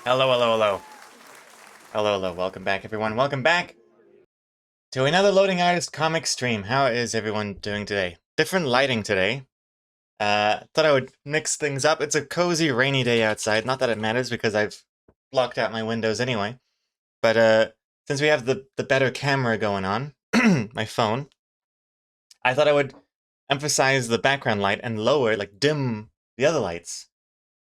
Hello, hello, hello. Hello, hello. Welcome back, everyone. Welcome back to another Loading Artist comic stream. How is everyone doing today? Different lighting today. Thought I would mix things up. It's a cozy, rainy day outside. Not that it matters because I've blocked out my windows anyway. But since we have the better camera going on, my phone, I thought I would emphasize the background light and lower, like dim the other lights.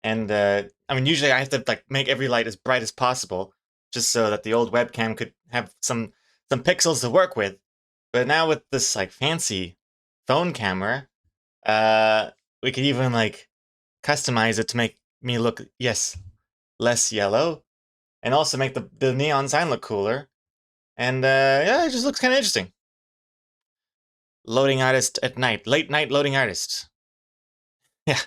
And I mean, usually I have to like make every light as bright as possible, just so that the old webcam could have some pixels to work with. But now with this like fancy phone camera, uh, we could even like customize it to make me look, yes, less yellow, and also make the neon sign look cooler. And yeah, it just looks kind of interesting. Loading artist at night, late night loading artist. Yeah,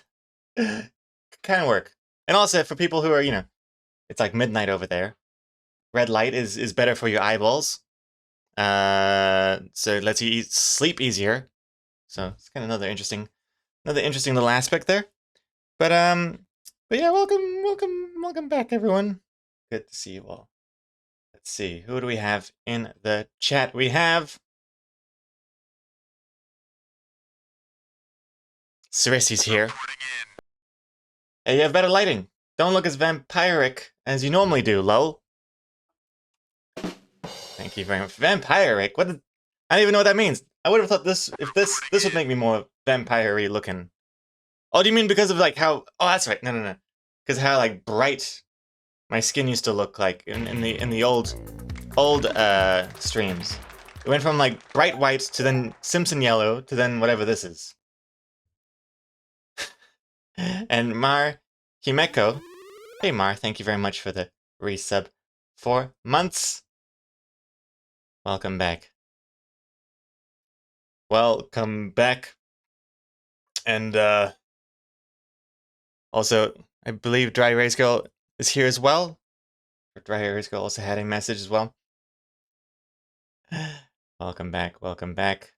kind of work. And also for people who are, it's like midnight over there. Red light is better for your eyeballs. So it lets you sleep easier. So it's kind of another interesting little aspect there. But yeah, welcome back, everyone. Good to see you all. Let's see, who do we have in the chat? We have Cerisi's here. Hey, you have better lighting. Don't look as vampiric as you normally do, lol. Thank you very much. Vampiric? I don't even know what that means. I would have thought this would make me more vampire-y looking. Oh, do you mean because of like how? Oh, that's right. No. Because how like bright my skin used to look like in the old streams. It went from like bright white to then Simpson yellow to then whatever this is. And Mar Himeko, hey Mar, thank you very much for the resub. 4 months. Welcome back. Welcome back. And also, I believe Dry Erase Girl is here as well. Dry Erase Girl also had a message as well. Welcome back, welcome back.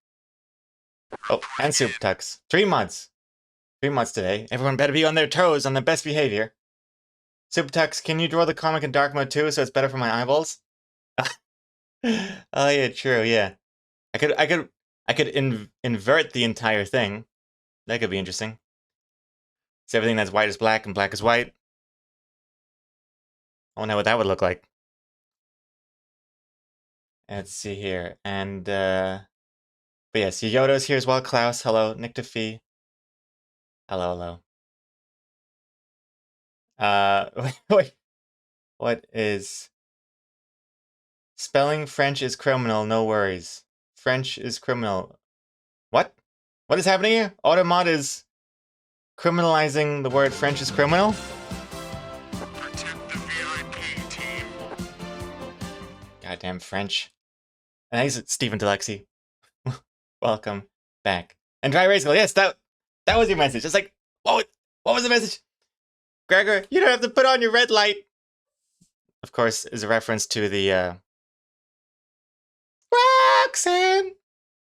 Oh, and Soup Tux. 3 months. 3 months today. Everyone better be on their toes, on their best behavior. Super Tux, can you draw the comic in dark mode too, so it's better for my eyeballs? Oh yeah, true, yeah. I could invert the entire thing. That could be interesting. It's everything that's white is black and black is white. I wonder what that would look like. Let's see here. And but yes, Yodo's here as well. Klaus, hello. Nick DeFee. Hello, hello. Wait. What is spelling French is criminal, no worries. French is criminal. What? What is happening here? Automod is criminalizing the word French is criminal? Protect the VIP team. Goddamn French. And he's Stephen Delexi. Welcome back. And Dry Race, yes, that was your message. It's like, what was the message? Gregor, you don't have to put on your red light. Of course, is a reference to the Roxanne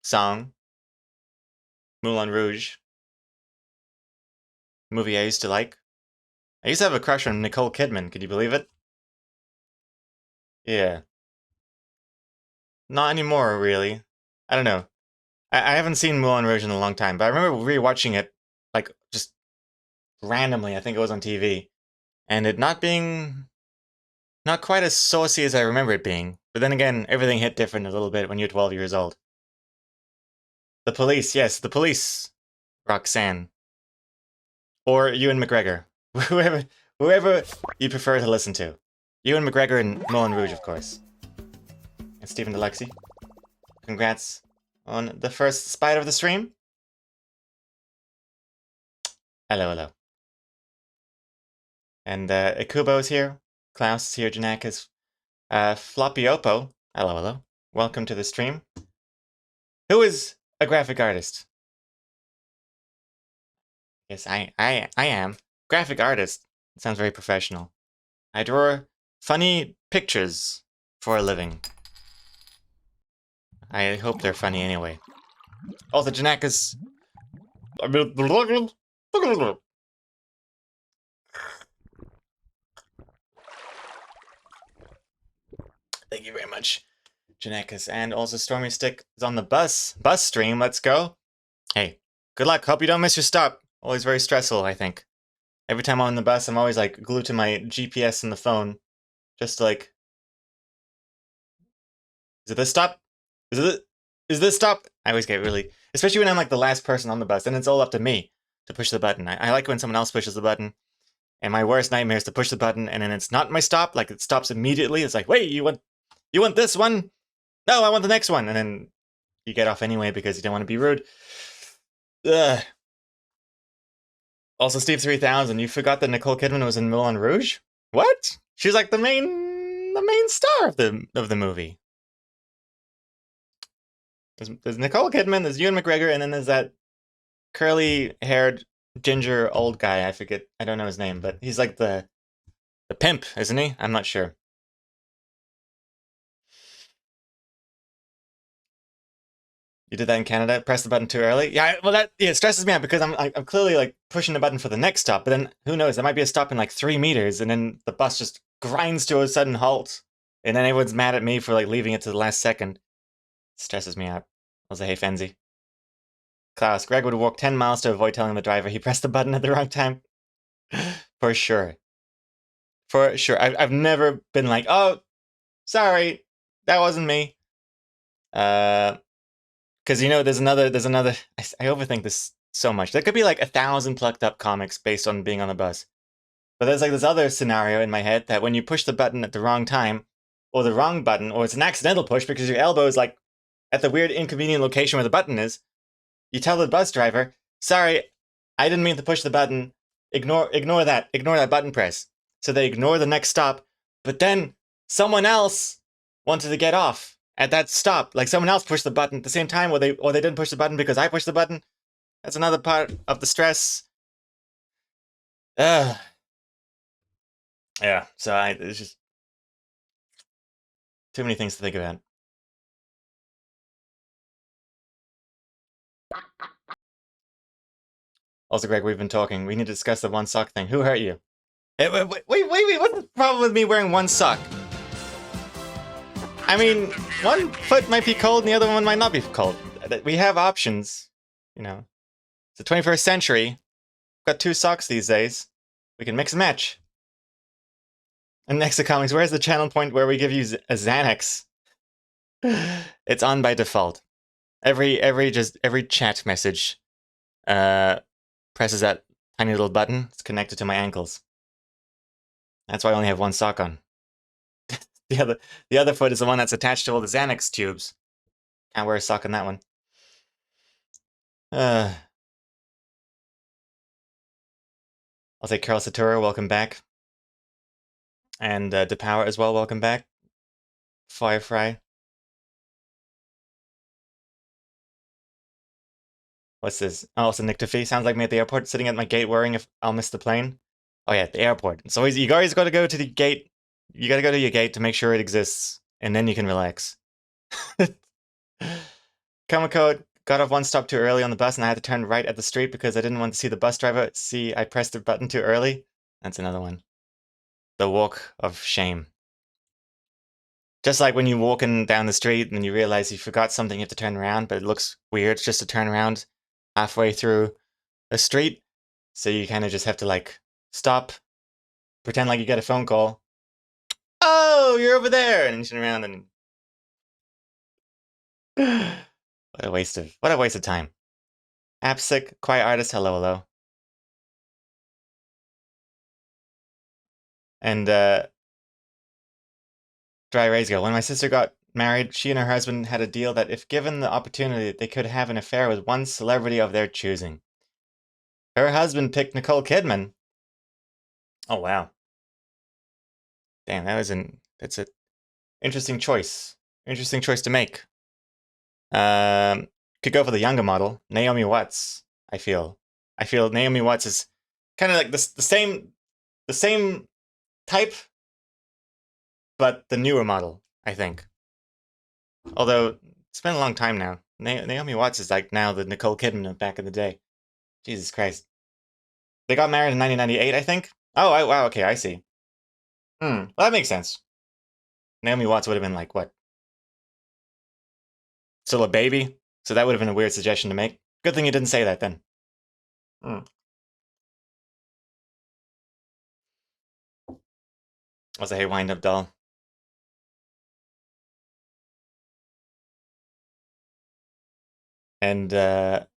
song. Moulin Rouge. Movie I used to like. I used to have a crush on Nicole Kidman, could you believe it? Yeah. Not anymore, really. I don't know. I haven't seen Moulin Rouge in a long time, but I remember rewatching it, like, just randomly. I think it was on TV. And it not quite as saucy as I remember it being. But then again, everything hit different a little bit when you're 12 years old. The Police, yes, The Police, Roxanne. Or Ewan McGregor. whoever you prefer to listen to. Ewan McGregor and Moulin Rouge, of course. And Stephen Delexi. Congrats on the first spite of the stream. Hello, hello. And Ikubo's here. Klaus is here. Janak is Floppy Oppo. Hello, hello. Welcome to the stream. Who is a graphic artist? Yes, I am. Graphic artist. It sounds very professional. I draw funny pictures for a living. I hope they're funny anyway. Also, Janak is... Thank you very much, Janekas. And also Stormy Stick is on the bus stream. Let's go. Hey, good luck. Hope you don't miss your stop. Always very stressful, I think. Every time I'm on the bus, I'm always like glued to my GPS in the phone. Just like, is it this stop? Is this stop? I always get really, especially when I'm like the last person on the bus, and it's all up to me to push the button. I like when someone else pushes the button. And my worst nightmare is to push the button and then it's not my stop, like it stops immediately. It's like, wait, you want this one? No, I want the next one. And then you get off anyway because you don't want to be rude. Ugh. Also, Steve 3000, you forgot that Nicole Kidman was in Moulin Rouge? What? She's like the main star of the movie. There's Nicole Kidman, there's Ewan McGregor, and then there's that curly-haired ginger old guy. I forget. I don't know his name, but he's like the pimp, isn't he? I'm not sure. You did that in Canada? Press the button too early? Yeah, well, it stresses me out because I'm clearly like pushing the button for the next stop, but then who knows? There might be a stop in like 3 meters, and then the bus just grinds to a sudden halt, and then everyone's mad at me for like leaving it to the last second. It stresses me out. Also, hey Fenzi. Klaus, Greg would walk 10 miles to avoid telling the driver he pressed the button at the wrong time. For sure. For sure. I've never been like, oh, sorry, that wasn't me. Because there's another. I overthink this so much. There could be like 1,000 plucked up comics based on being on the bus, but there's like this other scenario in my head that when you push the button at the wrong time, or the wrong button, or it's an accidental push because your elbow is like at the weird inconvenient location where the button is, you tell the bus driver, "Sorry, I didn't mean to push the button. Ignore that button press." So they ignore the next stop, but then someone else wanted to get off at that stop. Like someone else pushed the button at the same time, or they didn't push the button because I pushed the button. That's another part of the stress. Yeah, so it's just too many things to think about. Also, Greg, we've been talking. We need to discuss the one sock thing. Who hurt you? Wait, what's the problem with me wearing one sock? I mean, one foot might be cold and the other one might not be cold. We have options, you know. It's the 21st century. We've got 2 socks these days. We can mix and match. And next to comics, where's the channel point where we give you a Xanax? It's on by default. Every chat message presses that tiny little button. It's connected to my ankles. That's why I only have one sock on. The other foot is the one that's attached to all the Xanax tubes. Can't wear a sock on that one. I'll say Carol Satura, welcome back. And DePower as well, welcome back. Firefly. What's this? Oh, it's a Nick Tiffy. Sounds like me at the airport, sitting at my gate worrying if I'll miss the plane. Oh yeah, the airport. So you guys got to go to the gate. You got to go to your gate to make sure it exists, and then you can relax. Kamiko got off one stop too early on the bus, and I had to turn right at the street because I didn't want to see the bus driver see I pressed the button too early. That's another one. The walk of shame. Just like when you're walking down the street and you realize you forgot something, you have to turn around, but it looks weird just to turn around halfway through a street. So you kind of just have to like stop, pretend like you get a phone call. Oh, you're over there, and you turn around and what a waste of time. Appsick, quiet artist, hello. And Dry Rays go. When my sister got married, she and her husband had a deal that if given the opportunity, they could have an affair with one celebrity of their choosing. Her husband picked Nicole Kidman. Oh wow. Damn, that's an interesting choice. Interesting choice to make. Could go for the younger model, Naomi Watts. I feel Naomi Watts is kind of like the same type, but the newer model, I think. Although it's been a long time now. Naomi Watts is like now the Nicole Kidman of back in the day. Jesus Christ. They got married in 1998, I think. Oh, wow. Okay, I see. Well, that makes sense. Naomi Watts would have been like, what? Still a baby? So that would have been a weird suggestion to make. Good thing you didn't say that then. Was a hey wind up doll. And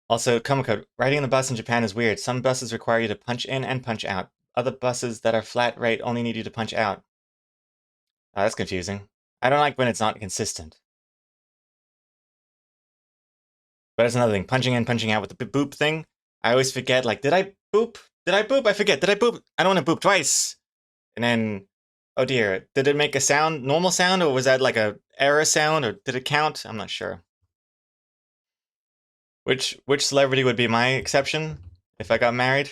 also, Komoko, riding on the bus in Japan is weird. Some buses require you to punch in and punch out. Other buses that are flat rate only need you to punch out. Oh, that's confusing. I don't like when it's not consistent. But that's another thing. Punching in, punching out with the boop thing. I always forget, like, did I boop? Did I boop? I forget. Did I boop? I don't want to boop twice. And then, oh dear, did it make a sound, normal sound, or was that like a error sound, or did it count? I'm not sure. Which celebrity would be my exception if I got married?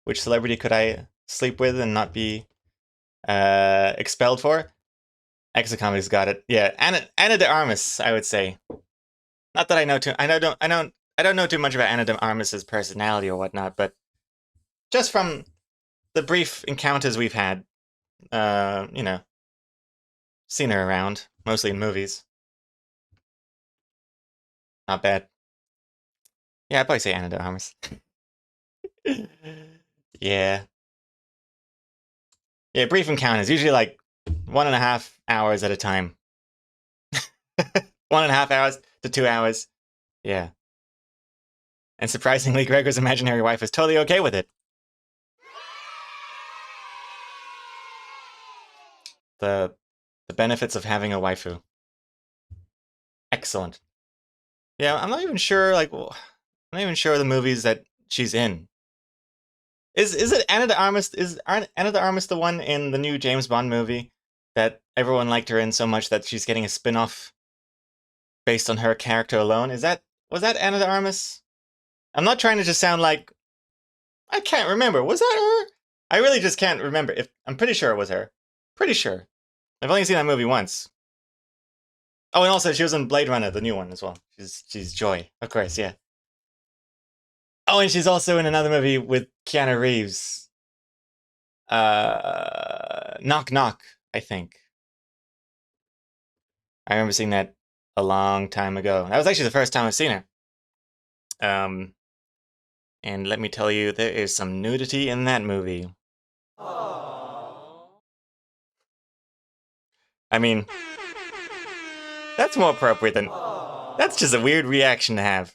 Which celebrity could I sleep with and not be expelled for? Exocomics got it. Yeah, Anna de Armas, I would say. Not that I know too. I don't know too much about Anna de Armas's personality or whatnot, but just from the brief encounters we've had, you know, seen her around, mostly in movies. Not bad. Yeah, I'd probably say Anna de Armas. Yeah. Yeah, brief encounters, usually like 1.5 hours at a time. 1.5 hours to 2 hours. Yeah. And surprisingly, Gregor's imaginary wife is totally okay with it. The benefits of having a waifu. Excellent. Yeah, I'm not even sure, like, I'm not even sure the movies that she's in. Is it Anna de Armas? Is Anna de Armas the one in the new James Bond movie that everyone liked her in so much that she's getting a spin-off based on her character alone? Was that Anna de Armas? I'm not trying to just sound like I can't remember. Was that her? I really just can't remember. I'm pretty sure it was her. Pretty sure. I've only seen that movie once. Oh, and also she was in Blade Runner, the new one as well. She's Joy, of course, yeah. Oh, and she's also in another movie with Keanu Reeves. Knock Knock, I think. I remember seeing that a long time ago. That was actually the first time I've seen her. And let me tell you, there is some nudity in that movie. I mean, that's more appropriate than... That's just a weird reaction to have.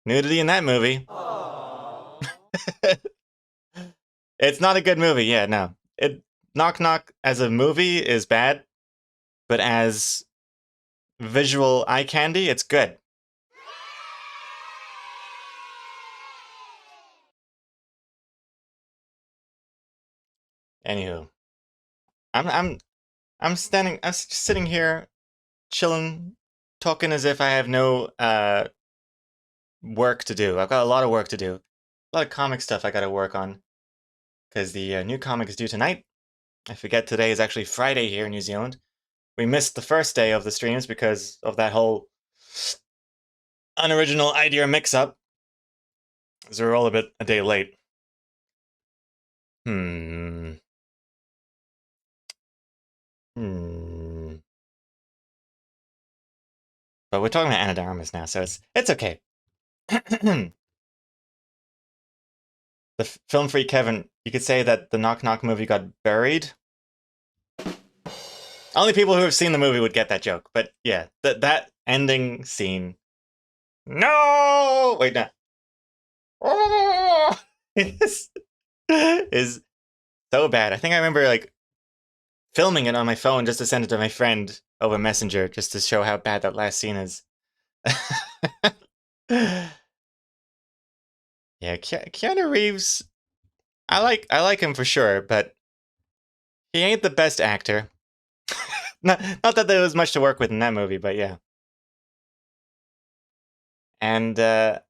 Nudity in that movie. It's not a good movie, yeah, no. Knock Knock as a movie is bad, but as visual eye candy, it's good. Anywho, I'm just sitting here, chilling, talking as if I have no work to do. I've got a lot of work to do, a lot of comic stuff I got to work on, because the new comic is due tonight. I forget today is actually Friday here in New Zealand. We missed the first day of the streams because of that whole unoriginal idea mix-up. So we're all a day late. Hmm. But we're talking about Anna de Armas now, so it's okay. The film freak Kevin, you could say that the Knock Knock movie got buried. Only people who have seen the movie would get that joke, but yeah, that ending scene. No, wait, no. Oh, is so bad. I think I remember like filming it on my phone just to send it to my friend over Messenger, just to show how bad that last scene is. Yeah, Keanu Reeves, I like him for sure, but he ain't the best actor. not that there was much to work with in that movie, but yeah. And oh,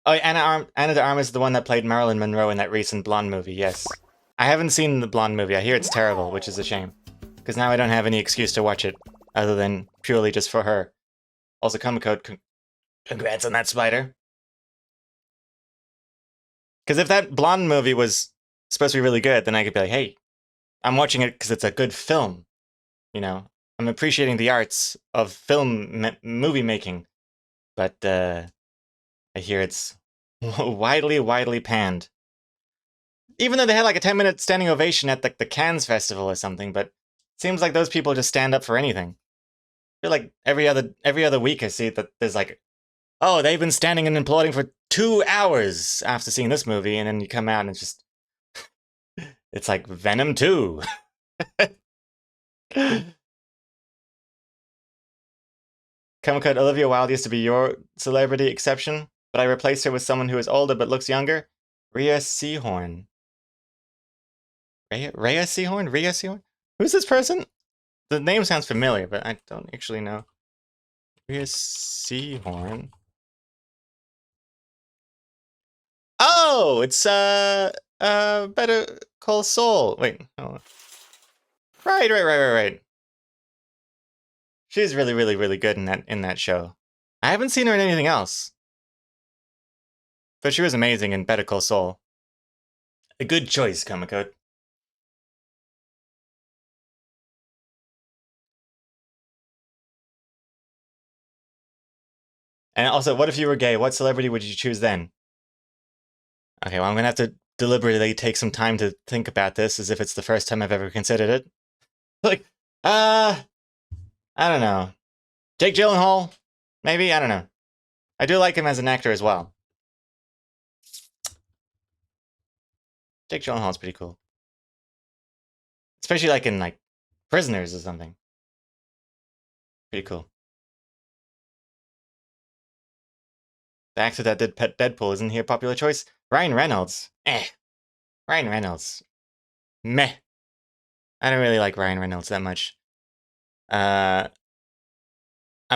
Anna de Armas is the one that played Marilyn Monroe in that recent Blonde movie. Yes, I haven't seen the Blonde movie. I hear it's terrible, which is a shame, because now I don't have any excuse to watch it other than purely just for her. Also, Comic Code, congrats on that spider. Because if that Blonde movie was supposed to be really good, then I could be like, hey, I'm watching it because it's a good film. You know, I'm appreciating the arts of movie making. But I hear it's widely panned. Even though they had like a 10-minute standing ovation at the Cannes Festival or something, but it seems like those people just stand up for anything. I feel like every other week I see that there's like, oh, they've been standing and applauding for 2 hours after seeing this movie, and then you come out and it's just, it's like Venom 2. Comic Code Olivia Wilde used to be your celebrity exception, but I replaced her with someone who is older but looks younger. Rhea Seehorn. Rhea Seehorn? Rhea Seehorn? Who's this person? The name sounds familiar, but I don't actually know. Rhea Seehorn. Oh, it's Better Call Saul. Wait, hold on. Right. She's really good in that show. I haven't seen her in anything else, but she was amazing in Better Call Saul. A good choice, Comic Code. And also, what if you were gay? What celebrity would you choose then? Okay, well, I'm gonna have to deliberately take some time to think about this, as if it's the first time I've ever considered it. Like, I don't know. Jake Gyllenhaal? Maybe? I don't know. I do like him as an actor as well. Jake Gyllenhaal's pretty cool. Especially like in like Prisoners or something. Pretty cool. The actor that did Deadpool, isn't he a popular choice? Ryan Reynolds. Ryan Reynolds. Meh. I don't really like Ryan Reynolds that much. I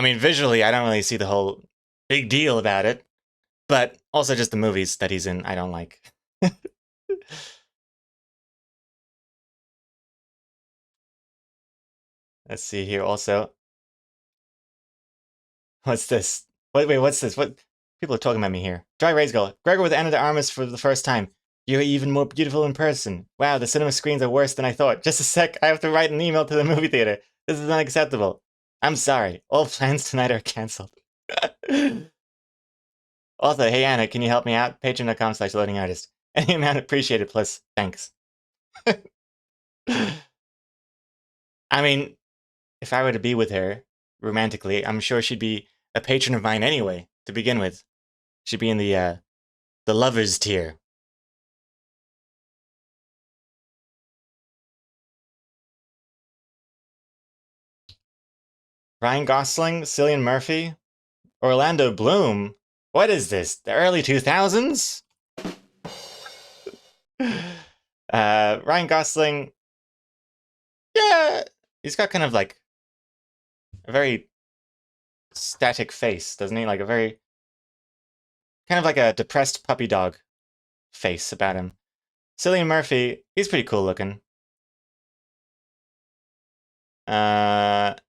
mean, visually, I don't really see the whole big deal about it. But also just the movies that he's in, I don't like. Let's see here also. What's this? Wait, what's this? What? People are talking about me here. Dry Rays Girl. Gregor with Anna de Armas for the first time. You're even more beautiful in person. Wow, the cinema screens are worse than I thought. Just a sec, I have to write an email to the movie theater. This is unacceptable. I'm sorry. All plans tonight are cancelled. Also, hey Anna, can you help me out? Patreon.com/loadingartist. Any amount appreciated, plus thanks. I mean, if I were to be with her romantically, I'm sure she'd be a patron of mine anyway, to begin with. She'd be in the lovers tier. Ryan Gosling, Cillian Murphy, Orlando Bloom. What is this? The early 2000s? Ryan Gosling. Yeah, he's got kind of like a very static face, doesn't he? Like a very kind of like a depressed puppy dog face about him. Cillian Murphy, he's pretty cool looking. But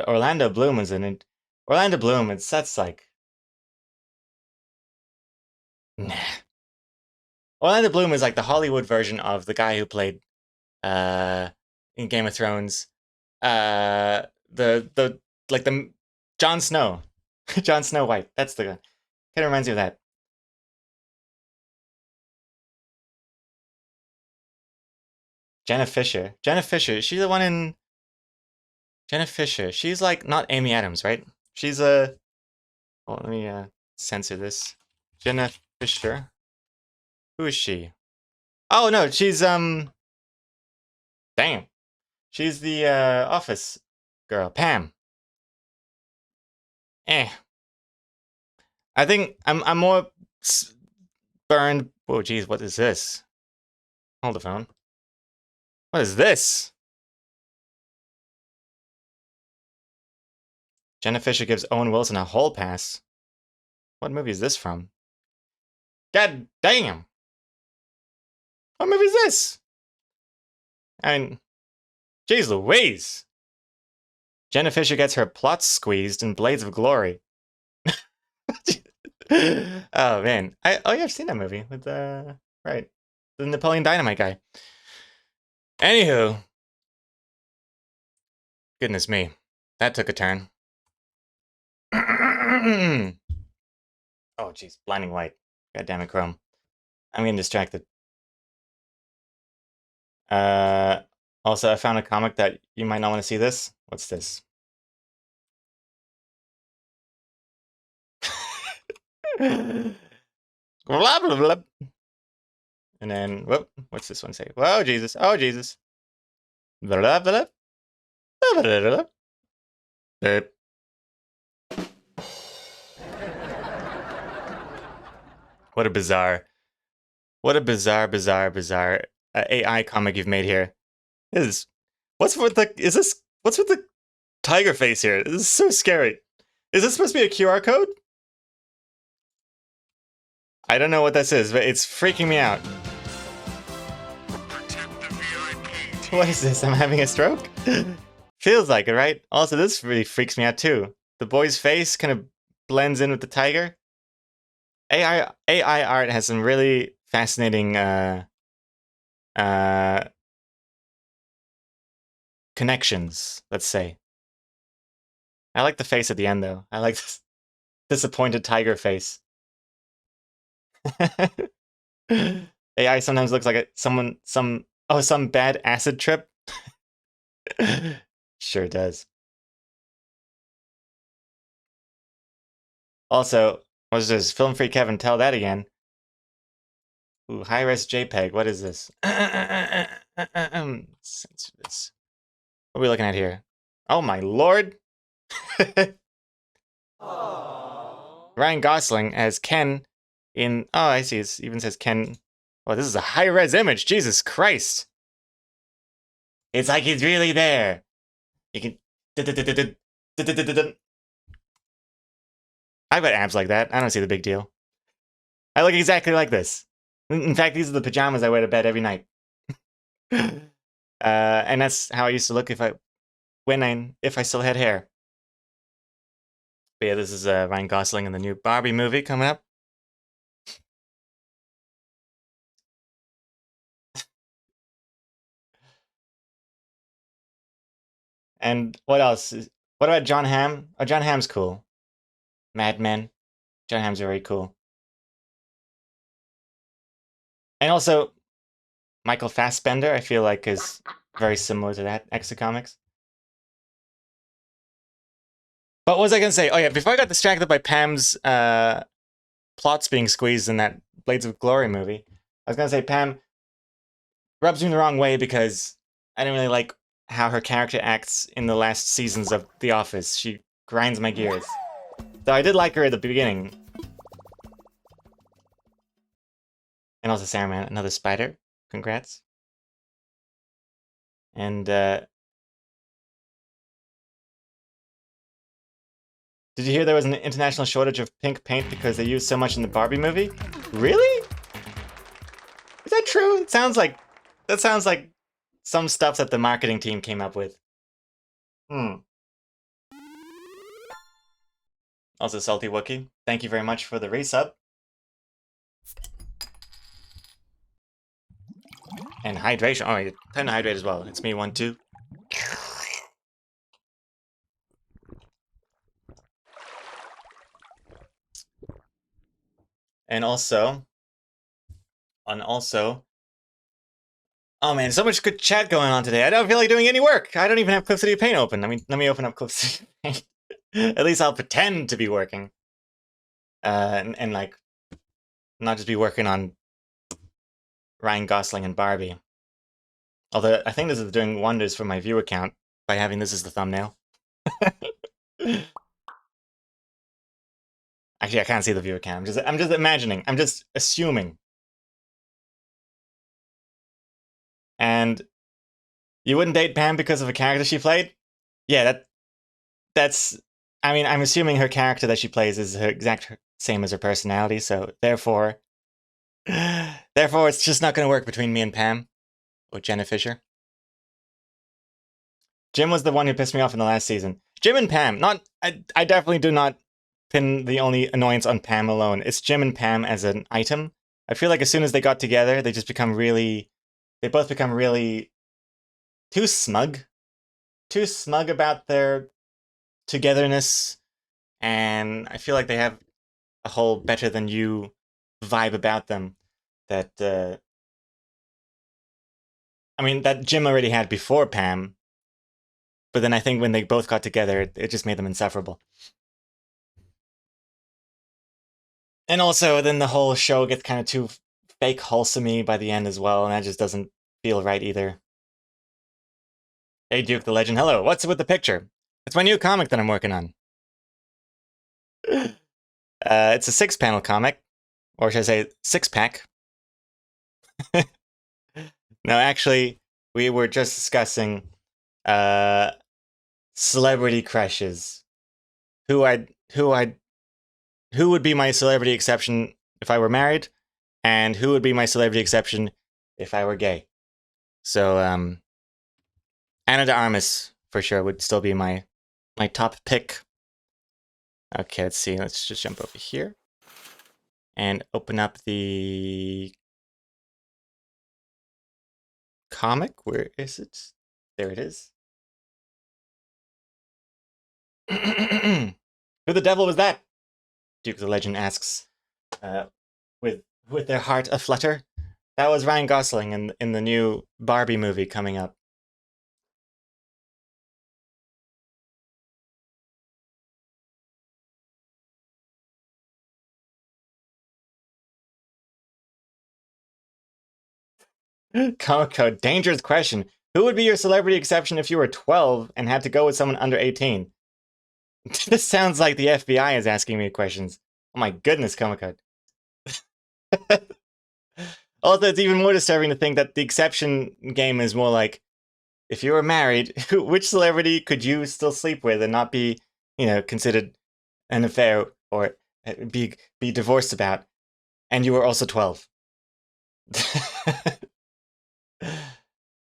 Orlando Bloom was in it. Orlando Bloom, that's like, nah. Orlando Bloom is like the Hollywood version of the guy who played in Game of Thrones. The like the Jon Snow. Jon Snow White. That's the guy. Kind of reminds me of that. Jenna Fisher. Jenna Fisher. She's the one in Jenna Fisher. She's like not Amy Adams, right? She's a well, let me censor this. Jenna Fisher. Who is she? Oh no, she's damn. She's the office girl, Pam. I think I'm more burned. Oh geez, what is this? Hold the phone. What is this? Jenna Fisher gives Owen Wilson a hall pass. What movie is this from? God damn! What movie is this? I mean, jeez Louise! Jenna Fisher gets her plots squeezed in Blades of Glory. Oh man, oh yeah, I've seen that movie with right. the Napoleon Dynamite guy. Anywho, goodness me, that took a turn. Oh, jeez, blinding white. God damn it, Chrome. I'm getting distracted. Also, I found a comic that you might not want to see this. What's this? Blah, blah, blah. And then, whoop, what's this one say? Oh, Jesus. Oh, Jesus. Blah, blah, blah. Blah, blah, blah, blah. What a bizarre AI comic you've made here. What's with the tiger face here? This is so scary. Is this supposed to be a QR code? I don't know what this is, but it's freaking me out. Protect the VIP team. What is this? I'm having a stroke? Feels like it, right? Also, this really freaks me out too. The boy's face kind of blends in with the tiger. AI art has some really fascinating connections, let's say. I like the face at the end though. I like this disappointed tiger face. AI sometimes looks like some bad acid trip. Sure does. Also, what is this? Film Free Kevin, tell that again. Ooh, high-res JPEG. What is this? Censor this. What are we looking at here? Oh my lord! Ryan Gosling as Ken in... Oh, I see. It even says Ken... Oh, this is a high-res image. Jesus Christ! It's like he's really there. You can... I've got abs like that. I don't see the big deal. I look exactly like this. In fact, these are the pajamas I wear to bed every night. And that's how I used to look if I still had hair. But yeah, this is Ryan Gosling in the new Barbie movie coming up. And what else? What about John Hamm? Oh, John Hamm's cool. Mad Men. John Hamm's very cool. And also, Michael Fassbender, I feel like, is very similar to that, Exocomics. But what was I going to say? Oh yeah, before I got distracted by Pam's plots being squeezed in that Blades of Glory movie, I was going to say Pam rubs me the wrong way because I didn't really like how her character acts in the last seasons of The Office. She grinds my gears. Though I did like her at the beginning. And also Saruman, another spider. Congrats. And, did you hear there was an international shortage of pink paint because they used so much in the Barbie movie? Really? Is that true? That sounds like some stuff that the marketing team came up with. Also, Salty Wookie, thank you very much for the resub. And hydration. Oh, time to hydrate as well. It's me, 1, 2. And also, oh man, so much good chat going on today. I don't feel like doing any work. I don't even have Cliff City Paint open. I mean, let me open up Cliff City Paint. At least I'll pretend to be working. And like, not just be working on Ryan Gosling and Barbie. Although, I think this is doing wonders for my view account by having this as the thumbnail. Actually, I can't see the viewer cam. I'm just imagining. I'm just assuming. And you wouldn't date Pam because of a character she played? Yeah, that's. I mean, I'm assuming her character that she plays is her exact same as her personality. So therefore, it's just not going to work between me and Pam or Jenna Fisher. Jim was the one who pissed me off in the last season. Jim and Pam. I definitely do not pin the only annoyance on Pam alone. It's Jim and Pam as an item I feel like as soon as they got together, they both become really too smug about their togetherness, and I feel like they have a whole better than you vibe about them that that Jim already had before Pam, but then I think when they both got together, it just made them insufferable. And also, then the whole show gets kind of too fake wholesome by the end as well, and that just doesn't feel right either. Hey, Duke the Legend. Hello. What's with the picture? It's my new comic that I'm working on. It's a 6-panel comic, or should I say 6-pack? No, actually, we were just discussing celebrity crushes. Who would be my celebrity exception if I were married, and who would be my celebrity exception if I were gay. So, Ana de Armas for sure would still be my top pick. Okay, let's see. Let's just jump over here and open up the comic. Where is it? There it is. Who the devil was that? Duke the Legend asks, with their heart aflutter. That was Ryan Gosling in the new Barbie movie coming up. Comic Code, dangerous question. Who would be your celebrity exception if you were 12 and had to go with someone under 18? This sounds like the FBI is asking me questions. Oh my goodness, Comic Code. Also, it's even more disturbing to think that the exception game is more like, if you were married, which celebrity could you still sleep with and not be, considered an affair or be divorced about, and you were also 12?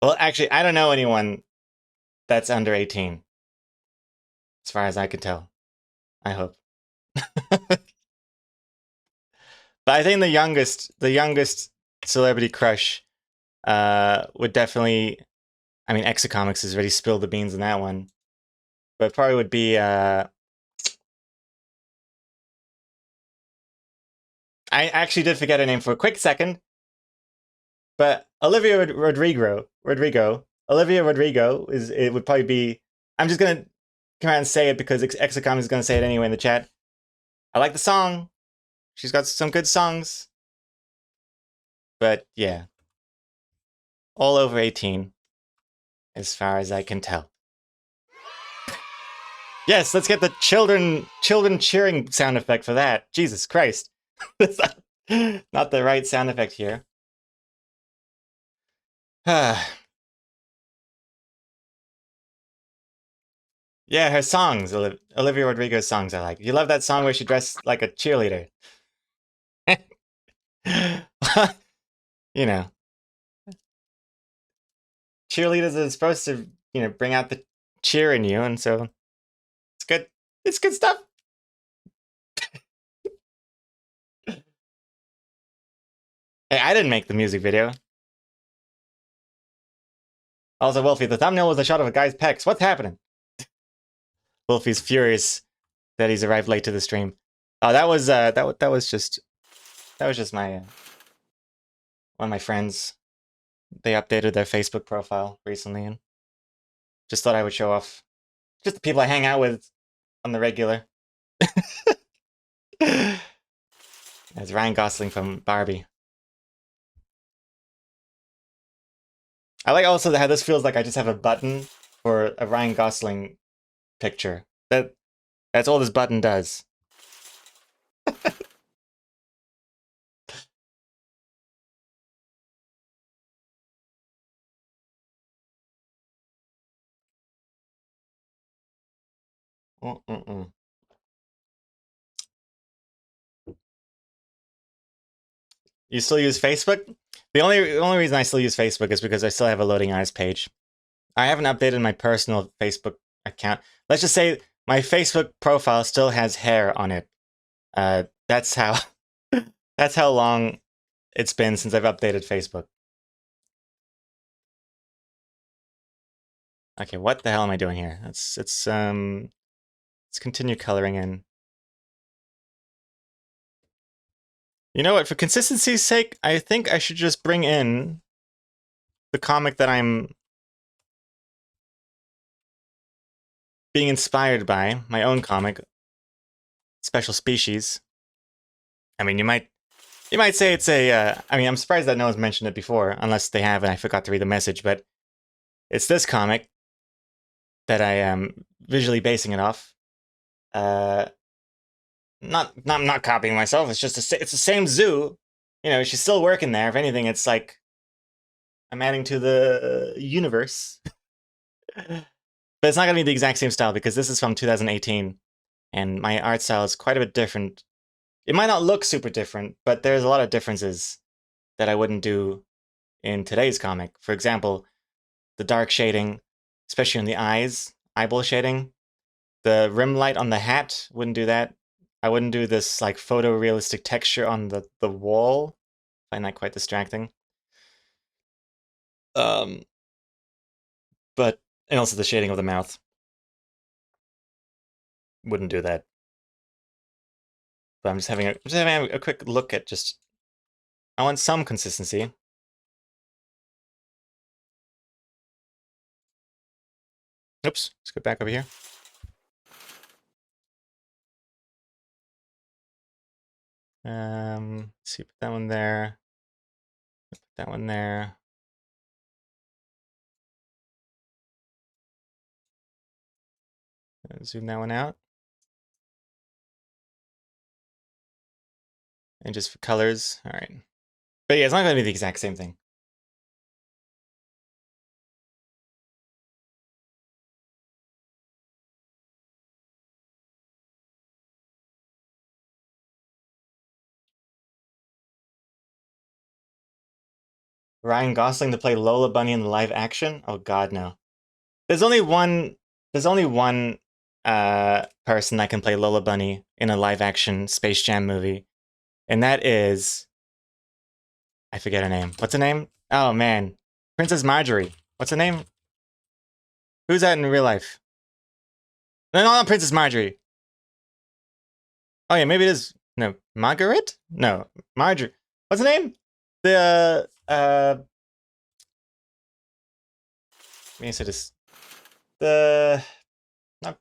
Well, actually, I don't know anyone that's under 18, as far as I can tell. I hope. But I think the youngest celebrity crush would definitely, Exocomics has already spilled the beans in that one, but probably would be I actually did forget her name for a quick second, but Olivia Rodrigo. Olivia Rodrigo would probably be. I'm just gonna come out and say it because Exocomics is gonna say it anyway in the chat. I like the song. She's got some good songs. But yeah. All over 18, as far as I can tell. Yes, let's get the children cheering sound effect for that. Jesus Christ. That's not the right sound effect here. Yeah, her songs, Olivia Rodrigo's songs I like. You love that song where she dressed like a cheerleader. You know. Cheerleaders are supposed to, bring out the cheer in you, and so it's good. It's good stuff. Hey, I didn't make the music video. Also, Wolfie, the thumbnail was a shot of a guy's pecs. What's happening? Wolfie's furious that he's arrived late to the stream. Oh, that was just my one of my friends. They updated their Facebook profile recently, and just thought I would show off just the people I hang out with on the regular. That's Ryan Gosling from Barbie. I like also how this feels like I just have a button for a Ryan Gosling picture. That's all this button does. You still use Facebook? The only reason I still use Facebook is because I still have a Loading Eyes page. I haven't updated my personal Facebook account. Let's just say my Facebook profile still has hair on it. That's how that's how long it's been since I've updated Facebook. Okay, what the hell am I doing here? Let's continue coloring in. You know what? For consistency's sake, I think I should just bring in the comic that I'm being inspired by, my own comic, Special Species. I mean, you might say it's a. I mean, I'm surprised that no one's mentioned it before, unless they have and I forgot to read the message. But it's this comic that I am visually basing it off. Not copying myself. It's just it's the same zoo. You know, she's still working there. If anything, it's like I'm adding to the universe. But it's not gonna be the exact same style because this is from 2018, and my art style is quite a bit different. It might not look super different, but there's a lot of differences that I wouldn't do in today's comic. For example, the dark shading, especially on the eyes, eyeball shading. The rim light on the hat, wouldn't do that. I wouldn't do this like photorealistic texture on the wall. I find that quite distracting. But and also the shading of the mouth. Wouldn't do that. But I'm just having a quick look at just. I want some consistency. Oops, let's go back over here. Let's see, put that one there. Put that one there. Zoom that one out. And just for colors, all right. But yeah, it's not gonna be the exact same thing. Ryan Gosling to play Lola Bunny in the live action? Oh God, no. There's only one. There's only one person that can play Lola Bunny in a live action Space Jam movie, and that is. I forget her name. What's her name? Oh man, Princess Marjorie. What's her name? Who's that in real life? No, not Princess Marjorie. Oh yeah, maybe it is. No, Margaret? No, Marjorie. What's her name? The let me say this. The not.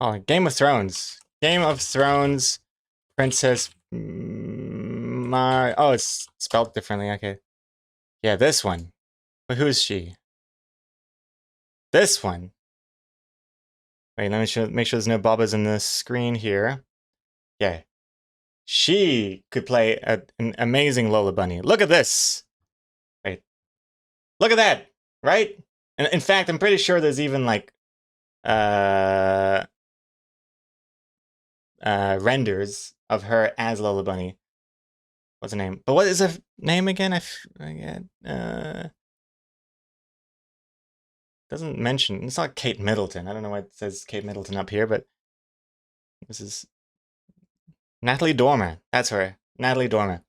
Oh, Game of Thrones. Game of Thrones. Princess Oh, it's spelled differently. Okay. Yeah, this one. But who is she? This one. Wait, let me make sure there's no bobbas in the screen here. Yeah. She could play an amazing Lola Bunny. Look at this. Wait. Look at that. Right? And in fact, I'm pretty sure there's even like renders of her as Lola Bunny. What's her name? But what is her name again? I forget. Doesn't mention. It's not Kate Middleton. I don't know why it says Kate Middleton up here, but this is Natalie Dormer. That's her. Natalie Dormer.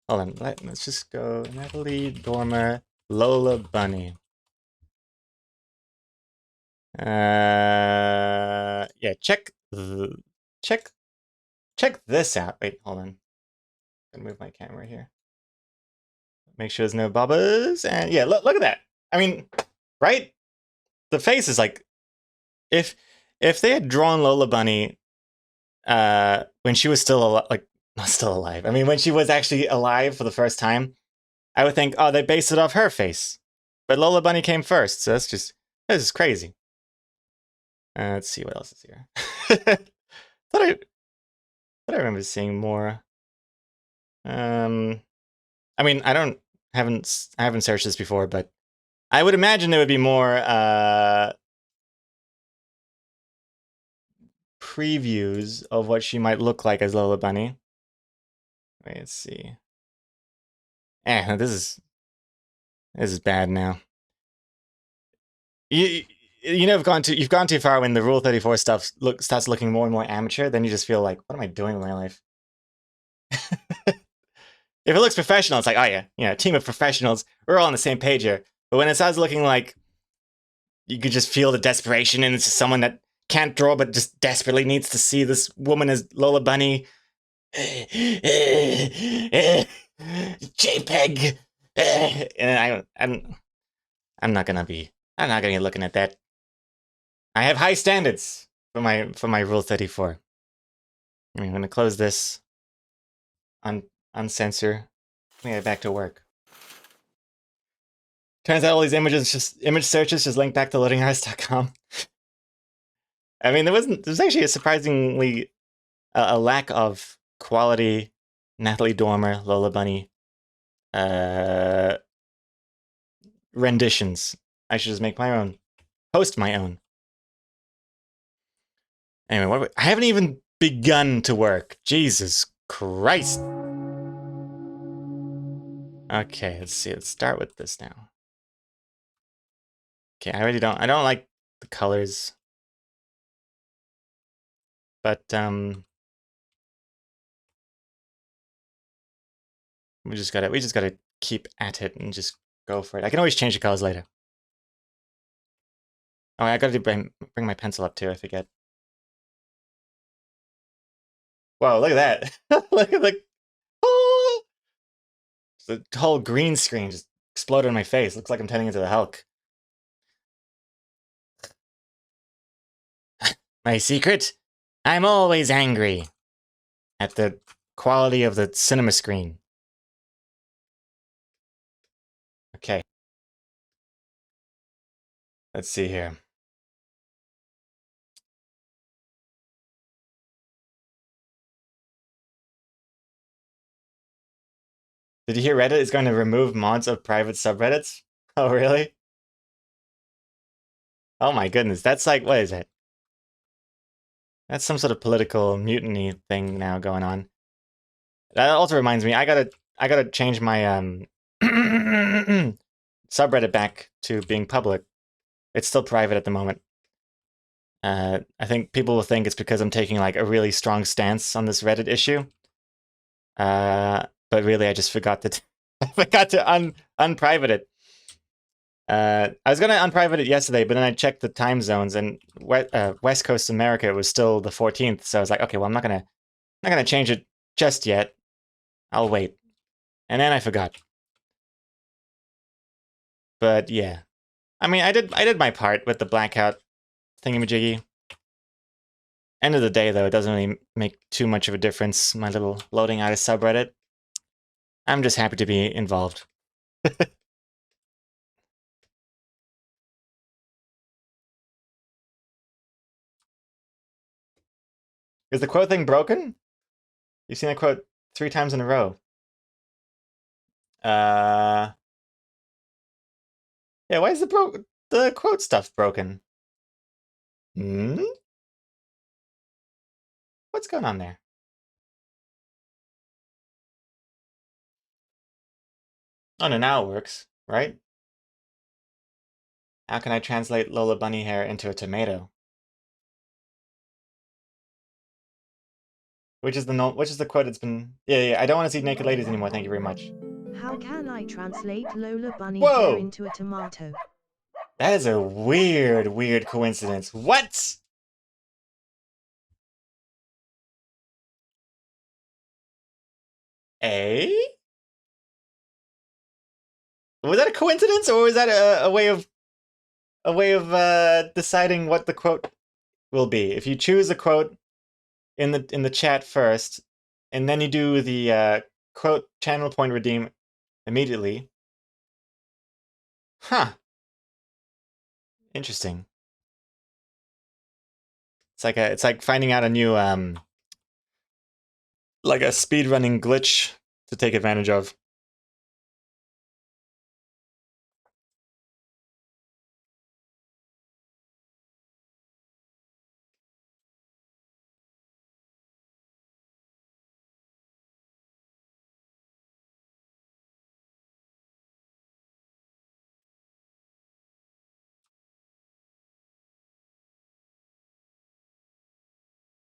Hold on. Let's just go Natalie Dormer, Lola Bunny. Yeah. Check this out. Wait, hold on. I'm gonna move my camera here. Make sure there's no bobbas. And yeah, look at that. I mean, right? The face is like, if they had drawn Lola Bunny when she was still not still alive. I mean, when she was actually alive for the first time, I would think, oh, they based it off her face. But Lola Bunny came first, so this is crazy. Let's see what else is here. thought I remember seeing more. I mean, I haven't searched this before, but I would imagine there would be more previews of what she might look like as Lola Bunny. Wait, let's see. This is bad now. You know, you've gone too far when the Rule 34 stuff starts looking more and more amateur. Then you just feel like, what am I doing with my life? If it looks professional, it's like, oh yeah, team of professionals, we're all on the same page here. But when it starts looking like you could just feel the desperation, and it's just someone that can't draw but just desperately needs to see this woman as Lola Bunny. JPEG. And I'm not gonna be looking at that. I have high standards for my Rule 34. I'm gonna close this. Uncensor. Get back to work. Turns out all these image searches just link back to loadingartist.com. I mean, there's actually a surprisingly a lack of quality Natalie Dormer, Lola Bunny renditions. I should just make my own. Post my own. Anyway, I haven't even begun to work. Jesus Christ. Okay, let's see. Let's start with this now. Okay, I don't like the colors. But we just gotta keep at it and just go for it. I can always change the colors later. Oh, I gotta bring my pencil up too, I forget. Whoa, look at that. Look at the oh! The whole green screen just exploded in my face. Looks like I'm turning into the Hulk. My secret? I'm always angry at the quality of the cinema screen. Okay. Let's see here. Did you hear Reddit is going to remove mods of private subreddits? Oh, really? Oh my goodness, that's like, what is it? That's some sort of political mutiny thing now going on. That also reminds me, I gotta change my subreddit back to being public. It's still private at the moment. I think people will think it's because I'm taking like a really strong stance on this Reddit issue. But really, I just forgot to unprivate it. I was gonna unprivate it yesterday, but then I checked the time zones, and West Coast America was still the 14th. So I was like, okay, well, I'm not gonna change it just yet. I'll wait. And then I forgot. But yeah, I mean, I did my part with the blackout thingamajiggy. End of the day, though, it doesn't really make too much of a difference. My little loading artist subreddit. I'm just happy to be involved. Is the quote thing broken? You've seen that quote 3 times in a row. Yeah, why is the quote stuff broken? Hmm? What's going on there? Oh no, now it works, right? How can I translate Lola Bunny hair into a tomato? Which is the quote it's been... Yeah, I don't want to see naked ladies anymore, thank you very much. How can I translate Lola Bunny Whoa! hair into a tomato? That is a weird coincidence. What? Eh? Was that a coincidence, or was that a way of deciding what the quote will be? If you choose a quote in the chat first, and then you do the quote channel point redeem immediately. Huh. Interesting. It's like finding out a new like a speedrunning glitch to take advantage of.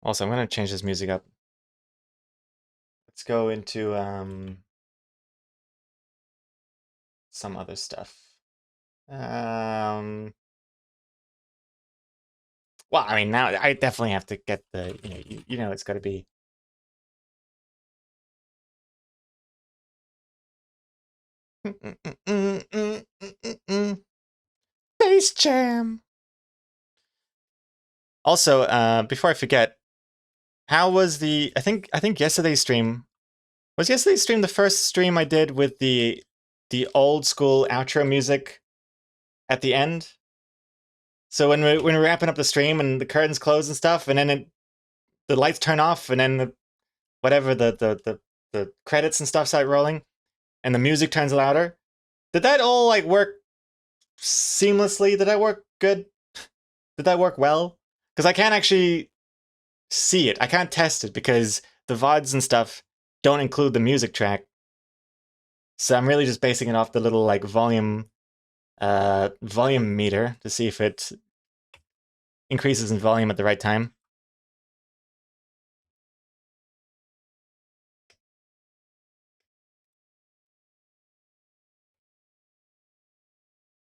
Also, I'm gonna change this music up. Let's go into some other stuff. Well, I mean, now I definitely have to get the, you know, it's got to be. Space Jam. Also, before I forget, how was the? I think yesterday's stream was the first stream I did with the old school outro music at the end. So when we're wrapping up the stream and the curtains close and stuff, and then the lights turn off, and then the credits and stuff start rolling, and the music turns louder. Did that all like work seamlessly? Did that work good? Did that work well? Because I can't actually see it. I can't test it because the VODs and stuff don't include the music track. So I'm really just basing it off the little like volume meter to see if it increases in volume at the right time.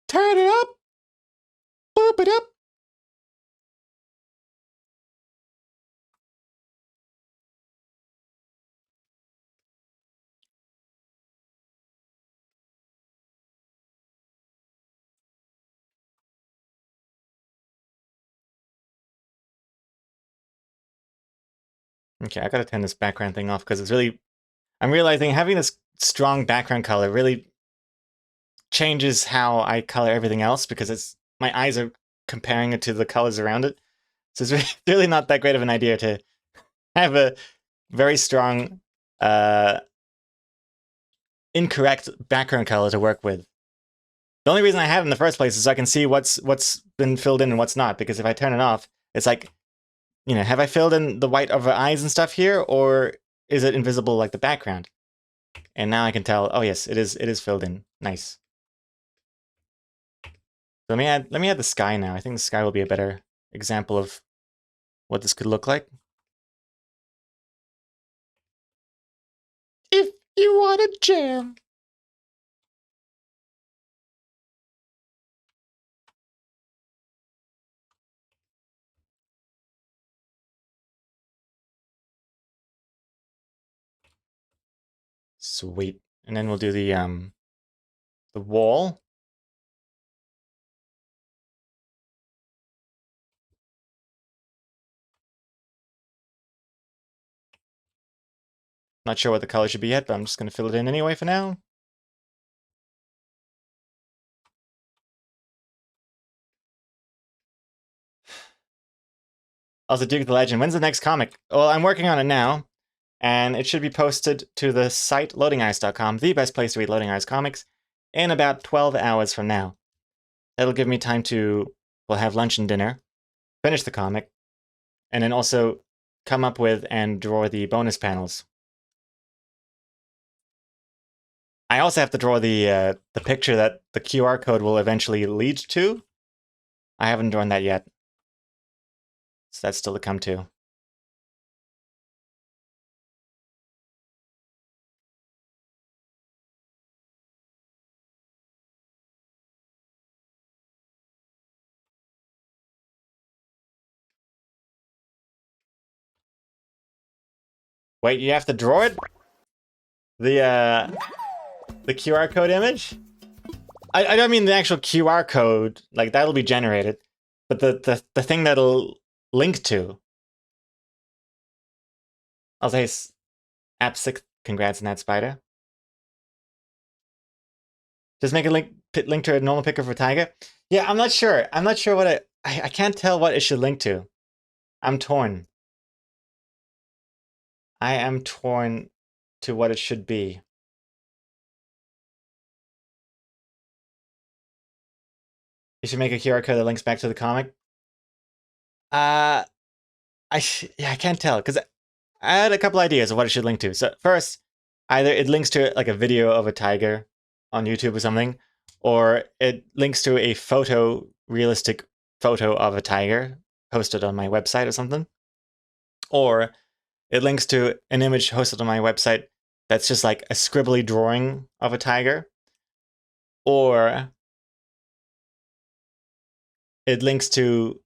Turn it up! Boop it up! Okay, I gotta turn this background thing off because it's really... I'm realizing having this strong background color really changes how I color everything else because it's my eyes are comparing it to the colors around it. So it's really not that great of an idea to have a very strong incorrect background color to work with. The only reason I have it in the first place is so I can see what's been filled in and what's not, because if I turn it off, it's like, you know, have I filled in the white of her eyes and stuff here, or is it invisible like the background? And now I can tell, oh yes, it is filled in. Nice. So let me add the sky now. I think the sky will be a better example of what this could look like. If you want a jam. Sweet. And then we'll do the wall. Not sure what the color should be yet, but I'm just going to fill it in anyway for now. Also, Duke the Legend, when's the next comic? Well, I'm working on it now, and it should be posted to the site loadingiris.com, the best place to read Loading Iris comics, in about 12 hours from now. That'll give me time to, well, have lunch and dinner, finish the comic, and then also come up with and draw the bonus panels. I also have to draw the picture that the QR code will eventually lead to. I haven't drawn that yet. So that's still to come too. Wait, you have to draw it? The QR code image? I don't mean the actual QR code, like that'll be generated, but the thing that'll link to. I'll say App6, congrats on that, Spider. Just make a link to a normal picker for Taiga. Yeah, I'm not sure. I'm not sure what I can't tell what it should link to. I'm torn. I am torn to what it should be. You should make a QR code that links back to the comic. Yeah, I can't tell because I had a couple ideas of what it should link to. So first, either it links to like a video of a tiger on YouTube or something, or it links to a realistic photo of a tiger posted on my website or something, or it links to an image hosted on my website that's just like a scribbly drawing of a tiger. or it links to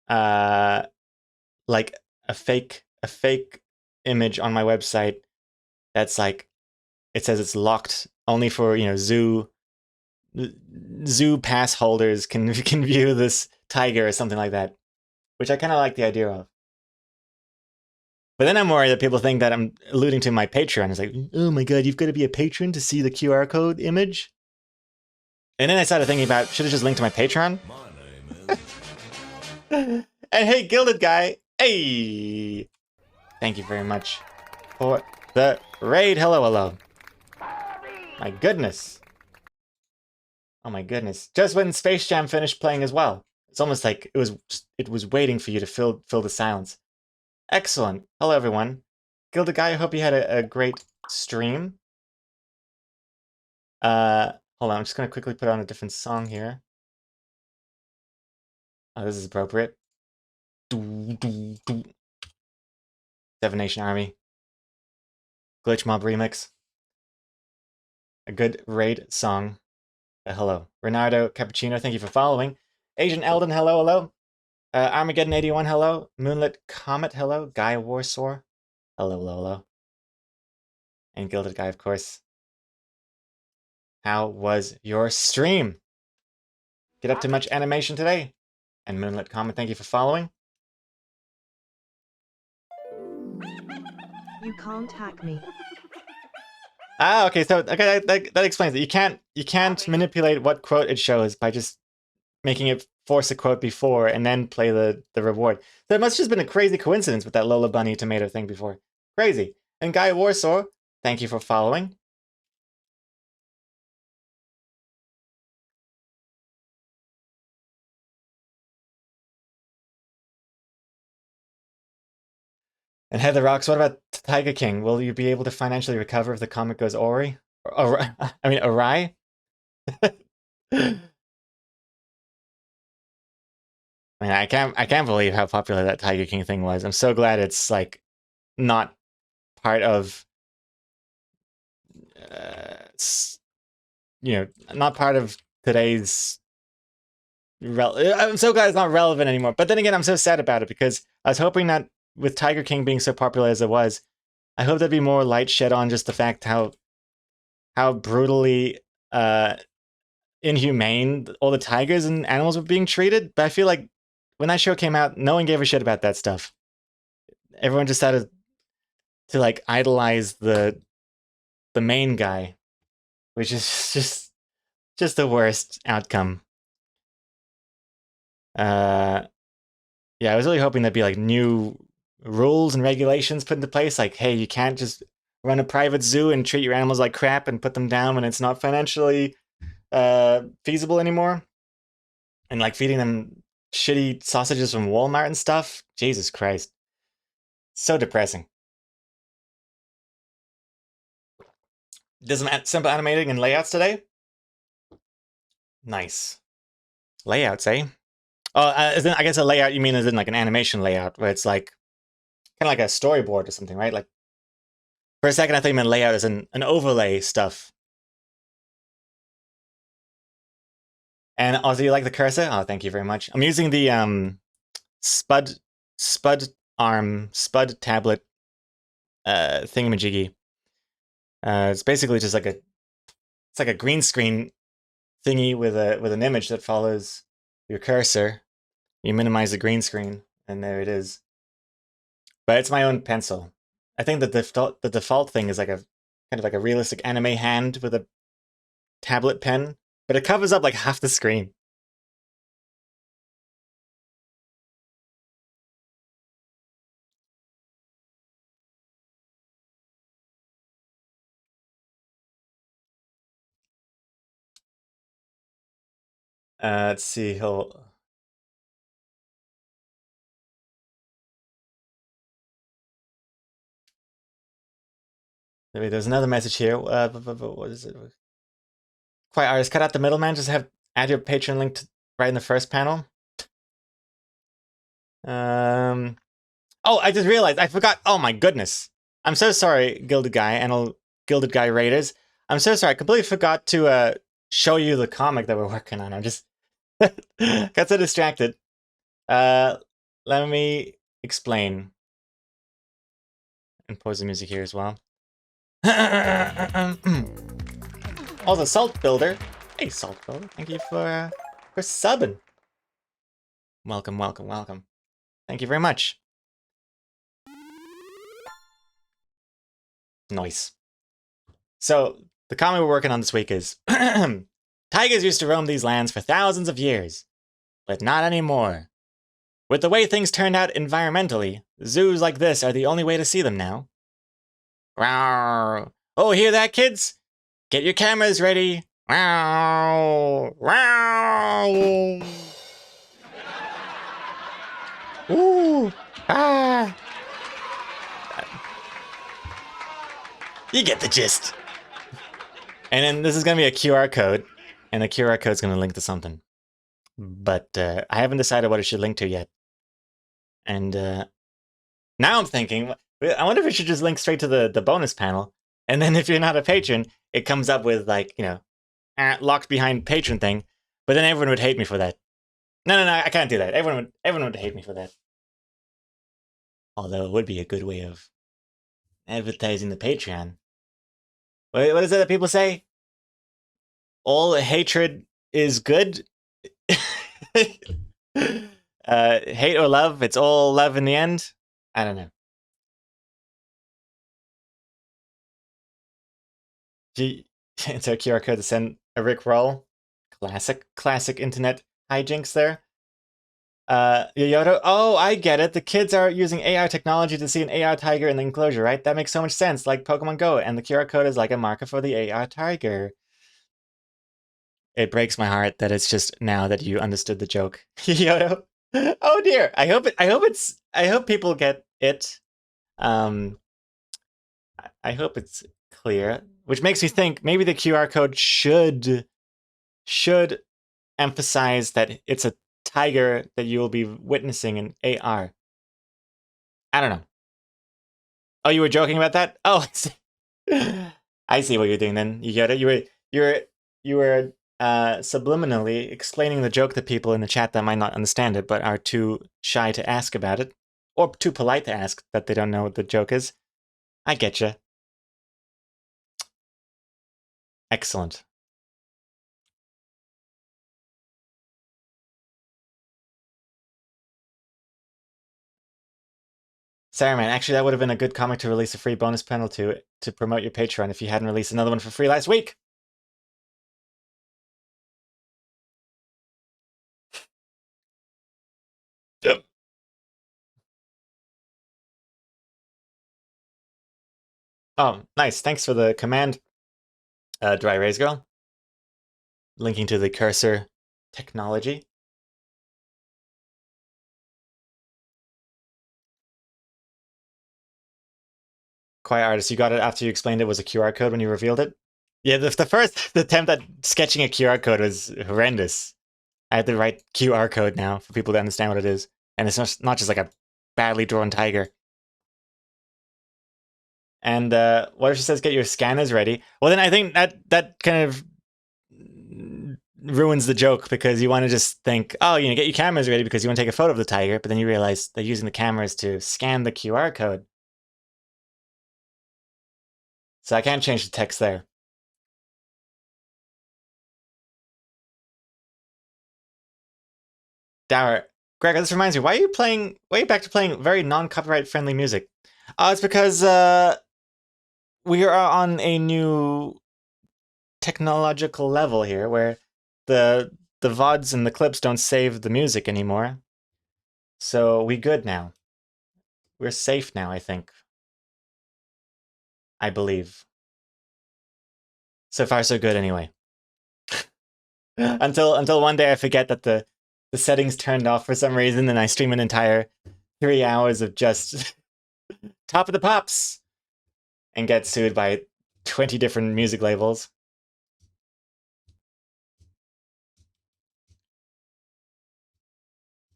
like a fake image on my website that's like, it says it's locked only for, you know, zoo pass holders can view this tiger or something like that, which I kind of like the idea of. But then I'm worried that people think that I'm alluding to my Patreon. It's like, oh my god, you've got to be a patron to see the QR code image. And then I started thinking about, should I just link to my Patreon? And hey, Gilded Guy, hey! Thank you very much for the raid. Hello, hello. My goodness. Oh my goodness. Just when Space Jam finished playing as well. It's almost like it was waiting for you to fill the silence. Excellent. Hello, everyone. Gilded Guy, I hope you had a great stream. Hold on, I'm just gonna quickly put on a different song here. Oh, this is appropriate. Seven Nation Army. Glitch Mob remix. A good raid song. Hello. Renardo Cappuccino, thank you for following. Asian Eldon, hello, hello. Armageddon 81, hello. Moonlit Comet, hello. Guy Warsaw, hello, hello, hello. And Gilded Guy, of course. How was your stream? Get up to much animation today? And Moonlit Comet, thank you for following. You can't hack me. Ah, okay, so okay, that explains it. You can't manipulate what quote it shows by just making it force a quote before and then play the reward. So it must have just been a crazy coincidence with that Lola Bunny tomato thing before. Crazy. And Guy Warsaw, thank you for following. And Heather Rocks, what about Tiger King? Will you be able to financially recover if the comic goes awry? Awry? Man, I can't believe how popular that Tiger King thing was. I'm so glad it's like not part of you know, not part of today's I'm so glad it's not relevant anymore. But then again, I'm so sad about it because I was hoping that with Tiger King being so popular as it was, I hope there'd be more light shed on just the fact how brutally inhumane all the tigers and animals were being treated. But I feel like when that show came out, no one gave a shit about that stuff. Everyone just started to like idolize the main guy, which is just the worst outcome. Yeah, I was really hoping there'd be like new rules and regulations put into place, like, hey, you can't just run a private zoo and treat your animals like crap and put them down when it's not financially feasible anymore. And like feeding them shitty sausages from Walmart and stuff. Jesus Christ. So depressing. Did some simple animating and layouts today. Nice. Layouts, eh? Oh, I guess a layout you mean as in like an animation layout, where it's like kind of like a storyboard or something, right? Like for a second I thought you meant layout as an overlay stuff. And also, you like the cursor? Oh, thank you very much. I'm using the Spud tablet thingamajiggy. It's basically just like a green screen thingy with an image that follows your cursor. You minimize the green screen, and there it is. But it's my own pencil. I think the default thing is like a kind of like a realistic anime hand with a tablet pen, but it covers up like half the screen. Let's see. There's another message here. What is it? Quiet artist, cut out the middleman. Just add your Patreon link right in the first panel. Oh, I just realized I forgot. Oh my goodness. I'm so sorry, Gilded Guy and all Gilded Guy Raiders. I'm so sorry. I completely forgot to show you the comic that we're working on. I'm just got so distracted. Let me explain and pause the music here as well. Also, Salt Builder. Hey, Salt Builder. Thank you for subbing. Welcome, welcome, welcome. Thank you very much. Nice. So, the comic we're working on this week is tigers used to roam these lands for thousands of years, but not anymore. With the way things turned out environmentally, zoos like this are the only way to see them now. Rawr. Oh, hear that, kids? Get your cameras ready. Wow. Wow. Ooh. Ah. You get the gist. And then this is going to be a QR code, and the QR code is going to link to something. But I haven't decided what it should link to yet. And now I'm thinking, I wonder if it should just link straight to the bonus panel. And then if you're not a patron, it comes up with, like, you know, locked behind patron thing. But then everyone would hate me for that. No, I can't do that. Everyone would hate me for that. Although it would be a good way of advertising the Patreon. What is it that people say? All hatred is good? Hate or love, it's all love in the end? I don't know. It's a QR code to send a Rick Roll. Classic internet hijinks there. Yoyoto, oh, I get it. The kids are using AI technology to see an AI tiger in the enclosure, right? That makes so much sense, like Pokemon Go, and the QR code is like a marker for the AI tiger. It breaks my heart that it's just now that you understood the joke. Yoyoto, oh dear. I hope people get it. I hope it's clear, which makes me think maybe the QR code should emphasize that it's a tiger that you will be witnessing in AR. I don't know. Oh, you were joking about that? Oh, I see what you're doing then. You get it. You were subliminally explaining the joke to people in the chat that might not understand it, but are too shy to ask about it, or too polite to ask that they don't know what the joke is. I get you. Excellent. Sorry, man. Actually, that would have been a good comic to release a free bonus panel to promote your Patreon if you hadn't released another one for free last week. Yep. Oh, nice. Thanks for the command, Dry Raise Girl. Linking to the cursor technology. Quiet Artist, you got it after you explained it was a QR code when you revealed it? Yeah, the first attempt at sketching a QR code was horrendous. I had to write QR code now for people to understand what it is. And it's not just like a badly drawn tiger. And what if she says get your scanners ready? Well, then I think that kind of ruins the joke, because you want to just think, oh, you know, get your cameras ready because you want to take a photo of the tiger, but then you realize they're using the cameras to scan the QR code. So I can't change the text there. Dower, Greg, this reminds me, why are you back to playing very non-copyright friendly music? It's because we are on a new technological level here where the VODs and the clips don't save the music anymore. So we good now. We're safe now, I think. I believe. So far so good anyway. until one day I forget that the settings turned off for some reason and I stream an entire 3 hours of just Top of the Pops and get sued by 20 different music labels.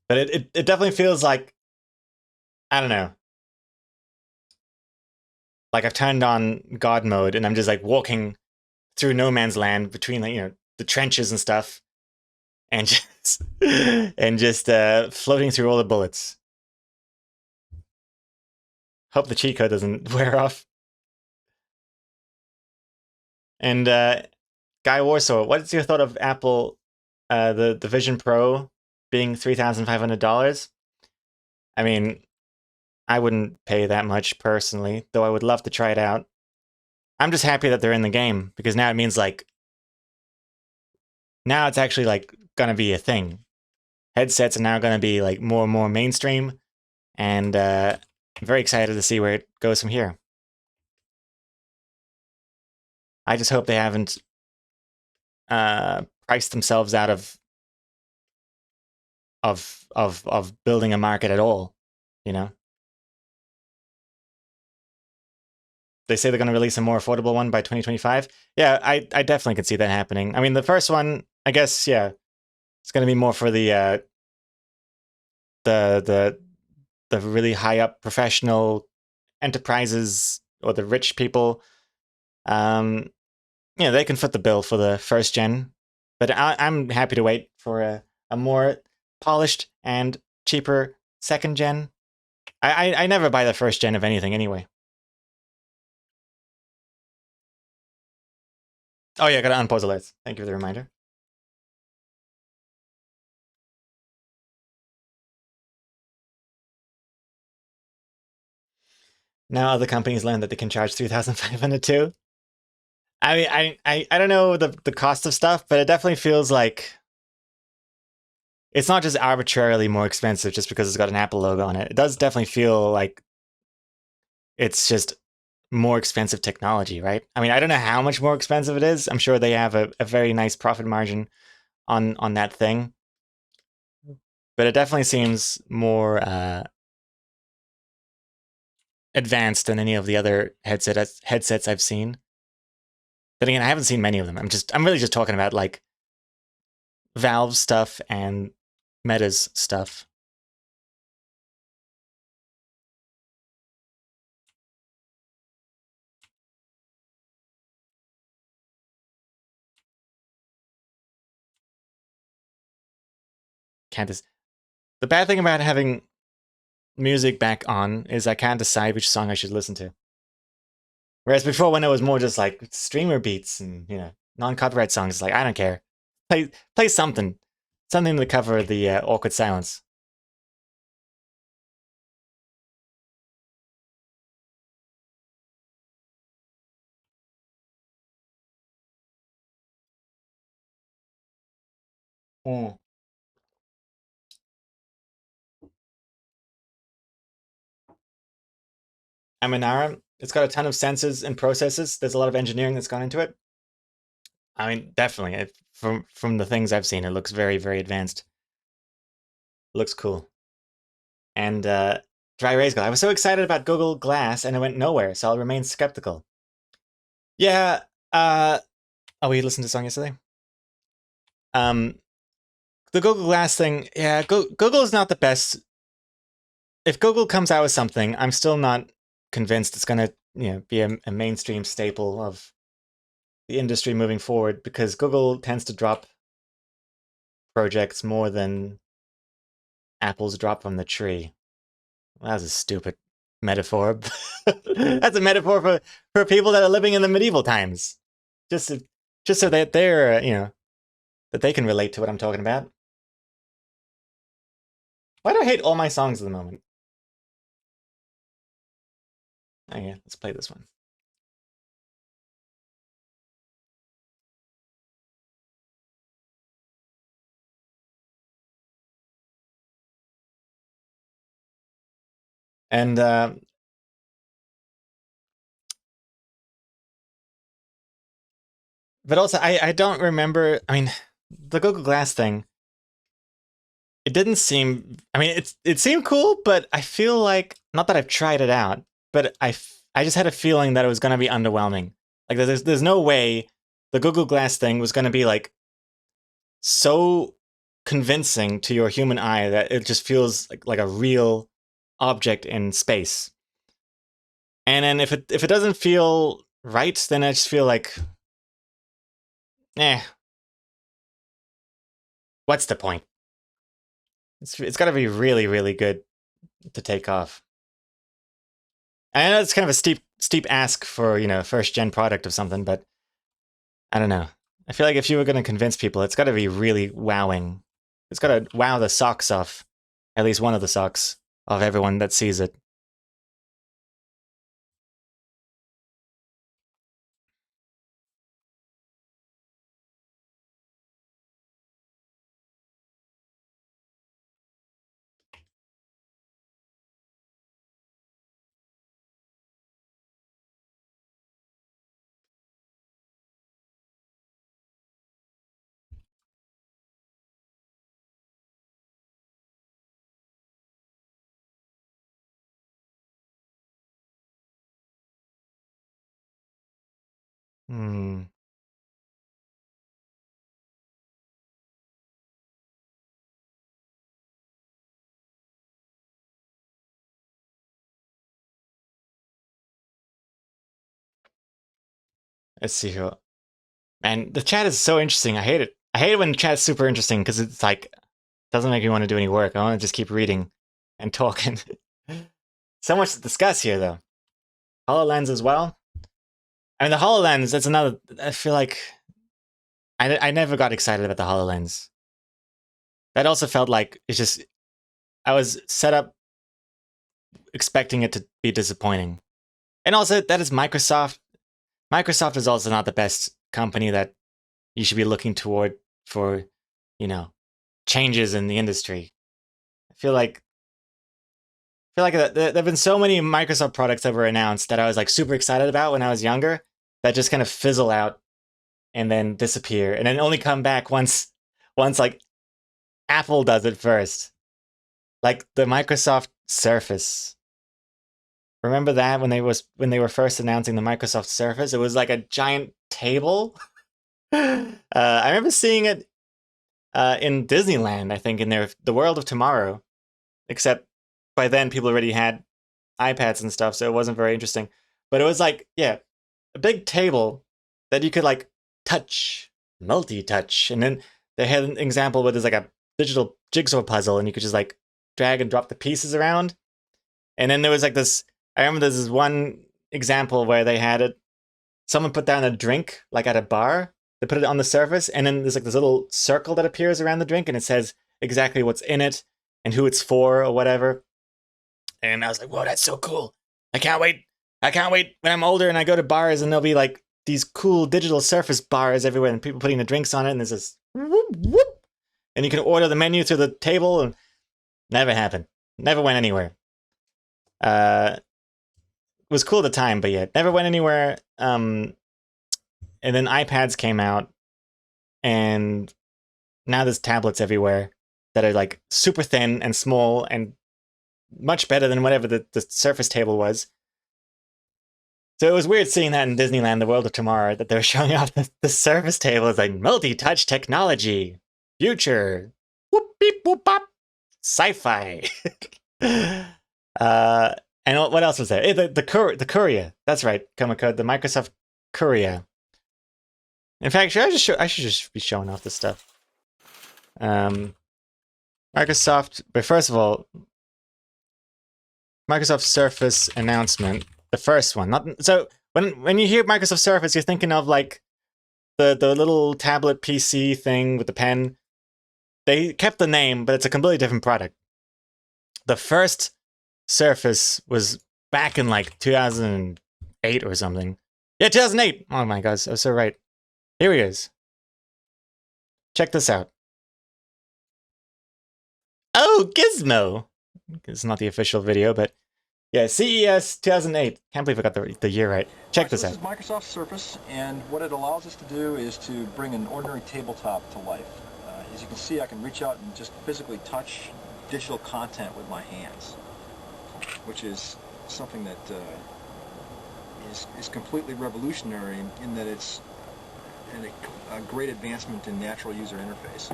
But it definitely feels like, I don't know, like I've turned on God mode and I'm just like walking through no man's land between, like, you know, the trenches and stuff, and just floating through all the bullets. Hope the cheat code doesn't wear off. And Guy Warsaw, what's your thought of Apple, the Vision Pro being $3,500? I mean, I wouldn't pay that much personally, though I would love to try it out. I'm just happy that they're in the game, because now it means, like, now it's actually, like, gonna be a thing. Headsets are now gonna be, like, more and more mainstream, and I'm very excited to see where it goes from here. I just hope they haven't priced themselves out of building a market at all, you know? They say they're going to release a more affordable one by 2025. Yeah, I definitely could see that happening. I mean, the first one, I guess, yeah, it's going to be more for the really high up professional enterprises or the rich people. Yeah, they can foot the bill for the first gen, but I'm happy to wait for a more polished and cheaper second gen. I never buy the first gen of anything anyway. Oh yeah, gotta unpause alerts. Thank you for the reminder. Now other companies learn that they can charge 3,500 too. I mean, I don't know the cost of stuff, but it definitely feels like it's not just arbitrarily more expensive just because it's got an Apple logo on it. It does definitely feel like it's just more expensive technology, right? I mean, I don't know how much more expensive it is. I'm sure they have a very nice profit margin on that thing, but it definitely seems more advanced than any of the other headsets I've seen. But again, I haven't seen many of them. I'm really just talking about like Valve stuff and Meta's stuff. The bad thing about having music back on is I can't decide which song I should listen to. Whereas before, when it was more just like streamer beats and non-copyright songs, it's like I don't care. Play something to cover the awkward silence. Mm. Aminara, it's got a ton of sensors and processes. There's a lot of engineering that's gone into it. I mean, definitely. From the things I've seen, it looks very, very advanced. It looks cool. And Dry Rays I was so excited about Google Glass, and it went nowhere, so I'll remain skeptical. Yeah. Oh, we listened to the song yesterday. The Google Glass thing. Yeah, Google is not the best. If Google comes out with something, I'm still not convinced it's gonna be a mainstream staple of the industry moving forward, because Google tends to drop projects more than apples drop from the tree. Well, that was a stupid metaphor. That's a metaphor for people that are living in the medieval times. Just so that they're that they can relate to what I'm talking about. Why do I hate all my songs at the moment? Oh yeah, let's play this one. And but also I don't remember. I mean, the Google Glass thing. It didn't seem. I mean, it seemed cool, but I feel like, not that I've tried it out, but I just had a feeling that it was going to be underwhelming. Like there's no way the Google Glass thing was going to be like so convincing to your human eye that it just feels like a real object in space. And then if it doesn't feel right, then I just feel like, what's the point? It's got to be really, really good to take off. I know it's kind of a steep ask for, you know, first gen product of something, but I don't know. I feel like if you were going to convince people, it's got to be really wowing. It's got to wow the socks off, at least one of the socks of everyone that sees it. Hmm. Let's see here. Man, the chat is so interesting. I hate it. I hate it when the chat's super interesting because it's like doesn't make me want to do any work. I want to just keep reading and talking. So much to discuss here, though. HoloLens as well. I mean, the HoloLens. That's another. I feel like I never got excited about the HoloLens. That also felt like it's just I was set up expecting it to be disappointing, and also that is Microsoft. Microsoft is also not the best company that you should be looking toward for, you know, changes in the industry. I feel like there have been so many Microsoft products that were announced that I was like super excited about when I was younger that just kind of fizzle out and then disappear and then only come back once like Apple does it first. Like the Microsoft Surface. Remember that when they were first announcing the Microsoft Surface? It was like a giant table. I remember seeing it in Disneyland, I think, in the World of Tomorrow. Except by then people already had iPads and stuff, so it wasn't very interesting. But it was like, yeah, a big table that you could like touch, multi-touch, and then they had an example where there's like a digital jigsaw puzzle, and you could just like drag and drop the pieces around. And then there was like this. I remember there's this one example where they had it. Someone put down a drink like at a bar. They put it on the surface, and then there's like this little circle that appears around the drink, and it says exactly what's in it and who it's for or whatever. And I was like, whoa, that's so cool. I can't wait. I can't wait when I'm older and I go to bars and there'll be like these cool digital Surface bars everywhere and people putting the drinks on it and there's this whoop, whoop. And you can order the menu through the table and never happened. Never went anywhere. It was cool at the time, but yeah, never went anywhere. And then iPads came out and now there's tablets everywhere that are like super thin and small and much better than whatever the Surface table was. So it was weird seeing that in Disneyland, the World of Tomorrow, that they were showing off the Surface table as like multi-touch technology, future, whoop beep whoop pop, sci-fi. And what else was there? The Courier. That's right, Komoko, the Microsoft Courier. In fact, I should just be showing off this stuff. Microsoft. But first of all, Microsoft Surface announcement. The first one. So when you hear Microsoft Surface, you're thinking of like the little tablet PC thing with the pen. They kept the name, but it's a completely different product. The first Surface was back in like 2008 or something. Yeah, 2008. Oh my gosh, I was so right. Here he is. Check this out. Oh, Gizmo. It's not the official video, but yeah, CES 2008. Can't believe I got the year right. Check this out. This is Microsoft Surface, and what it allows us to do is to bring an ordinary tabletop to life. As you can see, I can reach out and just physically touch digital content with my hands, which is something that is completely revolutionary in that it's a great advancement in natural user interface.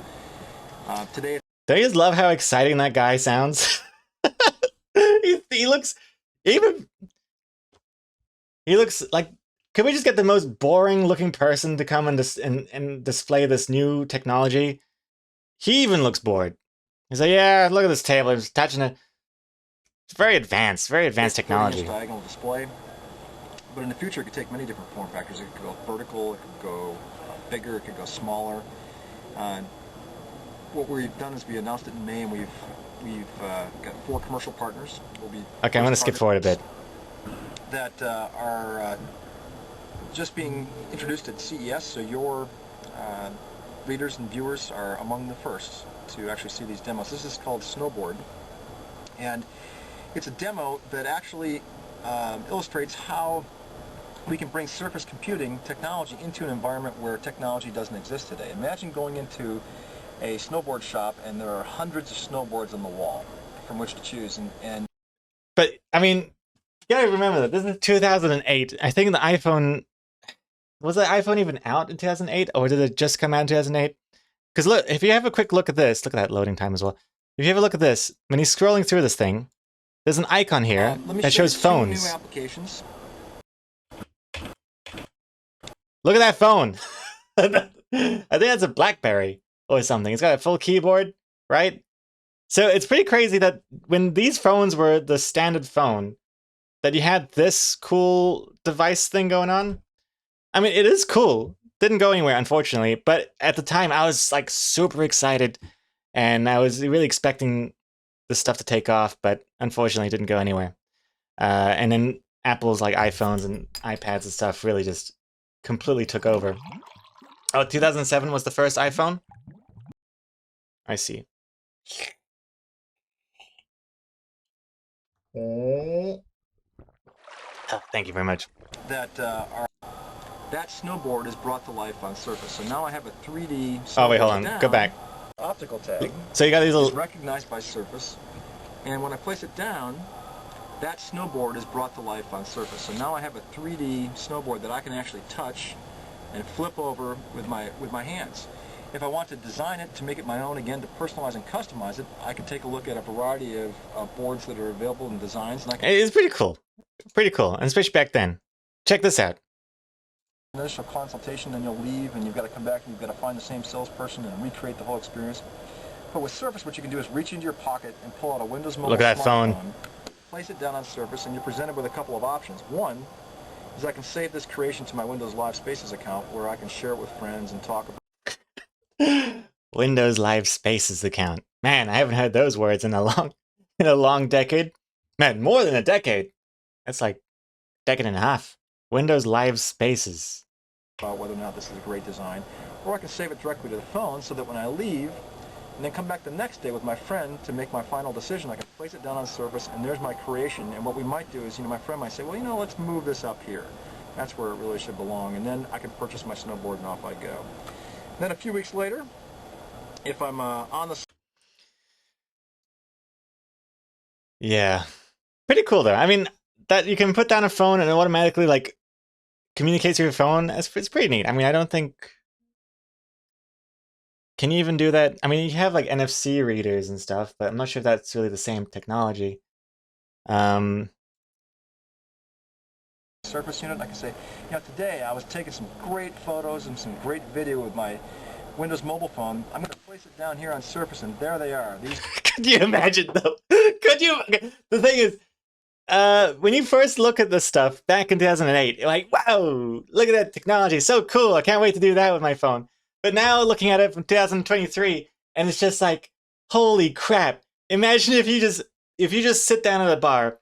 Today, don't you just love how exciting that guy sounds? he looks he looks like, can we just get the most boring looking person to come and display this new technology? He even looks bored. He's like, yeah, look at this table. I'm just touching it. It's very advanced technology. Diagonal display. But in the future, it could take many different form factors. It could go vertical, it could go bigger, it could go smaller. What we've done is we announced it in May, and we've got 4 commercial partners. We'll be Okay, I'm going to skip forward a bit. That are just being introduced at CES, so your readers and viewers are among the first to actually see these demos. This is called Snowboard, and it's a demo that actually illustrates how we can bring surface computing technology into an environment where technology doesn't exist today. Imagine going into a snowboard shop and there are hundreds of snowboards on the wall from which to choose. But, I mean, you gotta remember that this is 2008. I think the iPhone... Was the iPhone even out in 2008? Or did it just come out in 2008? Because look, if you have a quick look at this, look at that loading time as well. If you have a look at this, when he's scrolling through this thing, there's an icon here that shows phones. New applications. Look at that phone. I think that's a BlackBerry or something. It's got a full keyboard, right? So it's pretty crazy that when these phones were the standard phone, that you had this cool device thing going on. I mean, it is cool. Didn't go anywhere, unfortunately. But at the time, I was like super excited, and I was really expecting this stuff to take off, but unfortunately, it didn't go anywhere. And then Apple's like iPhones and iPads and stuff really just completely took over. Oh, 2007 was the first iPhone? I see. Oh, thank you very much. That snowboard is brought to life on Surface. So now I have a 3D. Oh wait, hold on. Go back. Optical tag. So you got these little. Is recognized by Surface, and when I place it down, that snowboard is brought to life on Surface. So now I have a 3D snowboard that I can actually touch and flip over with my hands. If I want to design it to make it my own again, to personalize and customize it, I can take a look at a variety of boards that are available and designs. And It's pretty cool. Pretty cool, and especially back then. Check this out. Initial consultation, then you'll leave, and you've got to come back and you've got to find the same salesperson and recreate the whole experience. But with Surface, what you can do is reach into your pocket and pull out a Windows Mobile Look at that phone. Place it down on Surface, and you're presented with a couple of options. One is I can save this creation to my Windows Live Spaces account, where I can share it with friends and talk about Windows Live Spaces account. Man, I haven't heard those words in a long decade. Man, more than a decade. That's like a decade and a half. Windows Live Spaces. About whether or not this is a great design. Or I can save it directly to the phone so that when I leave and then come back the next day with my friend to make my final decision, I can place it down on Surface and there's my creation. And what we might do is, my friend might say, well, let's move this up here. That's where it really should belong. And then I can purchase my snowboard and off I go. And then a few weeks later, if I'm on the... Yeah. Pretty cool though. I mean, that you can put down a phone and it automatically like communicates with your phone. It's pretty neat. I mean, I don't think... Can you even do that? I mean, you have like NFC readers and stuff, but I'm not sure if that's really the same technology. Surface unit, I can say, today I was taking some great photos and some great video with my Windows mobile phone. I'm going to place it down here on Surface, and there they are. These. Could you imagine though? Could you? The thing is, when you first look at this stuff back in 2008, you're like, wow, look at that technology, so cool. I can't wait to do that with my phone. But now looking at it from 2023, and it's just like, holy crap. Imagine if you just sit down at a bar,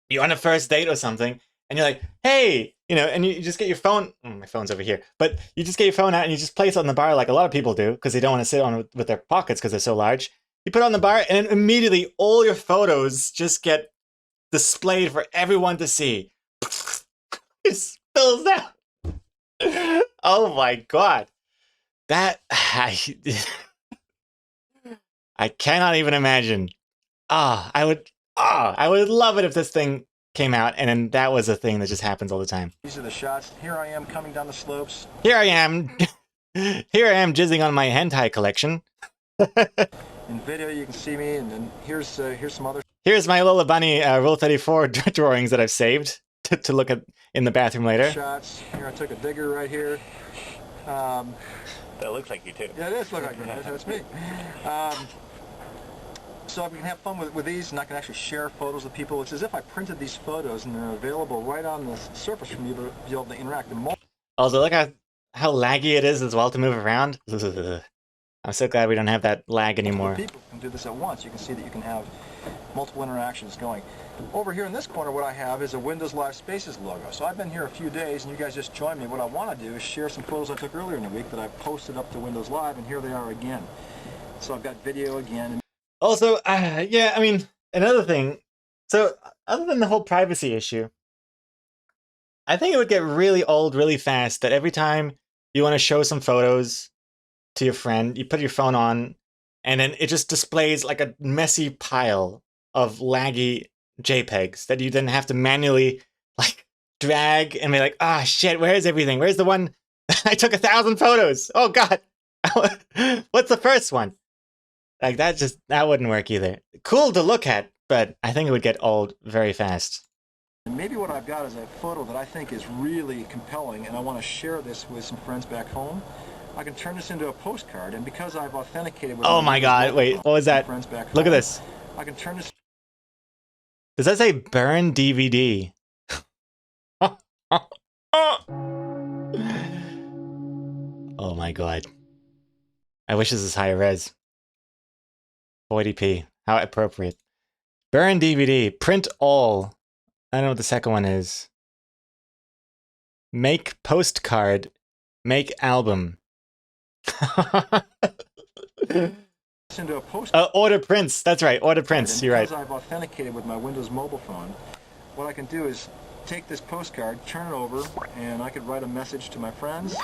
you're on a first date or something, and you're like, hey, and you just get your phone. My phone's over here. But you just get your phone out and you just place it on the bar like a lot of people do because they don't want to sit on it with their pockets because they're so large. You put it on the bar and then immediately all your photos just get displayed for everyone to see. It spills out. Oh my god. That I cannot even imagine. I would love it if this thing came out and then that was a thing that just happens all the time. These are the shots. Here I am coming down the slopes. Here I am jizzing on my hentai collection. In video you can see me, and then here's some other. Here's my Lola Bunny Rule 34 drawings that I've saved to look at in the bathroom later. Shots. Here I took a digger right here. That looks like you too. Yeah, it does look like me. That's me. So we can have fun with these, and I can actually share photos with people. It's as if I printed these photos, and they're available right on the surface for me to be able to interact. Also, look at how laggy it is as well to move around. I'm so glad we don't have that lag anymore. People can do this at once. You can see that you can have multiple interactions going. Over here in this corner, what I have is a Windows Live Spaces logo. So I've been here a few days, and you guys just joined me. What I want to do is share some photos I took earlier in the week that I posted up to Windows Live, and here they are again. So I've got video again. Also, yeah, I mean, another thing. So, other than the whole privacy issue, I think it would get really old really fast that every time you want to show some photos to your friend, you put your phone on, and then it just displays like a messy pile of laggy JPEGs that you then have to manually like drag and be like, ah, shit, where's everything? Where's the one? I took 1,000 photos. Oh God, what's the first one? Like that wouldn't work either. Cool to look at, but I think it would get old very fast. And maybe what I've got is a photo that I think is really compelling, and I want to share this with some friends back home. I can turn this into a postcard, and because I've authenticated with... Oh my God, wait, what was that? Look at this. I can turn this... Does that say burn DVD? Oh my God. I wish this is higher res. 40p. How appropriate. Burn DVD. Print all. I don't know what the second one is. Make postcard. Make album. Into a postcard. Order prints. That's right. Order prints. You're right. Because I've authenticated with my Windows mobile phone, what I can do is take this postcard, turn it over, and I could write a message to my friends.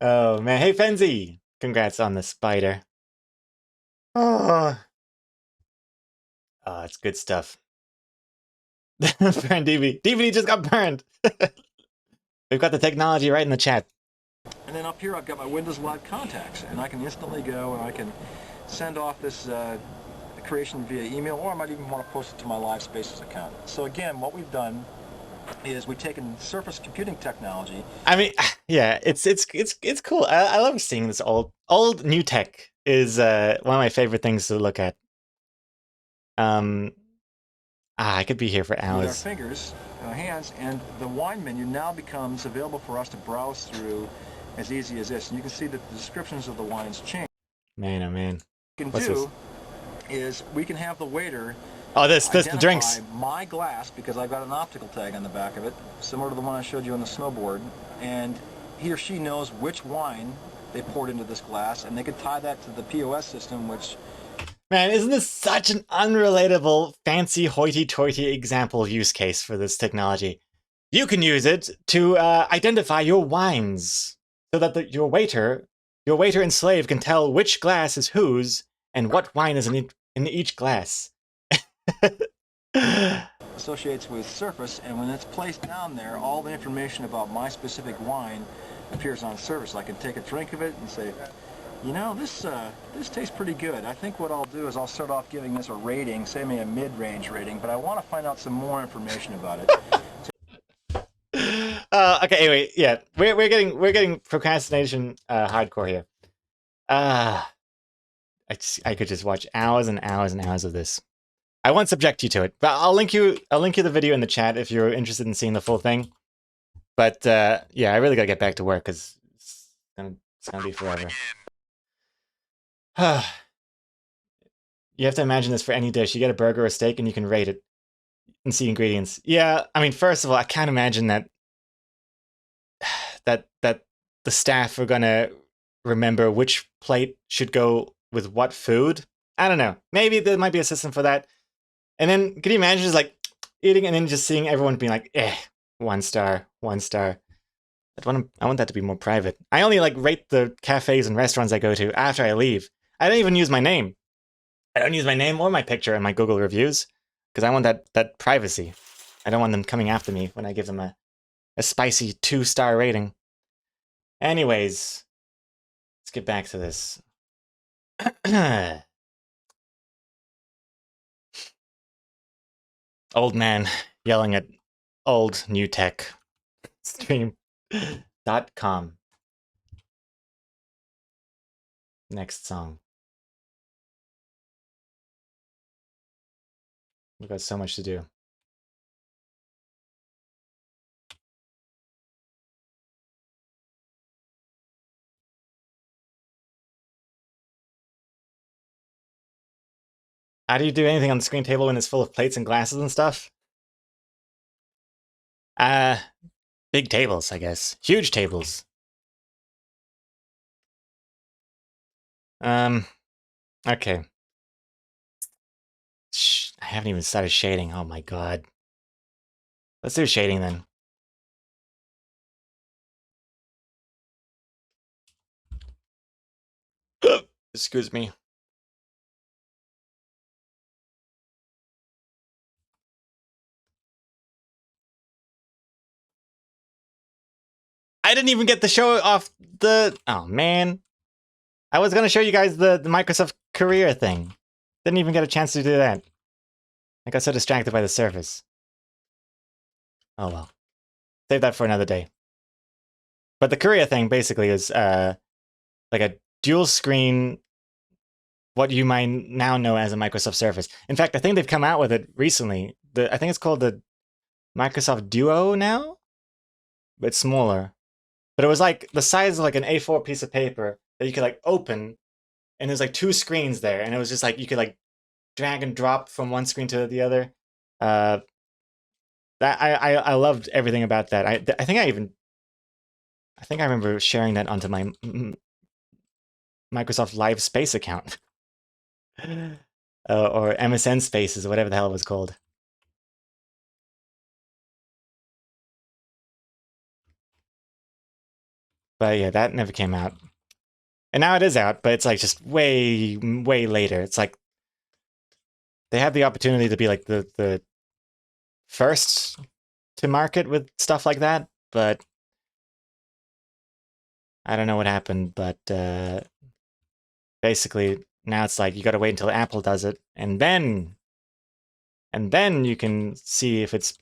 Oh man, hey Fenzi! Congrats on the spider. Oh, it's good stuff. Burn DVD. DVD just got burned. We've got the technology right in the chat. And then up here I've got my Windows Live contacts, and I can instantly go and I can send off this creation via email, or I might even want to post it to my Live Spaces account. So again, what we've done is we've taken Surface computing technology. I mean, yeah, it's cool. I love seeing this old new tech is one of my favorite things to look at. I could be here for hours. With our fingers, our hands, and the wine menu now becomes available for us to browse through as easy as this. And you can see that the descriptions of the wines change. Man, oh man. What we can do is we can have the waiter this the drinks. My glass, because I've got an optical tag on the back of it, similar to the one I showed you on the snowboard, and he or she knows which wine they poured into this glass, and they could tie that to the POS system, which... Man, isn't this such an unrelatable, fancy, hoity-toity example use case for this technology? You can use it to identify your wines, so that your waiter and slave can tell which glass is whose, and what wine is in each glass. Associates with Surface, and when it's placed down there, all the information about my specific wine appears on Surface. I can take a drink of it and say, you know, this tastes pretty good. I think what I'll do is I'll start off giving this a rating, say maybe a mid-range rating, but I want to find out some more information about it. Okay, anyway, yeah, we're getting procrastination hardcore here. I could just watch hours and hours and hours of this. I won't subject you to it, but I'll link you the video in the chat if you're interested in seeing the full thing. But yeah, I really gotta get back to work because it's gonna be forever. You have to imagine this for any dish. You get a burger or a steak and you can rate it and see ingredients. Yeah, I mean, first of all, I can't imagine that the staff are gonna remember which plate should go with what food. I don't know. Maybe there might be a system for that. And then, can you imagine just like eating and then just seeing everyone being like, 1 star, 1 star. I want that to be more private. I only like rate the cafes and restaurants I go to after I leave. I don't even use my name. I don't use my name or my picture in my Google reviews because I want that privacy. I don't want them coming after me when I give them a spicy 2-star rating. Anyways, let's get back to this. Old man yelling at old new tech. Stream.com. Next song. We've got so much to do. How do you do anything on the screen table when it's full of plates and glasses and stuff? Big tables, I guess. Huge tables. Okay. I haven't even started shading. Oh my god. Let's do shading then. Excuse me. I didn't even get to show off the... Oh, man. I was going to show you guys the Microsoft career thing. Didn't even get a chance to do that. I got so distracted by the Surface. Oh, well. Save that for another day. But the career thing basically is like a dual screen, what you might now know as a Microsoft Surface. In fact, I think they've come out with it recently. I think it's called the Microsoft Duo now? But it's smaller. But it was like the size of like an A4 piece of paper that you could like open, and there's like 2 screens there, and it was just like you could like drag and drop from one screen to the other. That I loved everything about that. I think I remember sharing that onto my Microsoft Live Space account. Or MSN Spaces, or whatever the hell it was called. But yeah, that never came out. And now it is out, but it's like just way, way later. It's like they have the opportunity to be like the first to market with stuff like that, but I don't know what happened. But basically, now it's like you got to wait until Apple does it, and then you can see if it's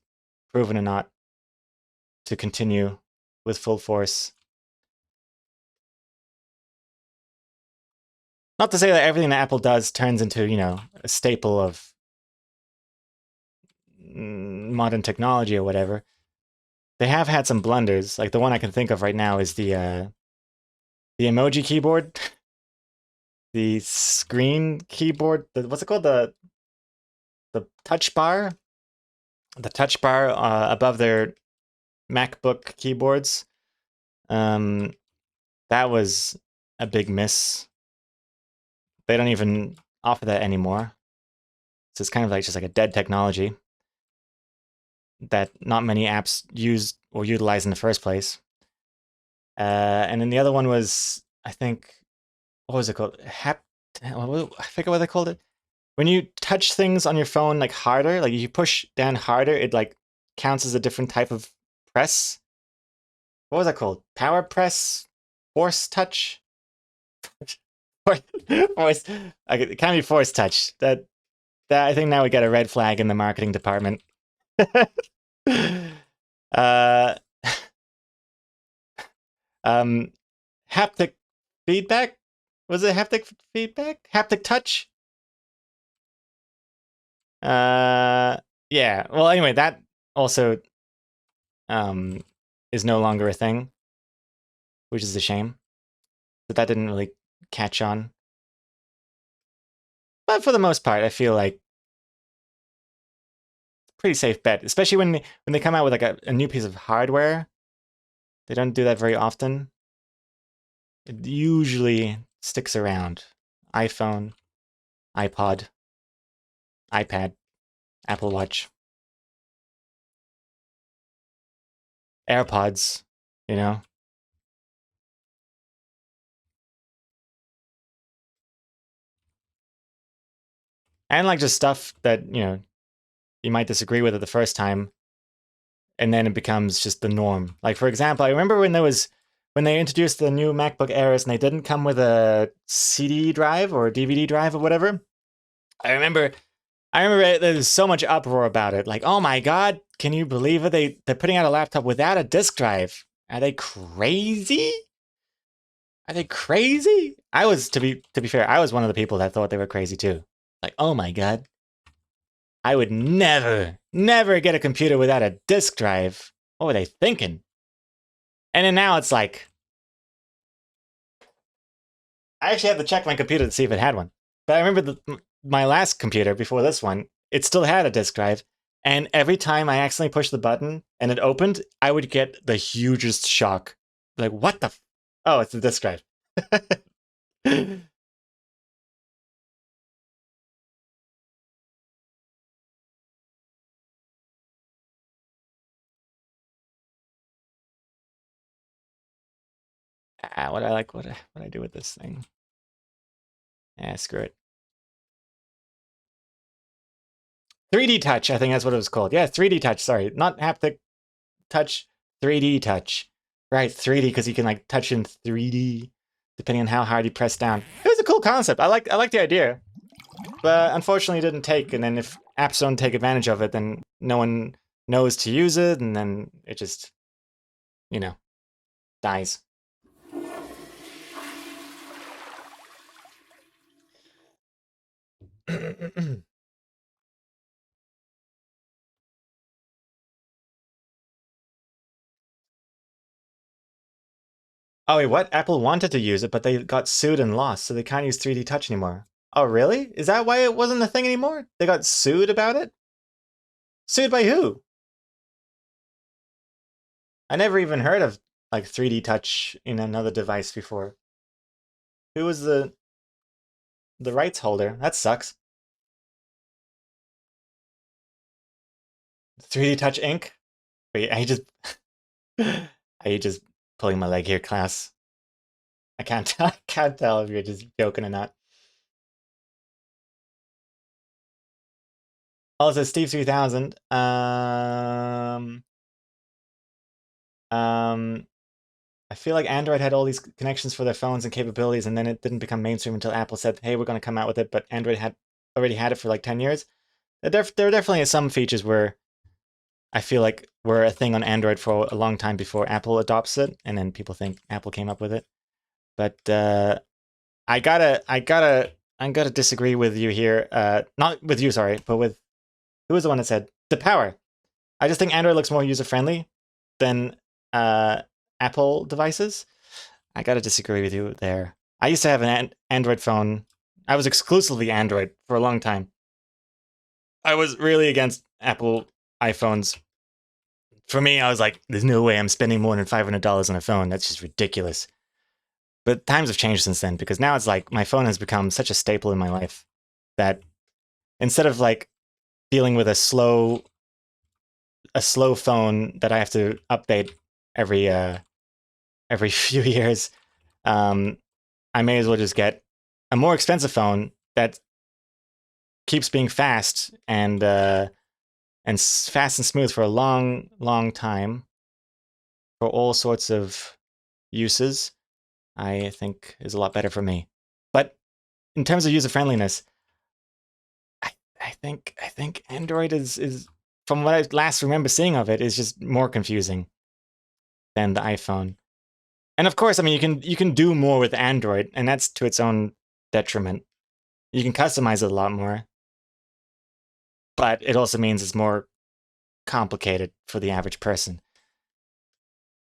proven or not to continue with full force. Not to say that everything that Apple does turns into, you know, a staple of modern technology or whatever. They have had some blunders. Like the one I can think of right now is the emoji keyboard, the screen keyboard. What's it called? The touch bar. The touch bar above their MacBook keyboards. That was a big miss. They don't even offer that anymore. So it's kind of like just like a dead technology that not many apps use or utilize in the first place. And then the other one was, I think, what was it called? I forget what they called it. When you touch things on your phone like harder, like if you push down harder, it like counts as a different type of press. What was that called? Power press? Force touch? Force. It can't be force touch. That I think now we got a red flag in the marketing department. Haptic feedback? Was it haptic feedback? Haptic touch? Yeah. Well, anyway, that also is no longer a thing, which is a shame. But that didn't really catch on. But for the most part, I feel like it's a pretty safe bet, especially when they come out with like a new piece of hardware. They don't do that very often. It usually sticks around. iPhone, iPod, iPad, Apple Watch, AirPods, you know. And like just stuff that, you know, you might disagree with it the first time, and then it becomes just the norm. Like, for example, I remember when they introduced the new MacBook Airs and they didn't come with a CD drive or a DVD drive or whatever. I remember I remember there's so much uproar about it. Like, oh my god, can you believe it? They're putting out a laptop without a disk drive. Are they crazy? Are they crazy? I was, to be fair, I was one of the people that thought they were crazy too. Like, oh my god, I would never get a computer without a disk drive. What were they thinking? And then now it's like, I actually had to check my computer to see if it had one. But I remember my last computer before this one, it still had a disk drive. And every time I accidentally pushed the button and it opened, I would get the hugest shock. Like, what the? Oh, it's the disk drive. What I like, what I do with this thing? Screw it. 3D touch, I think that's what it was called. Yeah, 3D touch, sorry. Not haptic touch, 3D touch. Right, 3D, because you can like touch in 3D, depending on how hard you press down. It was a cool concept. I like the idea. But unfortunately it didn't take, and then if apps don't take advantage of it, then no one knows to use it, and then it just, you know, dies. Oh wait, what? Apple wanted to use it, but they got sued and lost, so they can't use 3D touch anymore. Oh really? Is that why it wasn't a thing anymore? They got sued about it? Sued by who? I never even heard of like 3D touch in another device before. Who was the rights holder? That sucks. 3D Touch Inc. Wait, are you just pulling my leg here, class? I can't tell. I can't tell if you're just joking or not. Also, Steve 3000. I feel like Android had all these connections for their phones and capabilities, and then it didn't become mainstream until Apple said, "Hey, we're going to come out with it." But Android had already had it for like 10 years. There definitely are some features where I feel like were a thing on Android for a long time before Apple adopts it, and then people think Apple came up with it. But I gotta disagree with you here. Not with you, sorry, but with who was the one that said the power. I just think Android looks more user friendly than Apple devices. I gotta disagree with you there. I used to have an Android phone. I was exclusively Android for a long time. I was really against Apple iPhones. For me, I was like, there's no way I'm spending more than $500 on a phone. That's just ridiculous. But times have changed since then, because now it's like my phone has become such a staple in my life that instead of like dealing with a slow phone that I have to update every few years, I may as well just get a more expensive phone that keeps being fast and fast and smooth for a long time for all sorts of uses. I think is a lot better for me. But in terms of user friendliness, I think Android is from what I last remember seeing of it is just more confusing than the iPhone. And of course, I mean you can do more with Android, and that's to its own detriment. You can customize it a lot more. But it also means it's more complicated for the average person.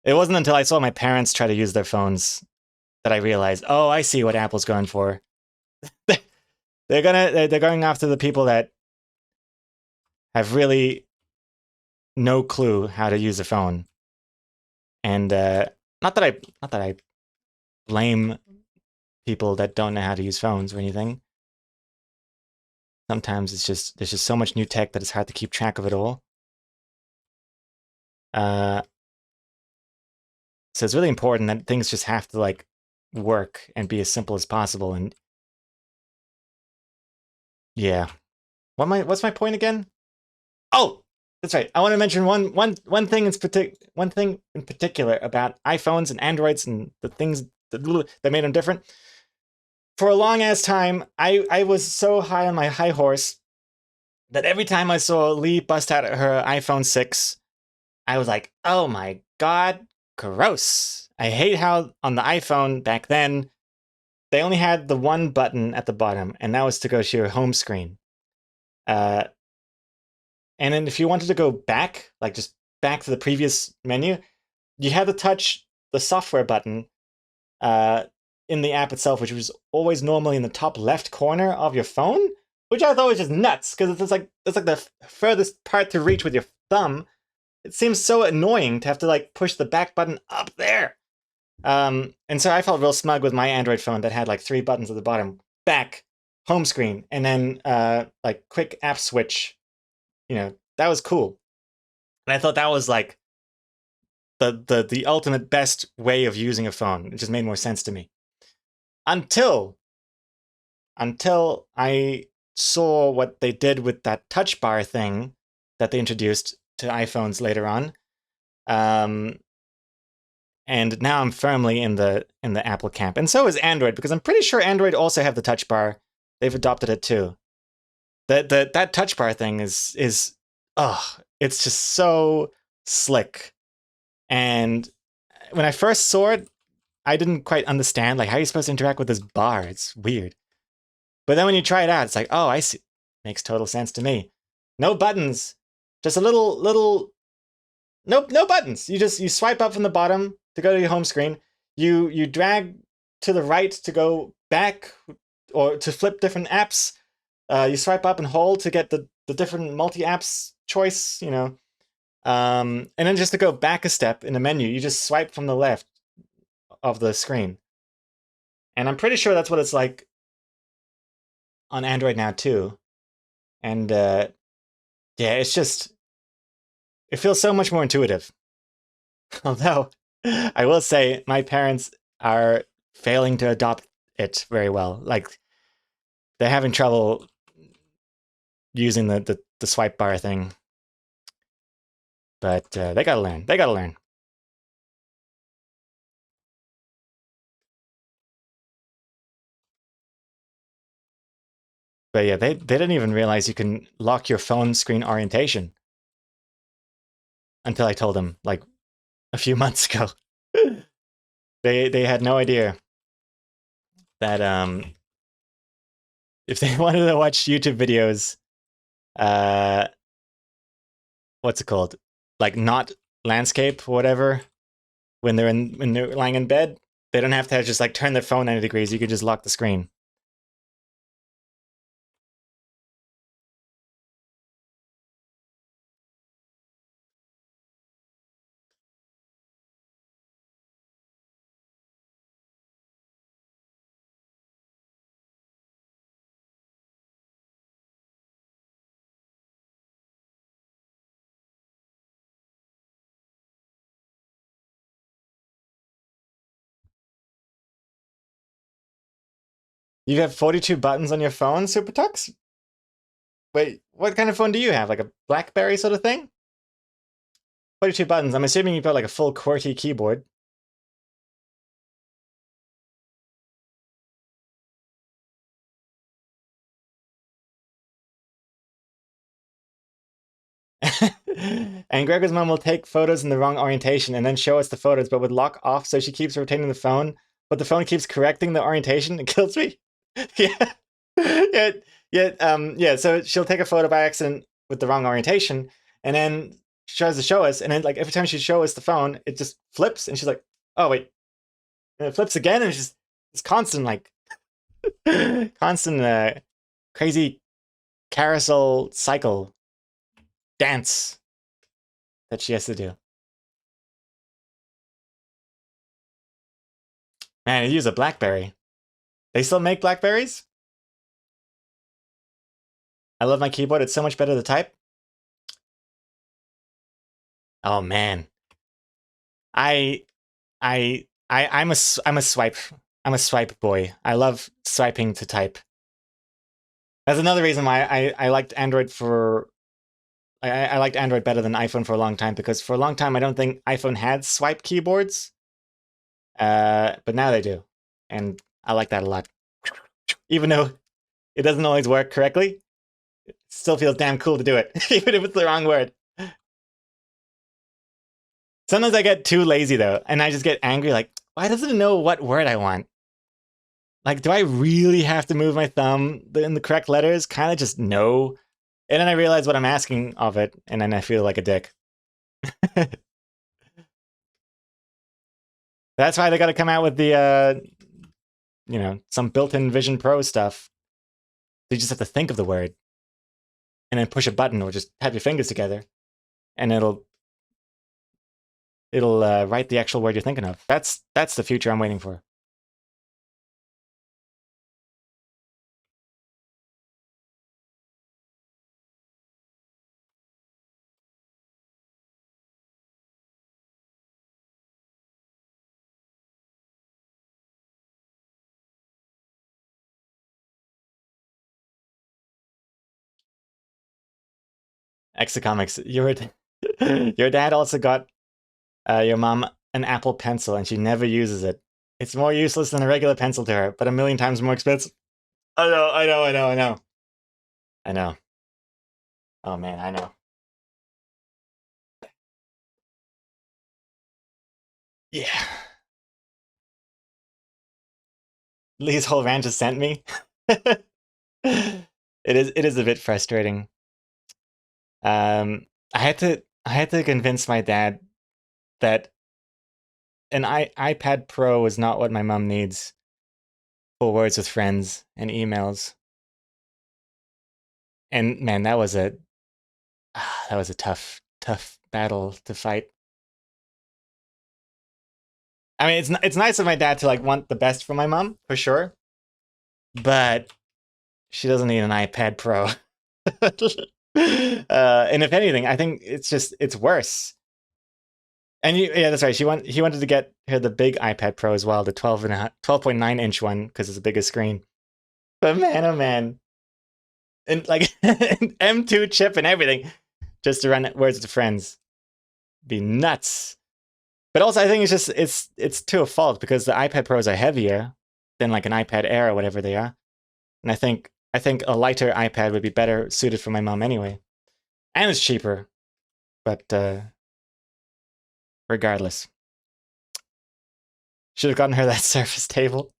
It wasn't until I saw my parents try to use their phones that I realized, oh, I see what Apple's going for. they're going after the people that have really no clue how to use a phone. And not that I blame people that don't know how to use phones or anything. Sometimes there's just so much new tech that it's hard to keep track of it all. So it's really important that things just have to like work and be as simple as possible. And yeah, what's my point again? Oh, that's right. I want to mention one thing in particular about iPhones and Androids and the things that made them different. For a long ass time, I was so high on my high horse that every time I saw Lee bust out her iPhone 6, I was like, oh my god, gross. I hate how on the iPhone back then, they only had the one button at the bottom, and that was to go to your home screen. And then if you wanted to go back, like just back to the previous menu, you had to touch the software button in the app itself, which was always normally in the top left corner of your phone, which I thought was just nuts, because it's like the furthest part to reach with your thumb. It seems so annoying to have to like push the back button up there. And so I felt real smug with my Android phone that had like 3 buttons at the bottom: back, home screen, and then like quick app switch. You know, that was cool. And I thought that was like the ultimate best way of using a phone. It just made more sense to me. Until I saw what they did with that touch bar thing that they introduced to iPhones later on. And now I'm firmly in the Apple camp. And so is Android, because I'm pretty sure Android also have the touch bar. They've adopted it too. That touch bar thing is it's just so slick. And when I first saw it, I didn't quite understand like how you're supposed to interact with this bar. It's weird. But then when you try it out, it's like, oh, I see. Makes total sense to me. No buttons, just a little. Nope, no buttons. You swipe up from the bottom to go to your home screen. You drag to the right to go back or to flip different apps. You swipe up and hold to get the different multi-apps choice, you know. And then just to go back a step in the menu, you just swipe from the left of the screen. And I'm pretty sure that's what it's like on Android now too. And yeah, it's just, it feels so much more intuitive. Although, I will say, my parents are failing to adopt it very well. Like, they're having trouble using the swipe bar thing. But they gotta learn. They gotta learn. But yeah, they didn't even realize you can lock your phone screen orientation. Until I told them, like, a few months ago. They had no idea that if they wanted to watch YouTube videos, what's it called? Like not landscape or whatever, when they're lying in bed, they don't have to just like turn their phone 90 degrees. You could just lock the screen. You have 42 buttons on your phone, SuperTux? Wait, what kind of phone do you have? Like a BlackBerry sort of thing? 42 buttons. I'm assuming you've got like a full QWERTY keyboard. And Gregor's mom will take photos in the wrong orientation and then show us the photos, but would lock off, so she keeps rotating the phone, but the phone keeps correcting the orientation. It kills me. Yeah. Yeah, so she'll take a photo by accident with the wrong orientation, and then she tries to show us, and then like every time she shows us the phone, it just flips, and she's like, oh wait. And it flips again, and it's just this constant like constant crazy carousel cycle dance that she has to do. Man, I use a BlackBerry. They still make Blackberries? I love my keyboard. It's so much better to type. Oh man. I'm a swipe boy. I love swiping to type. That's another reason why I liked Android for I liked Android better than iPhone for a long time, because for a long time I don't think iPhone had swipe keyboards. But now they do. And I like that a lot. Even though it doesn't always work correctly. It still feels damn cool to do it, even if it's the wrong word. Sometimes I get too lazy though, and I just get angry. Like, why doesn't it know what word I want? Like, do I really have to move my thumb in the correct letters? Kind of just no. And then I realize what I'm asking of it, and then I feel like a dick. That's why they got to come out with the, some built-in Vision Pro stuff. You just have to think of the word, and then push a button, or just have your fingers together, and it'll write the actual word you're thinking of. That's the future I'm waiting for. Exacomics, your dad also got your mom an Apple Pencil, and she never uses it. It's more useless than a regular pencil to her, but a million times more expensive. I know. Oh man, I know. Yeah. Lee's whole rant just sent me. It is a bit frustrating. I had to convince my dad that an iPad Pro is not what my mom needs for words with friends and emails. And man, that was a tough battle to fight. I mean, it's nice of my dad to like want the best for my mom, for sure. But she doesn't need an iPad Pro. And if anything, I think it's worse. And yeah, that's right. He wanted to get her the big iPad Pro as well, the 12.9 inch one, because it's a bigger screen. But man, oh man, and like an M2 chip and everything, just to run Words with Friends, be nuts. But also, I think it's to a fault, because the iPad Pros are heavier than like an iPad Air or whatever they are, and I think a lighter iPad would be better suited for my mom anyway, and it's cheaper. But regardless, should have gotten her that Surface table.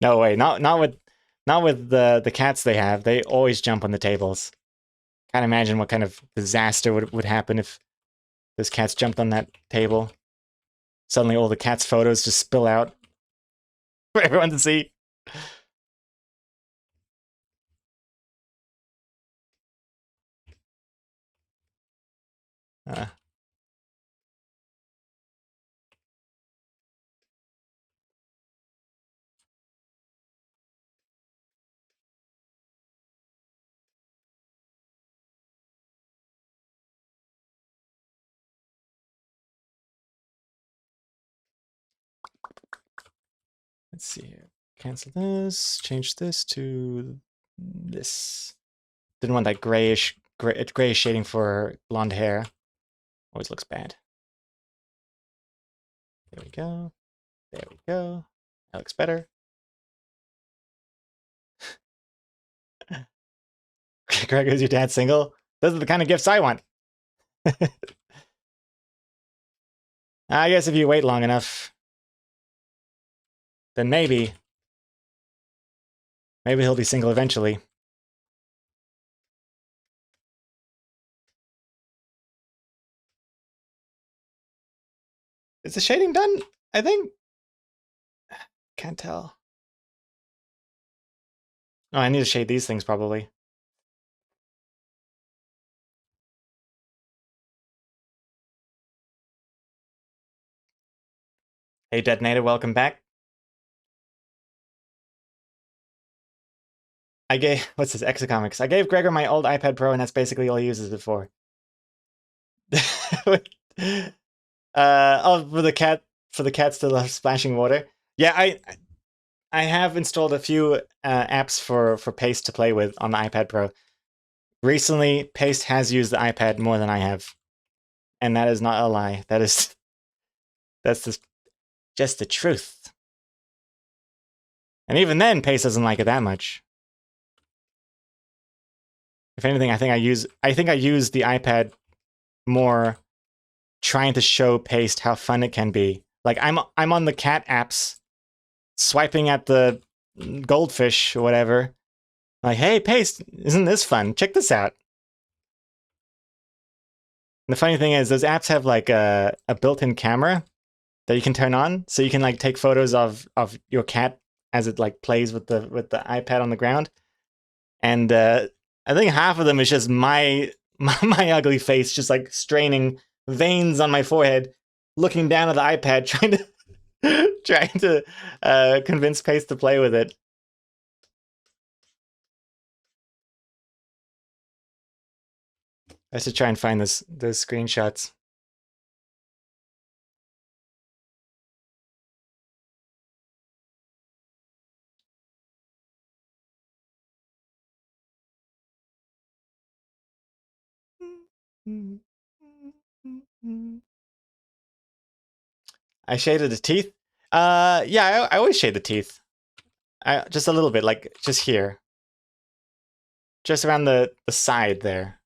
No way, not with the cats they have. They always jump on the tables. Can't imagine what kind of disaster would happen if those cats jumped on that table. Suddenly all the cats' photos just spill out for everyone to see. Let's see here. Cancel this. Change this to this. Didn't want that grayish shading for blonde hair. Always looks bad. There we go. There we go. That looks better. Greg, is your dad single? Those are the kind of gifts I want. I guess if you wait long enough, then maybe he'll be single eventually. Is the shading done? I think. Can't tell. Oh, I need to shade these things probably. Hey, Detonator, welcome back. I gave, what's this, Exacomics? I gave Gregor my old iPad Pro, and that's basically all he uses it for. Oh, for the cats to love splashing water. Yeah, I have installed a few apps for Paste to play with on the iPad Pro. Recently, Paste has used the iPad more than I have, and that is not a lie. That's just the truth. And even then, Paste doesn't like it that much. If anything, I think I use the iPad more trying to show Paste how fun it can be. Like I'm on the cat apps, swiping at the goldfish or whatever. Like, hey, Paste, isn't this fun? Check this out. And the funny thing is, those apps have like a built-in camera that you can turn on, so you can like take photos of your cat as it like plays with the iPad on the ground. And I think half of them is just my ugly face, just like straining, veins on my forehead, looking down at the iPad, trying to convince Paste to play with it. I should try and find those screenshots. I shaded the teeth. Yeah, I always shade the teeth. Just a little bit, like just here, just around the side there.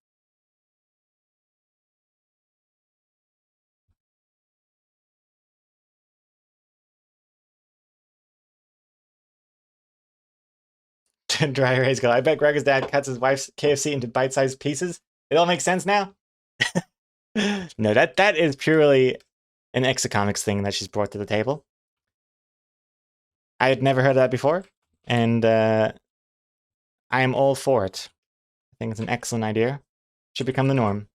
Dry erase go. I bet Gregor's dad cuts his wife's KFC into bite-sized pieces. It all makes sense now. No, that is purely an Exacomics thing that she's brought to the table. I had never heard of that before, and I am all for it. I think it's an excellent idea. Should become the norm.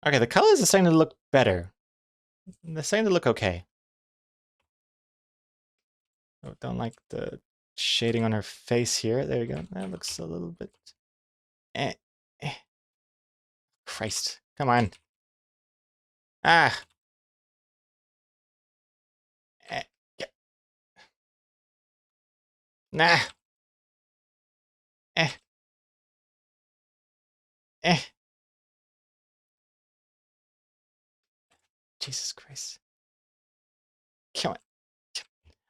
Okay, the colors are starting to look better. They're starting to look okay. Oh, don't like the shading on her face here. There you go. That looks a little bit... Eh. Christ. Come on. Ah. Yeah. Nah. Eh. Jesus Christ. Come on.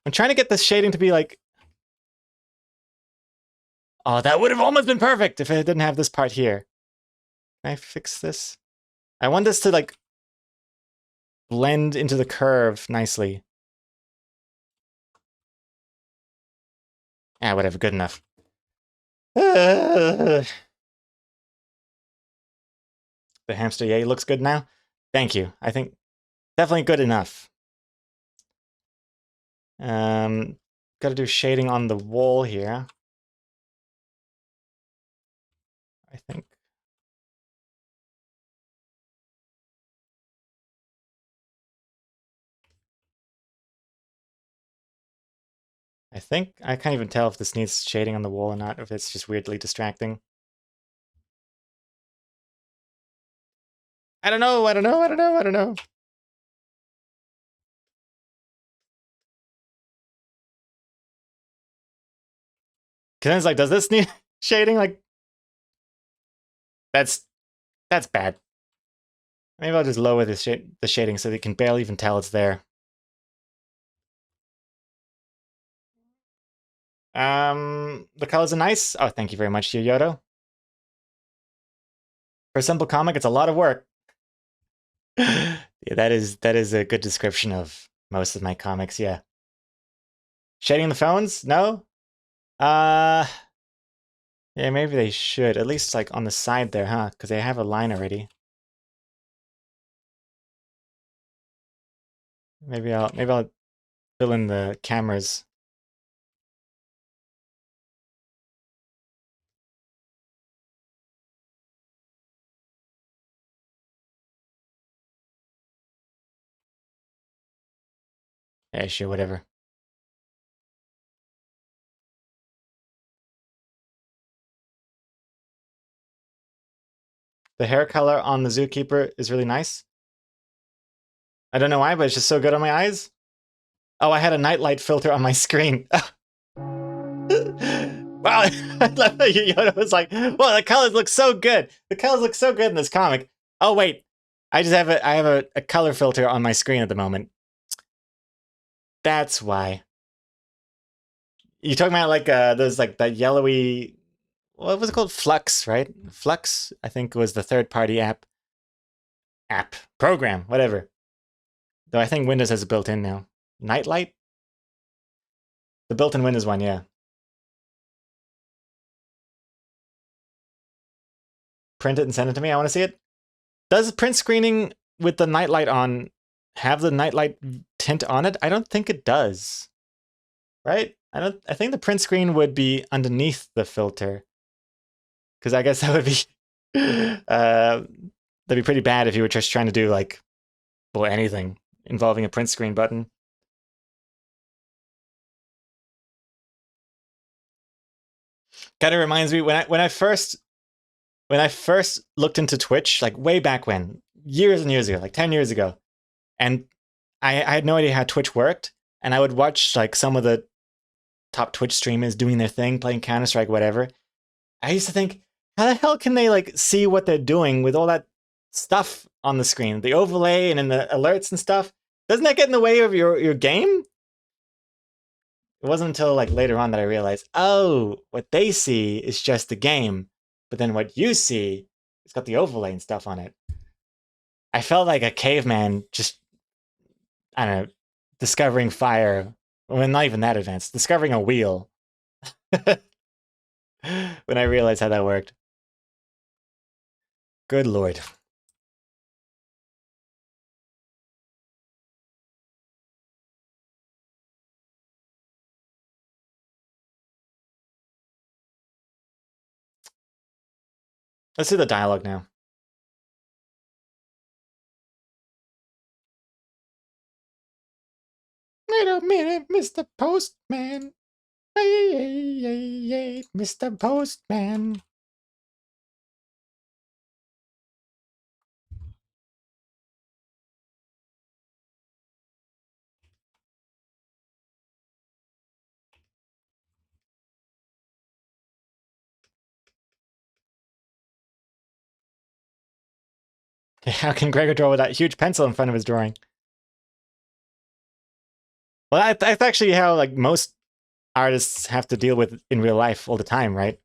I'm trying to get this shading to be like... Oh, that would have almost been perfect if it didn't have this part here. Can I fix this? I want this to like blend into the curve nicely. Ah, whatever, good enough. The hamster, yeah, looks good now. Thank you. I think definitely good enough. Gotta do shading on the wall here. I think. I can't even tell if this needs shading on the wall or not, or if it's just weirdly distracting. I don't know. Cause it's like, does this need shading? Like, that's bad. Maybe I'll just lower the shading so they can barely even tell it's there. The colors are nice. Oh, thank you very much, Yoyoto. For a simple comic, it's a lot of work. Yeah, that is a good description of most of my comics, yeah. Shading the phones? No? Yeah, maybe they should. At least like on the side there, huh? Because they have a line already. Maybe I'll fill in the cameras. Yeah, sure, whatever. The hair color on the Zookeeper is really nice. I don't know why, but it's just so good on my eyes. Oh, I had a nightlight filter on my screen. Wow, I love that Yoda was like, "Well, the colors look so good. The colors look so good in this comic." Oh wait, I have a color filter on my screen at the moment. That's why. You talking about like those like that yellowy, what was it called? Flux, right? Flux, I think was the third-party app program, whatever. Though I think Windows has it built in now. Nightlight, the built-in Windows one, yeah. Print it and send it to me. I want to see it. Does print screening with the nightlight on have the nightlight tint on it? I don't think it does. Right? I think the print screen would be underneath the filter. Because I guess that would be that'd be pretty bad if you were just trying to do like, well, anything involving a print screen button. Kind of reminds me when I first looked into Twitch, like way back when, years and years ago, like 10 years ago, and I had no idea how Twitch worked, and I would watch like some of the top Twitch streamers doing their thing, playing Counter-Strike, whatever. I used to think, how the hell can they like see what they're doing with all that stuff on the screen, the overlay and then the alerts and stuff? Doesn't that get in the way of your game? It wasn't until like later on that I realized, oh, what they see is just the game, but then what you see, it's got the overlay and stuff on it. I felt like a caveman just, I don't know, discovering fire. Well, not even that advanced. Discovering a wheel. When I realized how that worked. Good lord. Let's see the dialogue now. Wait a minute, Mr. Postman. Hey, Mr. Postman. How can Gregor draw with that huge pencil in front of his drawing? Well, that's actually how like most artists have to deal with in real life all the time, right?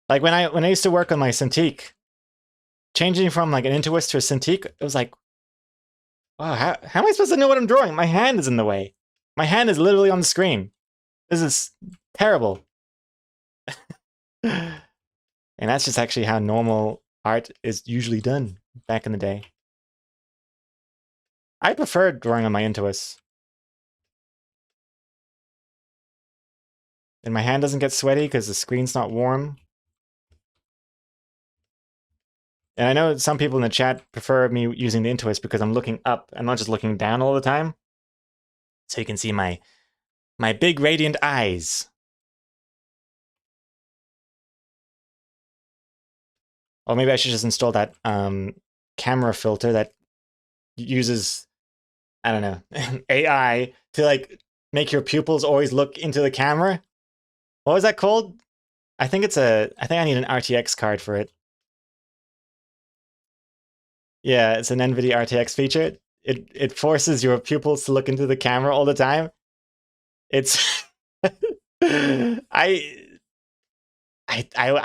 Like when I used to work on my Cintiq, changing from like an Intuos to a Cintiq, it was like, wow, how am I supposed to know what I'm drawing? My hand is in the way. My hand is literally on the screen. This is terrible. And that's just actually how normal art is usually done back in the day. I prefer drawing on my Intuos. And my hand doesn't get sweaty because the screen's not warm. And I know some people in the chat prefer me using the Intuos because I'm looking up. I'm not just looking down all the time. So you can see my big radiant eyes. Or maybe I should just install that camera filter that uses, I don't know, AI to like make your pupils always look into the camera. What was that called? I think I need an RTX card for it. Yeah, it's an NVIDIA RTX feature. It forces your pupils to look into the camera all the time. It's I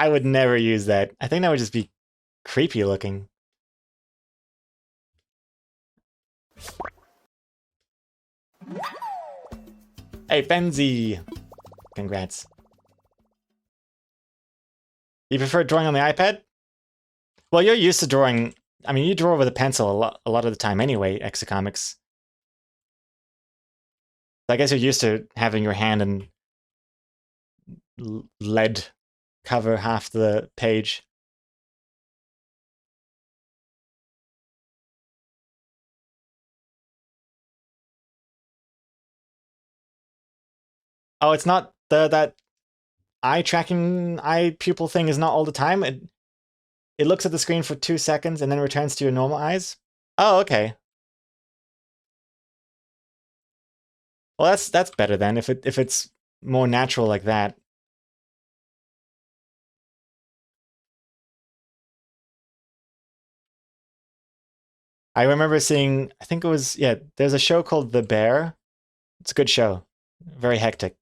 would never use that. I think that would just be creepy looking. Hey, Fenzi! Congrats. You prefer drawing on the iPad? Well, you're used to drawing. I mean, you draw with a pencil a lot of the time anyway, Exacomics. I guess you're used to having your hand and lead cover half the page. Oh, it's not that eye tracking eye pupil thing is not all the time. It looks at the screen for 2 seconds and then returns to your normal eyes. Oh, okay. Well, that's better then if it's more natural like that. I remember seeing, I think it was, yeah, there's a show called The Bear. It's a good show. Very hectic.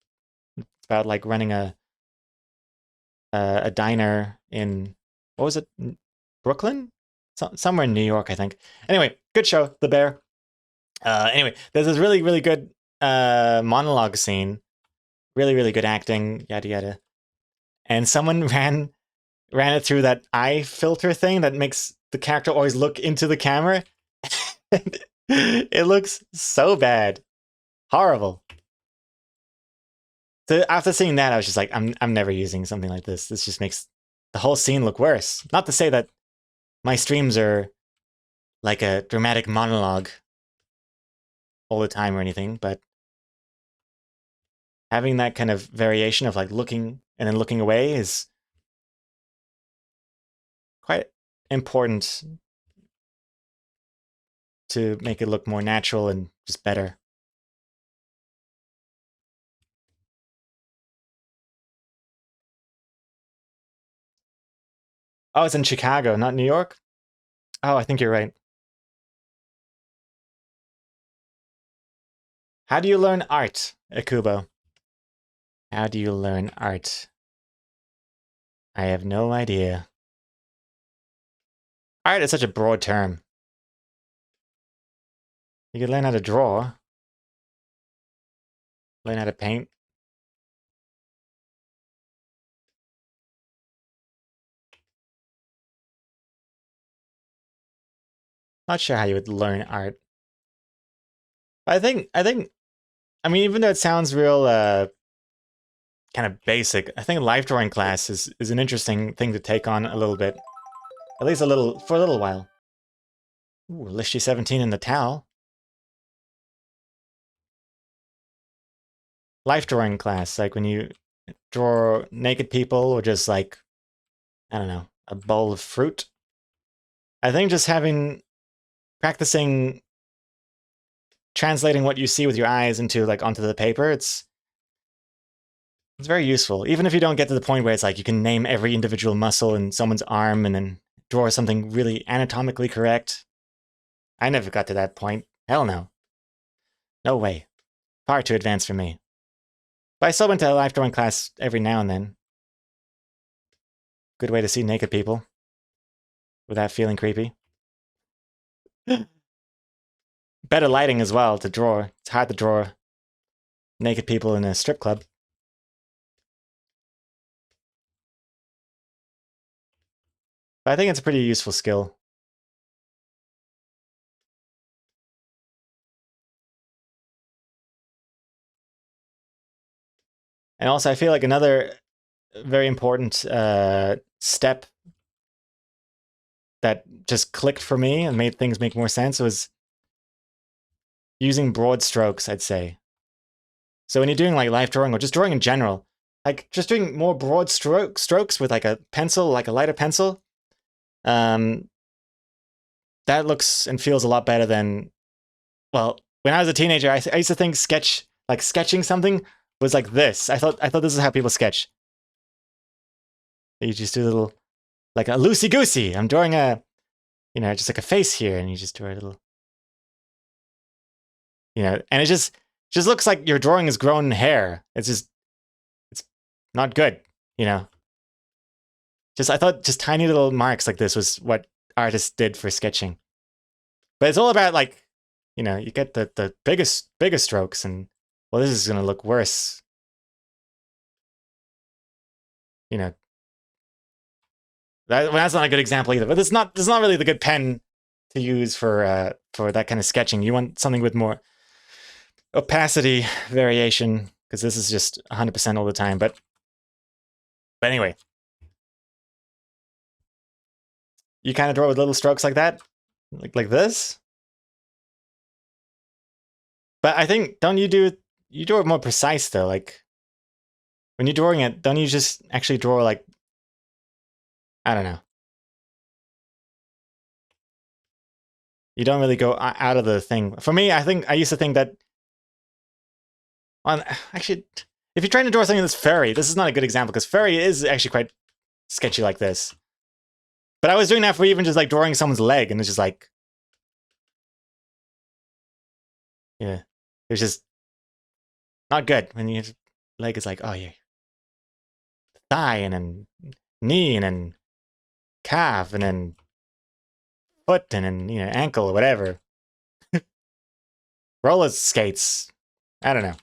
It's about like running a diner in, what was it? Brooklyn? Somewhere in New York, I think. Anyway, good show, The Bear. Anyway, there's this really, really good monologue scene. Really, really good acting, yada yada. And someone ran it through that eye filter thing that makes the character always look into the camera. It looks so bad. Horrible. So after seeing that, I was just like, I'm never using something like this. This just makes the whole scene look worse. Not to say that my streams are like a dramatic monologue all the time or anything, but having that kind of variation of like looking and then looking away is quite important to make it look more natural and just better. Oh, it's in Chicago, not New York? Oh, I think you're right. How do you learn art, Akubo? How do you learn art? I have no idea. Art is such a broad term. You could learn how to draw. Learn how to paint. Not sure how you would learn art. But I mean, even though it sounds real kind of basic, I think life drawing class is an interesting thing to take on a little bit. At least for a little while. Ooh, Listy 17 in the towel. Life drawing class, like when you draw naked people or just like, I don't know, a bowl of fruit. I think just practicing translating what you see with your eyes into like onto the paper, it's very useful. Even if you don't get to the point where it's like you can name every individual muscle in someone's arm and then draw something really anatomically correct. I never got to that point. Hell no. No way. Far too advanced for me. But I still went to a life drawing class every now and then. Good way to see naked people without feeling creepy. Better lighting as well to draw. It's hard to draw naked people in a strip club. But I think it's a pretty useful skill. And also, I feel like another very important step that just clicked for me and made things make more sense was using broad strokes, I'd say. So when you're doing like life drawing or just drawing in general, like just doing more broad strokes with like a pencil, like a lighter pencil, that looks and feels a lot better than, well, when I was a teenager, I used to think sketching something was like this. I thought this is how people sketch. You just do a little, like a loosey-goosey. I'm drawing just like a face here, and you just draw a little, and it just looks like your drawing is grown hair. It's not good, I thought just tiny little marks like this was what artists did for sketching. But it's all about like, you get the biggest strokes, and well, this is gonna look worse. That's not a good example either. But it's not really the good pen to use for that kind of sketching. You want something with more opacity variation, because this is just 100% all the time. But anyway, you kind of draw with little strokes like that, like this. But I think you draw it more precise though. Like when you're drawing it, don't you just actually draw like, I don't know. You don't really go out of the thing. For me, I think I used to think that actually, if you're trying to draw something that's furry, this is not a good example because furry is actually quite sketchy like this. But I was doing that for even just like drawing someone's leg, and it's just like, Yeah. It was just not good when your leg is like, oh yeah, thigh and then knee and then calf and then foot and then ankle or whatever. Roller skates. I don't know.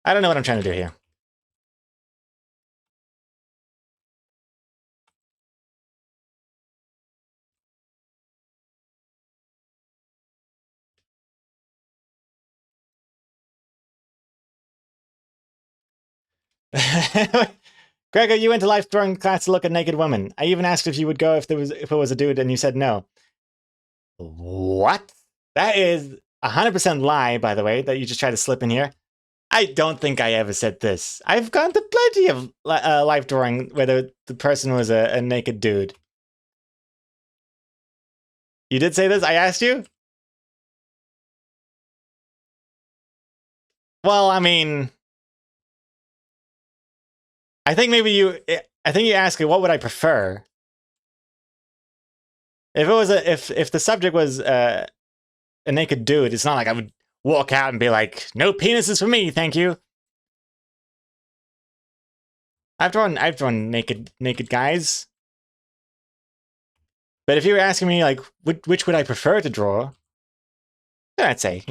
I don't know what I'm trying to do here. Gregor, you went to life drawing class to look at naked women. I even asked if you would go if it was a dude, and you said no. What? That is 100% lie, by the way, that you just tried to slip in here. I don't think I ever said this. I've gone to plenty of life drawing where the person was a naked dude. You did say this? I asked you? Well, I mean, I think maybe you asked me what would I prefer. If it was if the subject was a naked dude, it's not like I would walk out and be like, "No penises for me, thank you." I've drawn naked guys. But if you were asking me like which would I prefer to draw, then I'd say,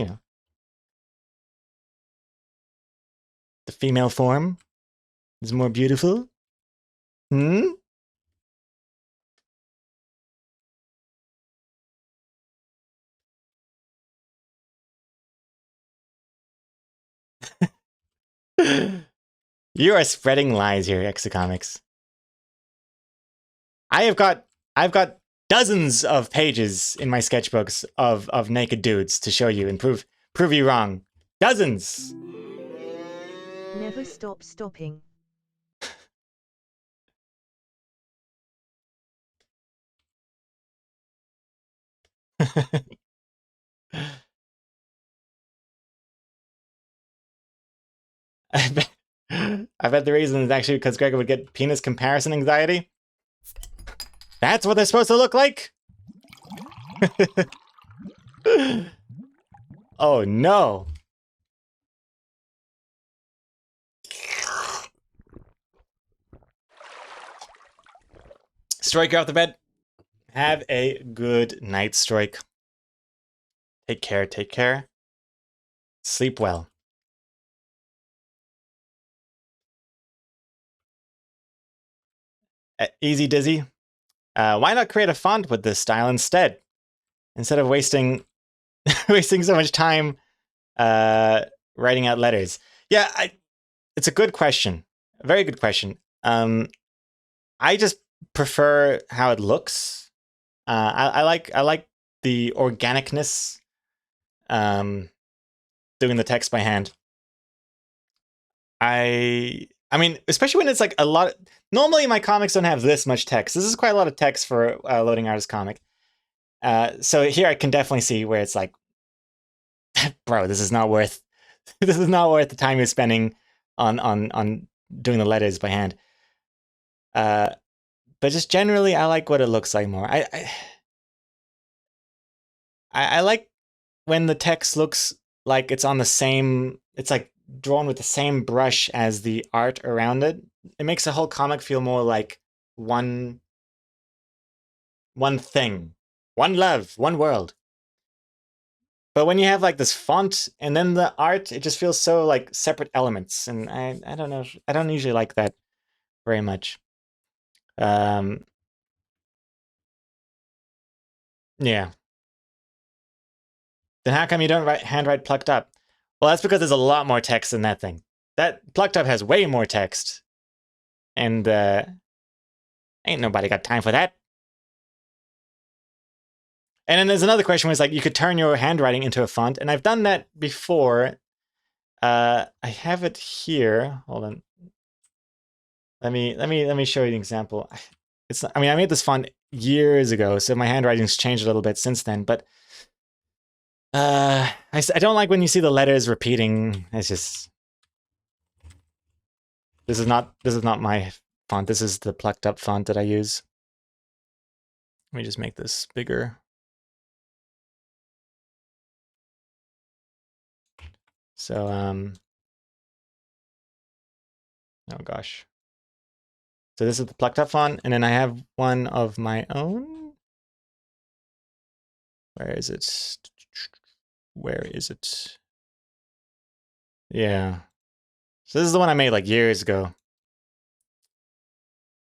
the female form is more beautiful. Hmm? You are spreading lies here, Exocomics. I've got dozens of pages in my sketchbooks of naked dudes to show you and prove you wrong. Dozens. Never stop stopping. I bet the reason is actually because Gregor would get penis comparison anxiety. That's what they're supposed to look like? Oh no. Strike off the bed. Have a good night, Strike. Take care, take care. Sleep well. Easy Dizzy. Why not create a font with this style instead? Instead of wasting so much time writing out letters. Yeah, it's a good question. A very good question. I just prefer how it looks. I like the organicness. Doing the text by hand. I mean, especially when it's like a lot. Normally, my comics don't have this much text. This is quite a lot of text for a loading artist comic. So here I can definitely see where it's like, bro, this is not worth the time you're spending on doing the letters by hand. But just generally, I like what it looks like more. I like when the text looks like it's on the same. It's like drawn with the same brush as the art around it. It makes the whole comic feel more like one thing, one love, one world. But when you have like this font and then the art, it just feels so like separate elements, and I don't know. I don't usually like that very much. Yeah. Then how come you don't handwrite Plucked Up? Well, that's because there's a lot more text than that thing. That Plucked Up has way more text, and ain't nobody got time for that. And then there's another question where it's like you could turn your handwriting into a font, and I've done that before. I have it here. Hold on. Let me show you an example. I mean, I made this font years ago, so my handwriting's changed a little bit since then. But I don't like when you see the letters repeating. It's just this is not my font. This is the Plucked Up font that I use. Let me just make this bigger. So, oh gosh. So this is the plucked up font, and then I have one of my own. Where is it? Where is it? Yeah. So this is the one I made like years ago.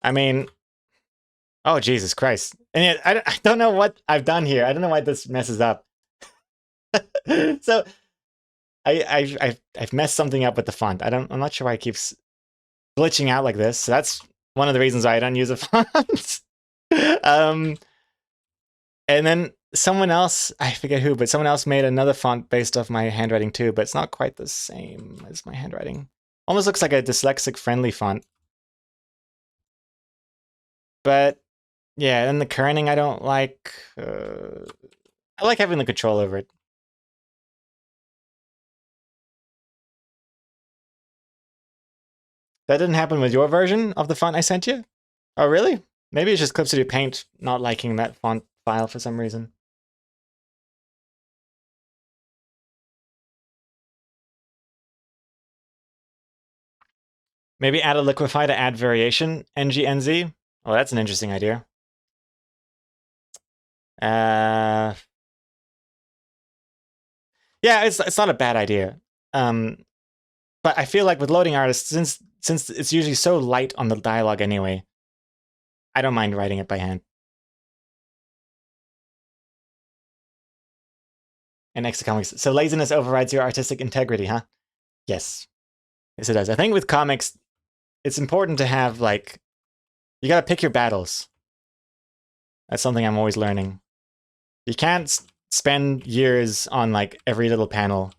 I mean, oh Jesus Christ! And yet I don't know what I've done here. I don't know why this messes up. So I've messed something up with the font. I'm not sure why it keeps glitching out like this. So that's one of the reasons why I don't use a font. And then someone else, I forget who, but someone else made another font based off my handwriting too, but it's not quite the same as my handwriting. Almost looks like a dyslexic friendly font. But yeah, and the kerning I don't like. I like having the control over it. That didn't happen with your version of the font I sent you? Oh, really? Maybe it's just Clip Studio Paint not liking that font file for some reason. Maybe add a liquify to add variation, NGNZ. Oh, that's an interesting idea. Yeah, it's not a bad idea. But I feel like with loading artists, since it's usually so light on the dialogue anyway, I don't mind writing it by hand. And extra comics. So laziness overrides your artistic integrity, huh? Yes. Yes, it does. I think with comics, it's important to have, like, you gotta pick your battles. That's something I'm always learning. You can't spend years on, like, every little panel.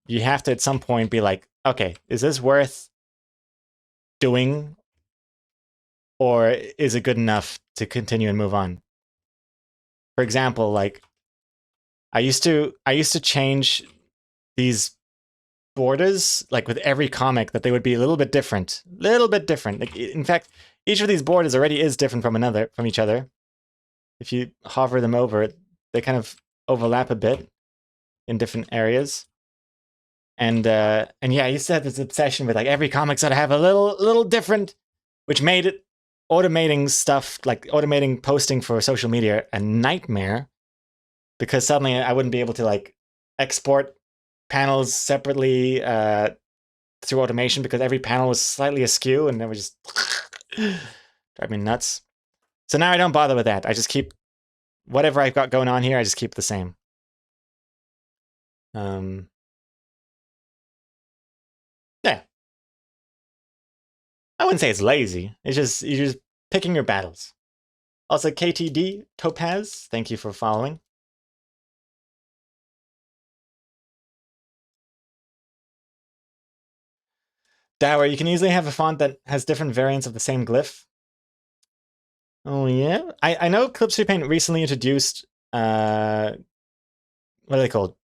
You have to, at some point, be like, okay, is this worth doing? Or is it good enough to continue and move on? For example, like, I used to change these borders, like with every comic, that they would be a little bit different. Like, in fact, each of these borders already is different from each other. If you hover them over it, they kind of overlap a bit in different areas. And yeah, I used to have this obsession with like every comic's got to have a little different, which made it automating stuff, like automating posting for social media, a nightmare, because suddenly I wouldn't be able to like export panels separately through automation because every panel was slightly askew and it would just drive me nuts. So now I don't bother with that. I just keep whatever I've got going on here, I just keep the same. Yeah. I wouldn't say it's lazy. It's just you're just picking your battles. Also, KTD Topaz, thank you for following. Dower, you can easily have a font that has different variants of the same glyph. Oh yeah, I know Clip Studio Paint recently introduced what are they called?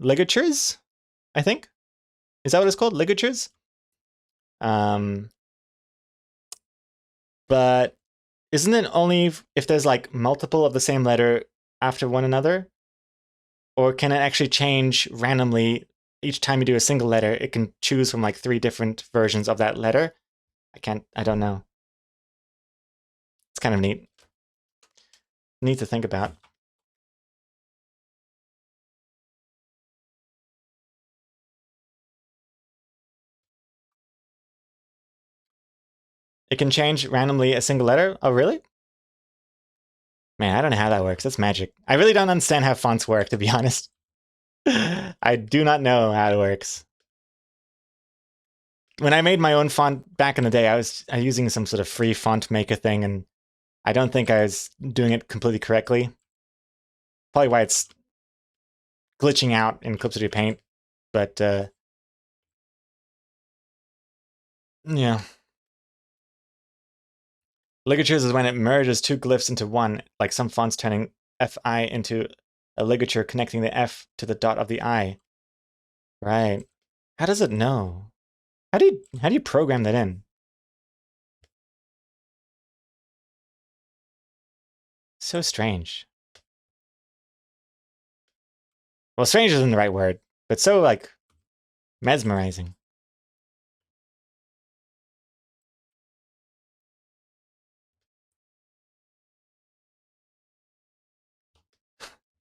Ligatures, I think. Is that what it's called? Ligatures. But isn't it only if there's like multiple of the same letter after one another? Or can it actually change randomly each time you do a single letter? It can choose from like 3 different versions of that letter. I don't know. It's kind of neat. Neat to think about. It can change randomly a single letter? Oh, really? Man, I don't know how that works. That's magic. I really don't understand how fonts work, to be honest. I do not know how it works. When I made my own font back in the day, I was using some sort of free font maker thing, and I don't think I was doing it completely correctly. Probably why it's glitching out in Clip Studio Paint, but yeah. Ligatures is when it merges 2 glyphs into one, like some fonts turning FI into a ligature connecting the F to the dot of the I. Right. How does it know? How do you program that in? So strange. Well, strange isn't the right word, but so like Mesmerizing.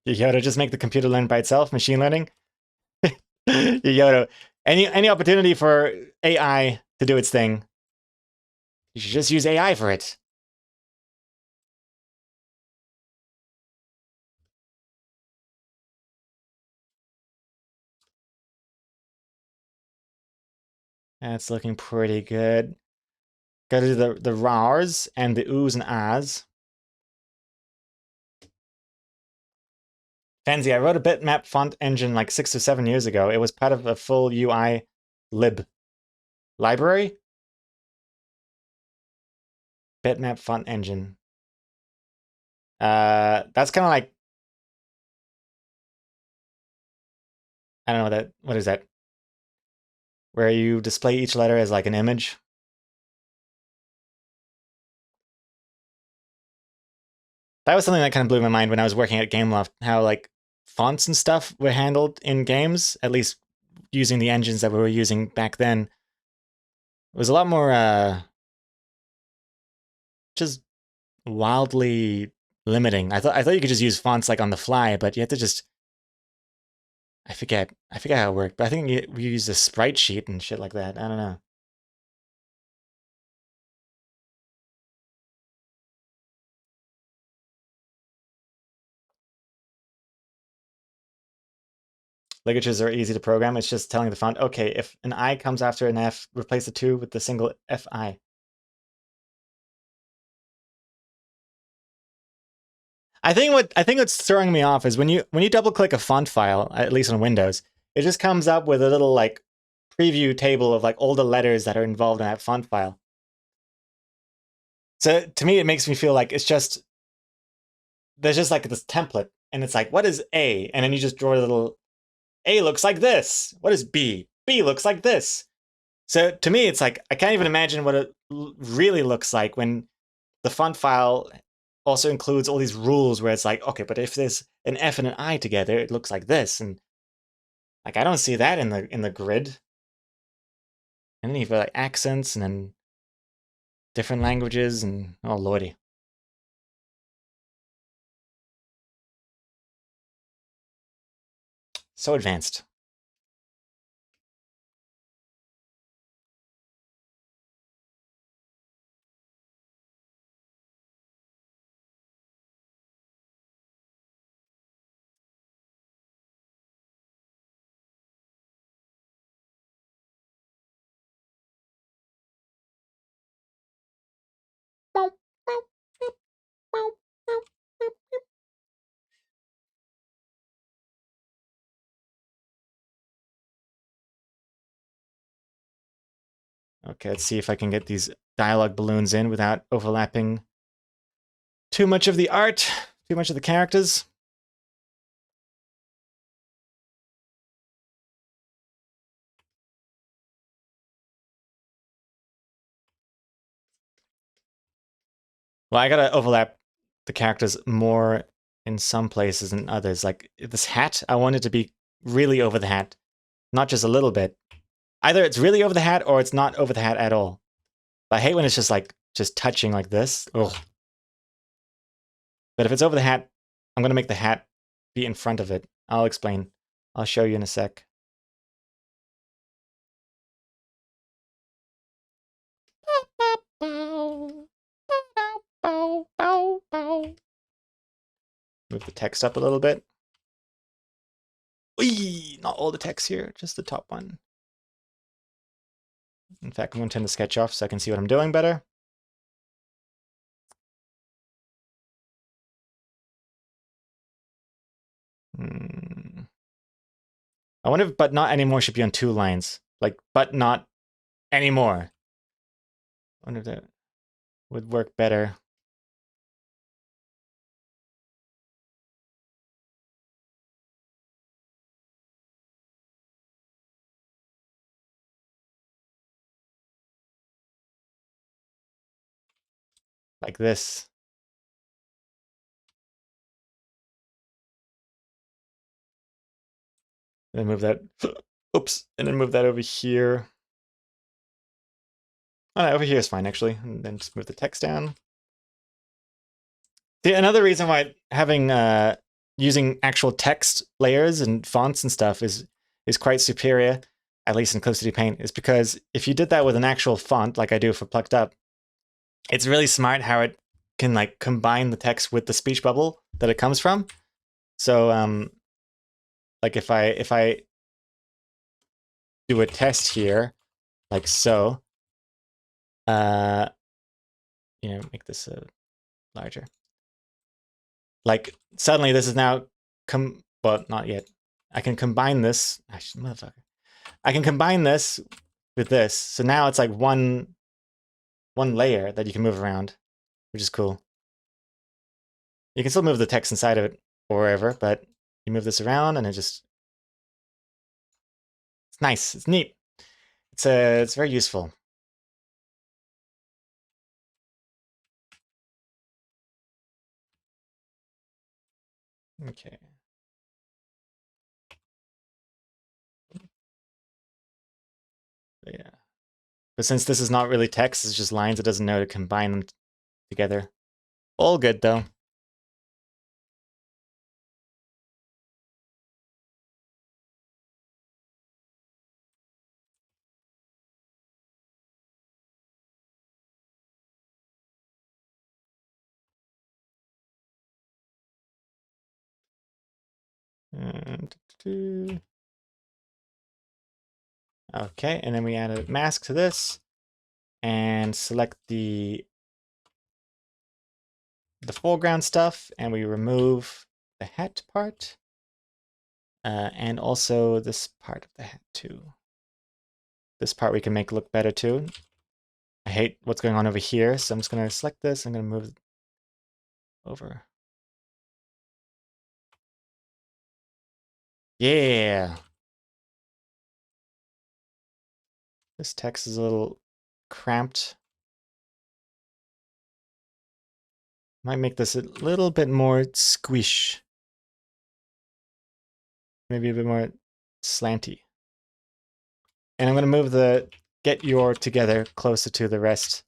Yoda, just make the computer learn by itself. Machine learning. Yoda, any opportunity for AI to do its thing, you should just use AI for it. That's looking pretty good. Gotta do the rars and the oohs and ahs. Fancy, I wrote a bitmap font engine like 6 or 7 years ago. It was part of a full UI lib library. Bitmap font engine. That's kind of like, I don't know what is that? Where you display each letter as like an image. That was something that kind of blew my mind when I was working at Gameloft, how like fonts and stuff were handled in games, at least using the engines that we were using back then. It was a lot more just wildly limiting. I thought you could just use fonts like on the fly, but you had to just I forget how it worked, but I think we used a sprite sheet and shit like that. I don't know. Ligatures are easy to program. It's just telling the font, okay, if an I comes after an F, replace the 2 with the single FI. I think what's throwing me off is when you double click a font file, at least on Windows, it just comes up with a little like preview table of like all the letters that are involved in that font file. So to me, it makes me feel like it's just there's just like this template, and it's like, what is A? And then you just draw a little A looks like this. What is B? B looks like this. So to me, it's like I can't even imagine what it really looks like when the font file also includes all these rules where it's like, okay, but if there's an F and an I together, it looks like this, and like I don't see that in the grid. And then you've got like accents and then different languages and oh lordy. So advanced. Okay, let's see if I can get these dialogue balloons in without overlapping too much of the art, too much of the characters. Well, I gotta overlap the characters more in some places than others. Like this hat, I want it to be really over the hat, not just a little bit. Either it's really over the hat or it's not over the hat at all. But I hate when it's just like just touching like this. Ugh. But if it's over the hat, I'm gonna make the hat be in front of it. I'll explain. I'll show you in a sec. Move the text up a little bit. Whee! Not all the text here, just the top one. In fact, I'm going to turn the sketch off so I can see what I'm doing better. I wonder if but not anymore should be on 2 lines. Like, but not anymore. I wonder if that would work better. Like this. Then move that Oops, and then move that over here. Oh, no, over here is fine, actually. And then just move the text down. See, another reason why having using actual text layers and fonts and stuff is quite superior, at least in Clip Studio Paint, is because if you did that with an actual font, like I do for Plucked Up, it's really smart how it can like combine the text with the speech bubble that it comes from. So, like if I do a test here, like so, make this larger. Like suddenly this is now well, not yet. I can combine this. Motherfucker. I can combine this with this. So now it's like one layer that you can move around, which is cool. You can still move the text inside of it or wherever, but you move this around and it's nice. It's neat. It's very useful. Okay. Yeah. But since this is not really text, it's just lines, it doesn't know to combine them together. All good though. Okay, and then we add a mask to this and select the foreground stuff, and we remove the hat part and also this part of the hat too. This part we can make look better too. I hate what's going on over here, so I'm just going to select this. I'm going to move it over. Yeah. This text is a little cramped. Might make this a little bit more squish. Maybe a bit more slanty. And I'm going to move the get your together closer to the rest.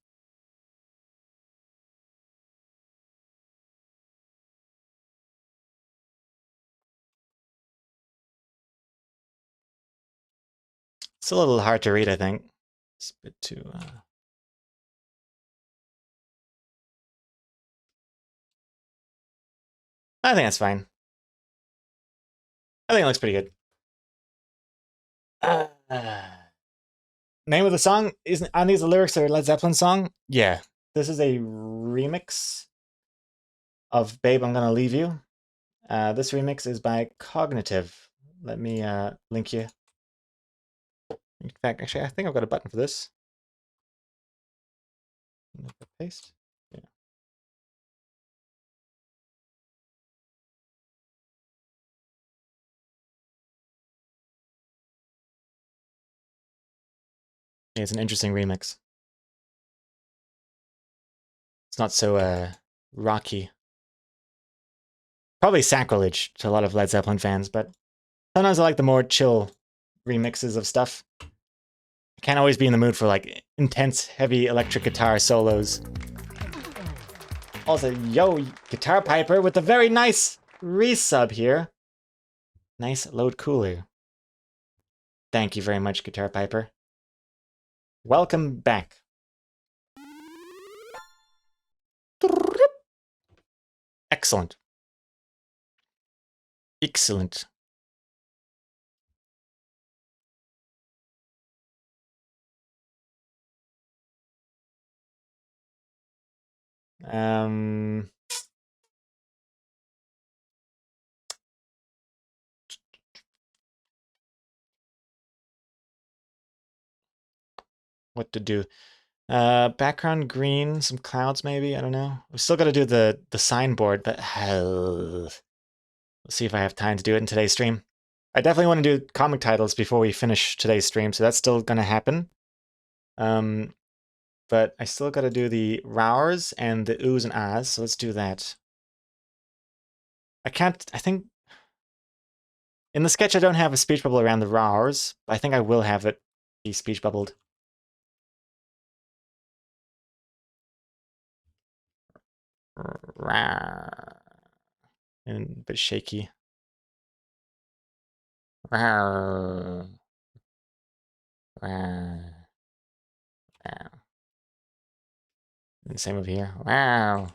It's a little hard to read, I think. It's a bit too... I think that's fine. I think it looks pretty good. Name of the song isn't on these lyrics are a Led Zeppelin song? Yeah. This is a remix of Babe, I'm Gonna Leave You. This remix is by Cognitive. Let me link you. In fact, actually, I think I've got a button for this. Paste. Yeah. Yeah, it's an interesting remix. It's not so rocky. Probably sacrilege to a lot of Led Zeppelin fans, but sometimes I like the more chill remixes of stuff. I can't always be in the mood for like intense, heavy electric guitar solos. Also, yo, Guitar Piper with a very nice resub here. Nice load cooler. Thank you very much, Guitar Piper. Welcome back. Excellent. Excellent. What to do? Background green, some clouds maybe, I don't know. We've still got to do the signboard, but let's see if I have time to do it in today's stream. I definitely want to do comic titles before we finish today's stream, so that's still going to happen. But I still got to do the rowers and the oohs and ahs, so let's do that. I think In the sketch, I don't have a speech bubble around the R's, but I think I will have it be speech bubbled. And a bit shaky. And same over here. Wow.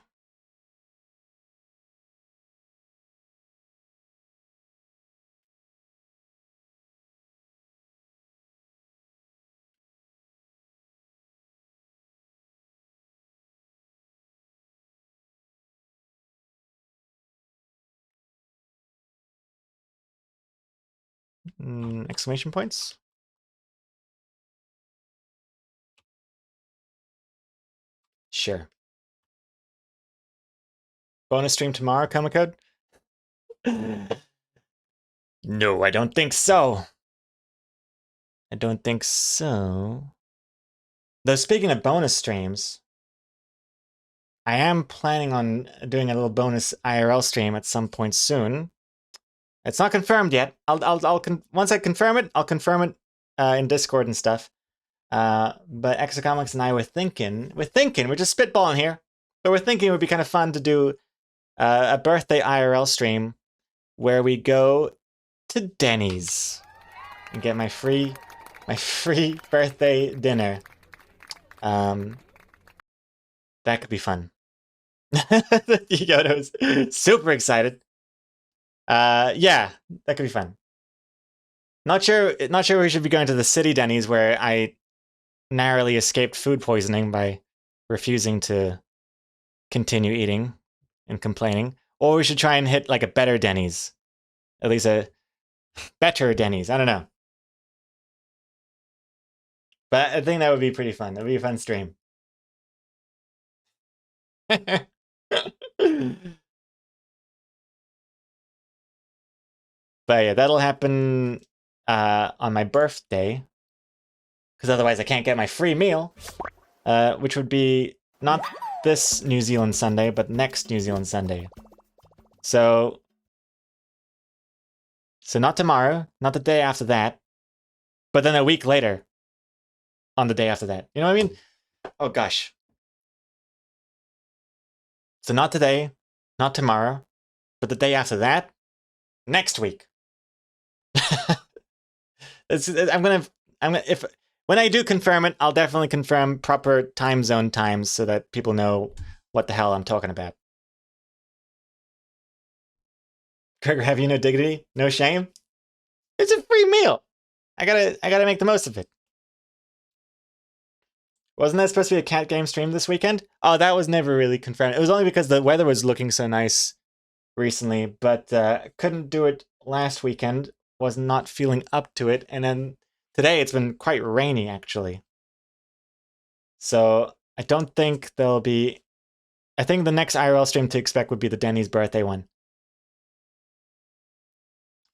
Exclamation points? Sure. Bonus stream tomorrow, Comicode? No, I don't think so. I don't think so. Though speaking of bonus streams, I am planning on doing a little bonus IRL stream at some point soon. It's not confirmed yet. Once I confirm it, I'll confirm it in Discord and stuff. But Exocomics and I we're just spitballing here, but we're thinking it would be kind of fun to do a birthday IRL stream where we go to Denny's and get my free birthday dinner. That could be fun. Yodo's super excited. Yeah, that could be fun. Not sure we should be going to the city Denny's where I narrowly escaped food poisoning by refusing to continue eating and complaining. Or we should try and hit like a better Denny's. At least a better Denny's. I don't know. But I think that would be pretty fun. That would be a fun stream. But yeah, that'll happen on my birthday. Because otherwise I can't get my free meal. Which would be not this New Zealand Sunday, but next New Zealand Sunday. So not tomorrow, not the day after that, but then a week later on the day after that. You know what I mean? Oh gosh. So not today, not tomorrow, but the day after that, next week. When I do confirm it, I'll definitely confirm proper time zone times so that people know what the hell I'm talking about. Gregor, have you no dignity? No shame? It's a free meal. I gotta make the most of it. Wasn't that supposed to be a cat game stream this weekend? Oh, that was never really confirmed. It was only because the weather was looking so nice recently, but couldn't do it last weekend. Was not feeling up to it, and then today it's been quite rainy actually. So I don't think there'll be. I think the next IRL stream to expect would be the Denny's birthday one.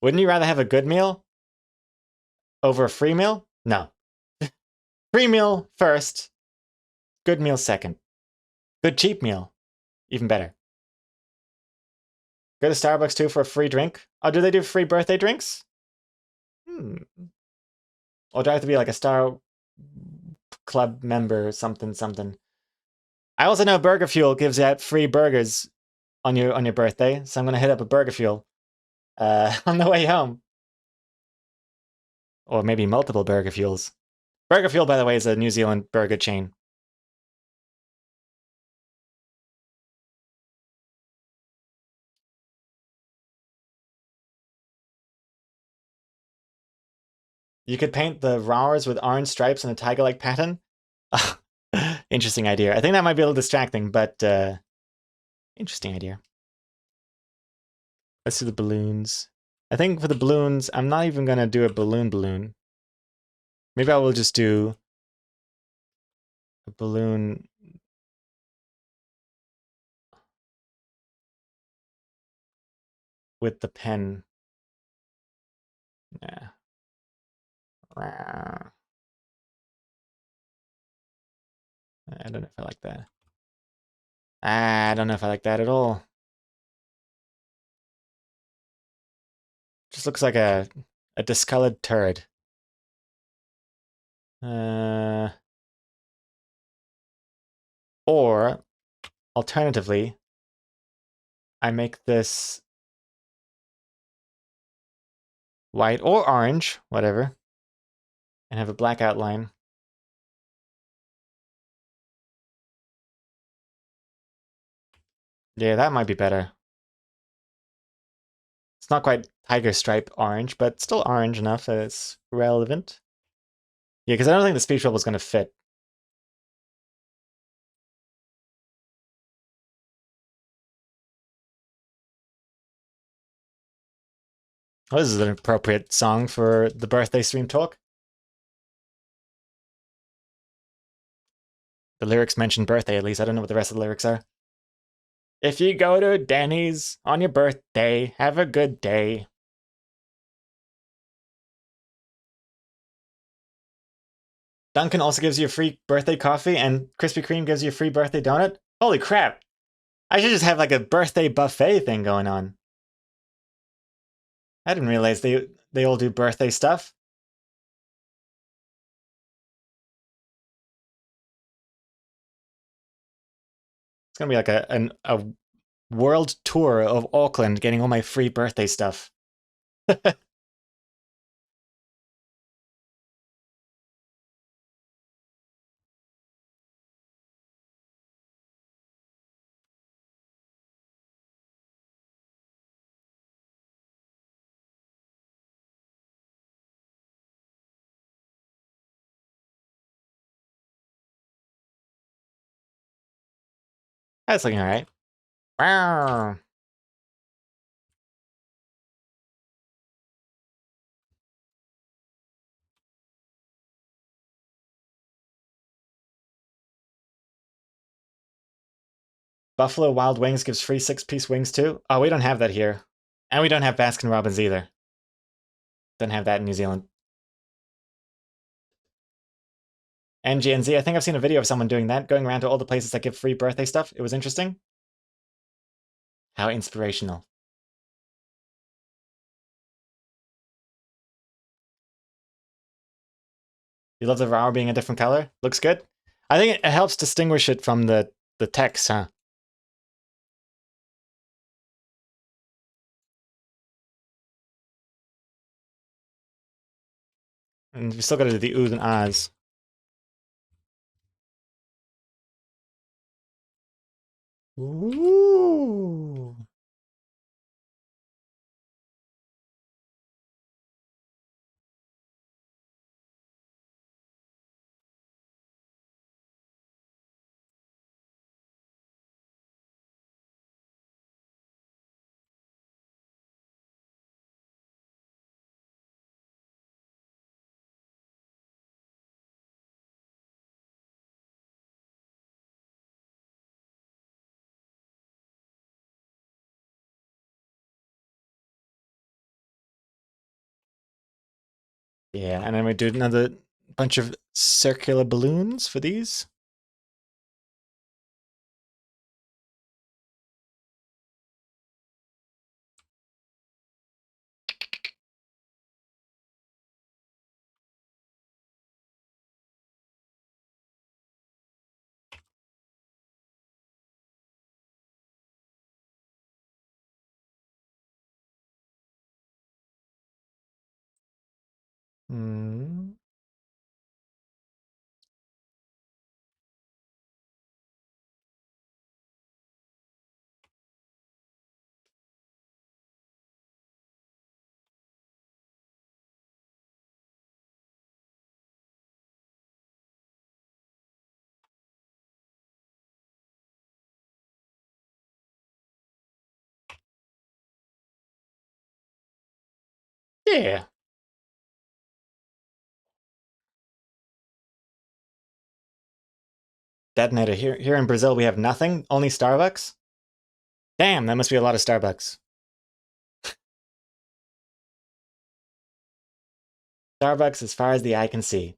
Wouldn't you rather have a good meal over a free meal? No. Free meal first. Good meal second. Good cheap meal. Even better. Go to Starbucks too for a free drink. Oh, do they do free birthday drinks? Or do I have to be like a Star Club member or something? I also know Burger Fuel gives out free burgers on your birthday, so I'm gonna hit up a Burger Fuel on the way home. Or maybe multiple Burger Fuels. Burger Fuel, by the way, is a New Zealand burger chain. You could paint the Rowers with orange stripes and a tiger-like pattern. Interesting idea. I think that might be a little distracting, but interesting idea. Let's do the balloons. I think for the balloons, I'm not even going to do a balloon. Maybe I will just do a balloon. With the pen. Yeah. I don't know if I like that. I don't know if I like that at all. Just looks like a discolored turd. Or alternatively, I make this white or orange, whatever, and have a black outline. Yeah, that might be better. It's not quite tiger stripe orange, but still orange enough that it's relevant. Yeah, because I don't think the speech bubble is going to fit. Oh, this is an appropriate song for the birthday stream talk. The lyrics mention birthday, at least. I don't know what the rest of the lyrics are. If you go to Denny's on your birthday, have a good day. Dunkin' also gives you a free birthday coffee, and Krispy Kreme gives you a free birthday donut. Holy crap! I should just have like a birthday buffet thing going on. I didn't realize they all do birthday stuff. It's gonna be like a world tour of Auckland getting all my free birthday stuff. That's looking alright. Wow. Buffalo Wild Wings gives free 6-piece wings too? Oh, we don't have that here. And we don't have Baskin Robbins either. Don't have that in New Zealand. NGNZ, I think I've seen a video of someone doing that, going around to all the places that give free birthday stuff. It was interesting. How inspirational. You love the flower being a different color? Looks good. I think it helps distinguish it from the text, huh? And we still gotta do the oohs and ahs. Ooh. Yeah, and then we do another bunch of circular balloons for these. Hmm. Yeah. Detonator. Here in Brazil, we have nothing. Only Starbucks. Damn, that must be a lot of Starbucks. Starbucks as far as the eye can see.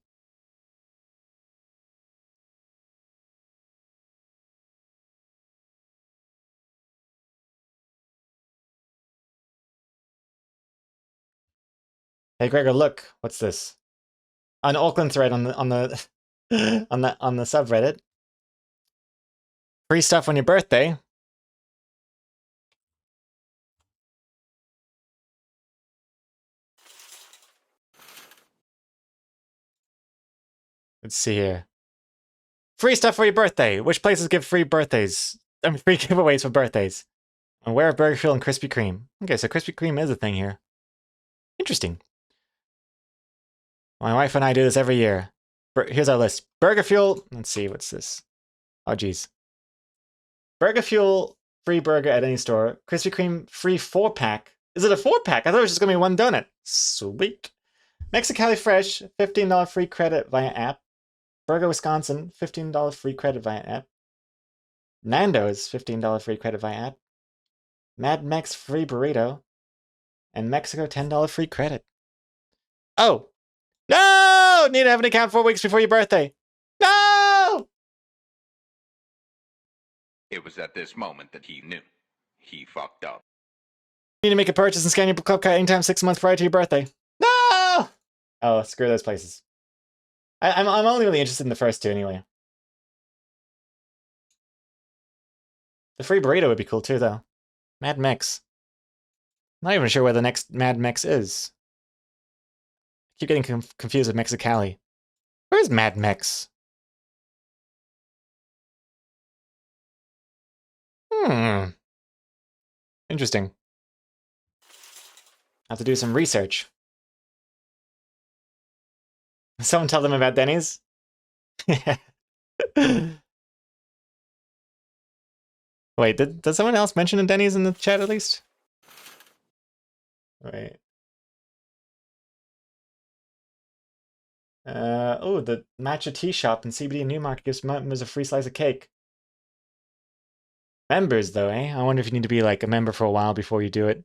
Hey Gregor, look, what's this? An Auckland thread on the on the subreddit. Free stuff on your birthday. Let's see here. Free stuff for your birthday. Which places give free birthdays? I mean, free giveaways for birthdays. And where Burger Fuel and Krispy Kreme. Okay, so Krispy Kreme is a thing here. Interesting. My wife and I do this every year. Here's our list. Burger Fuel. Let's see, what's this? Oh, geez. Burger Fuel, free burger at any store. Krispy Kreme, free 4-pack. Is it a 4-pack? I thought it was just going to be one donut. Sweet. Mexicali Fresh, $15 free credit via app. Burger Wisconsin, $15 free credit via app. Nando's, $15 free credit via app. Mad Mex free burrito. And Mexico, $10 free credit. Oh! No! Need to have an account 4 weeks before your birthday. No! It was at this moment that he knew. He fucked up. You need to make a purchase and scan your club card anytime 6 months prior to your birthday. No! Oh, screw those places. I'm only really interested in the first two anyway. The free burrito would be cool too, though. Mad Mex. Not even sure where the next Mad Mex is. I keep getting confused with Mexicali. Where's Mad Mex? Interesting. I have to do some research. Someone tell them about Denny's? Wait, did someone else mention a Denny's in the chat at least? Wait. Oh, the matcha tea shop in CBD Newmarket gives members a free slice of cake. Members, though, eh? I wonder if you need to be like a member for a while before you do it.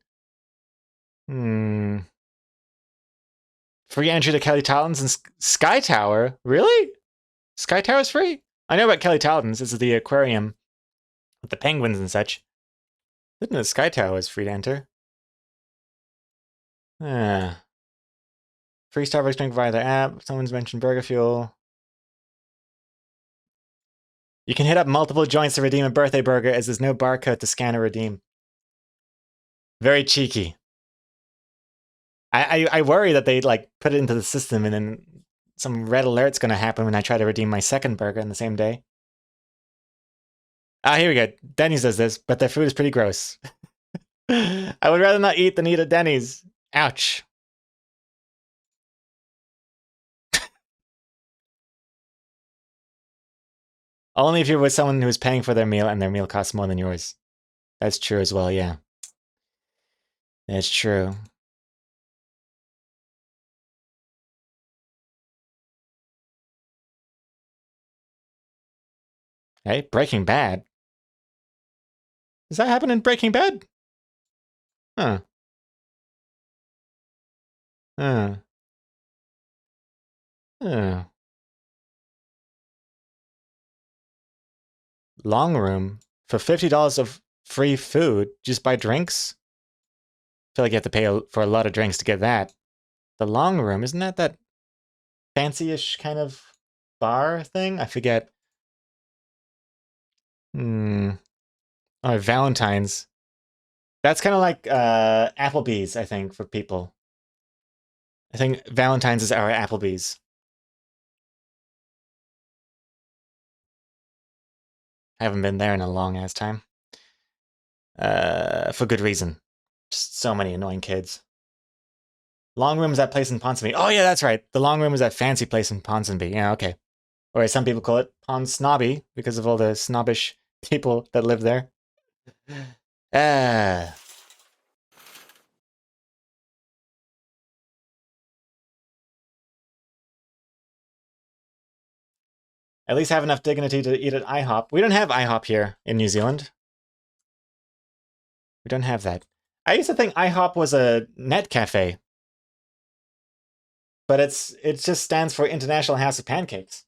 Free entry to Kelly Talons and Sky Tower? Really? Sky Tower's free? I know about Kelly Talons. This is the aquarium with the penguins and such. Didn't know Sky Tower was free to enter. Free Starbucks drink via the app. Someone's mentioned Burger Fuel. You can hit up multiple joints to redeem a birthday burger as there's no barcode to scan or redeem. Very cheeky. I worry that they like put it into the system and then some red alert's gonna happen when I try to redeem my second burger in the same day. Ah, here we go. Denny's does this, but their food is pretty gross. I would rather not eat than eat at Denny's. Ouch. Only if you're with someone who's paying for their meal and their meal costs more than yours. That's true as well, yeah. That's true. Hey, Breaking Bad. Does that happen in Breaking Bad? Huh. Long room for $50 of free food. Just buy drinks. I feel like you have to pay for a lot of drinks to get that. The long room, isn't that fancy-ish kind of bar thing? I forget. Oh, Valentine's. That's kind of like Applebee's, I think, for people. I think Valentine's is our Applebee's. I haven't been there in a long ass time. For good reason. Just so many annoying kids. Long room is that place in Ponsonby. Oh yeah, that's right. The long room is that fancy place in Ponsonby. Yeah, okay. Or as some people call it, Pond Snobby, because of all the snobbish people that live there. At least have enough dignity to eat at IHOP. We don't have IHOP here in New Zealand. We don't have that. I used to think IHOP was a net cafe. But it just stands for International House of Pancakes.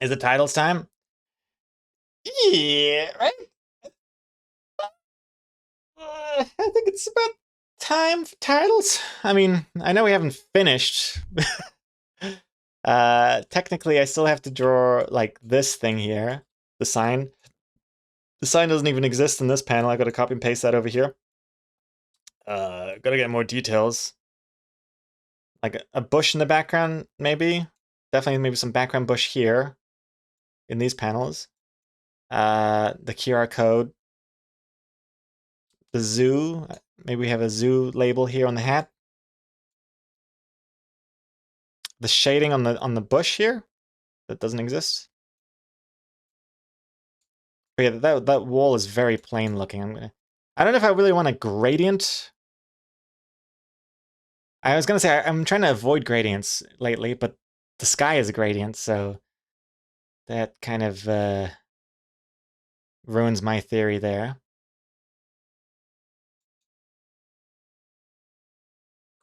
Is it titles time? Yeah, right? I think it's about time for titles? I mean, I know we haven't finished. Technically, I still have to draw, like, this thing here. The sign. The sign doesn't even exist in this panel. I gotta copy and paste that over here. Gotta get more details. Like a bush in the background, maybe? Definitely maybe some background bush here. In these panels. The QR code. The zoo. Maybe we have a zoo label here on the hat. The shading on the bush here. That doesn't exist. But yeah, that wall is very plain looking. I don't know if I really want a gradient. I was gonna say I'm trying to avoid gradients lately, but the sky is a gradient, so that kind of ruins my theory there.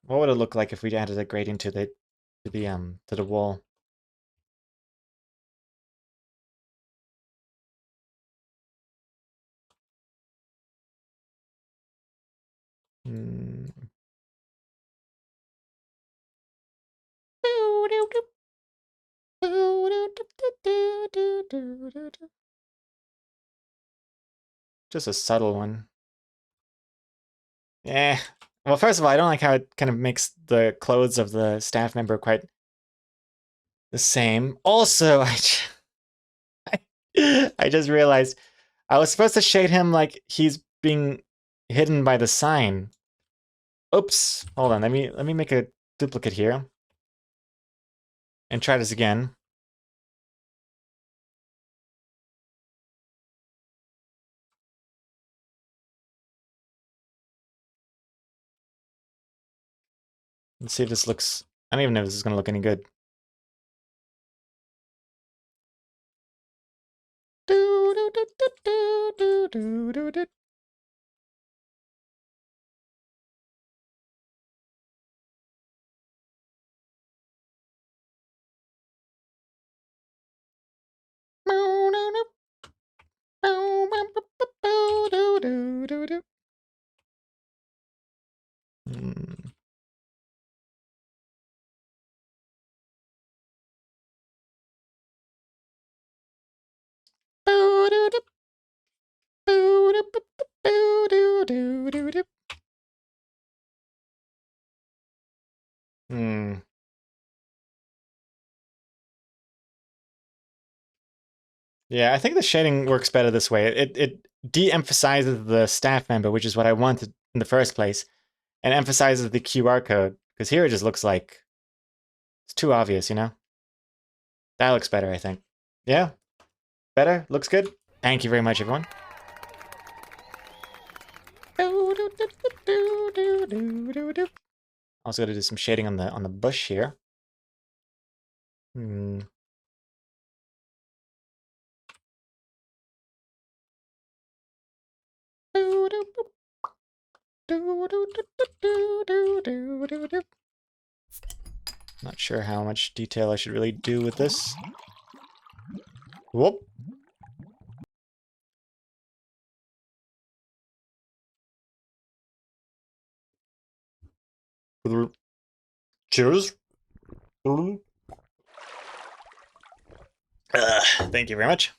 What would it look like if we added a gradient to the wall? Hmm. Just a subtle one. Yeah. Well, first of all, I don't like how it kind of makes the clothes of the staff member quite the same. Also, I just realized I was supposed to shade him like he's being hidden by the sign. Oops. Hold on. Let me make a duplicate here. And try this again. Let's see if this looks... I don't even know if this is going to look any good. Hmm. Hmm. Yeah, I think the shading works better this way. It de-emphasizes the staff member, which is what I wanted in the first place, and emphasizes the QR code. Because here it just looks like it's too obvious, you know? That looks better, I think. Yeah? Better? Looks good? Thank you very much, everyone. Also gotta do some shading on the bush here. Hmm. Not sure how much detail I should really do with this. Whoop. Cheers. Thank you very much.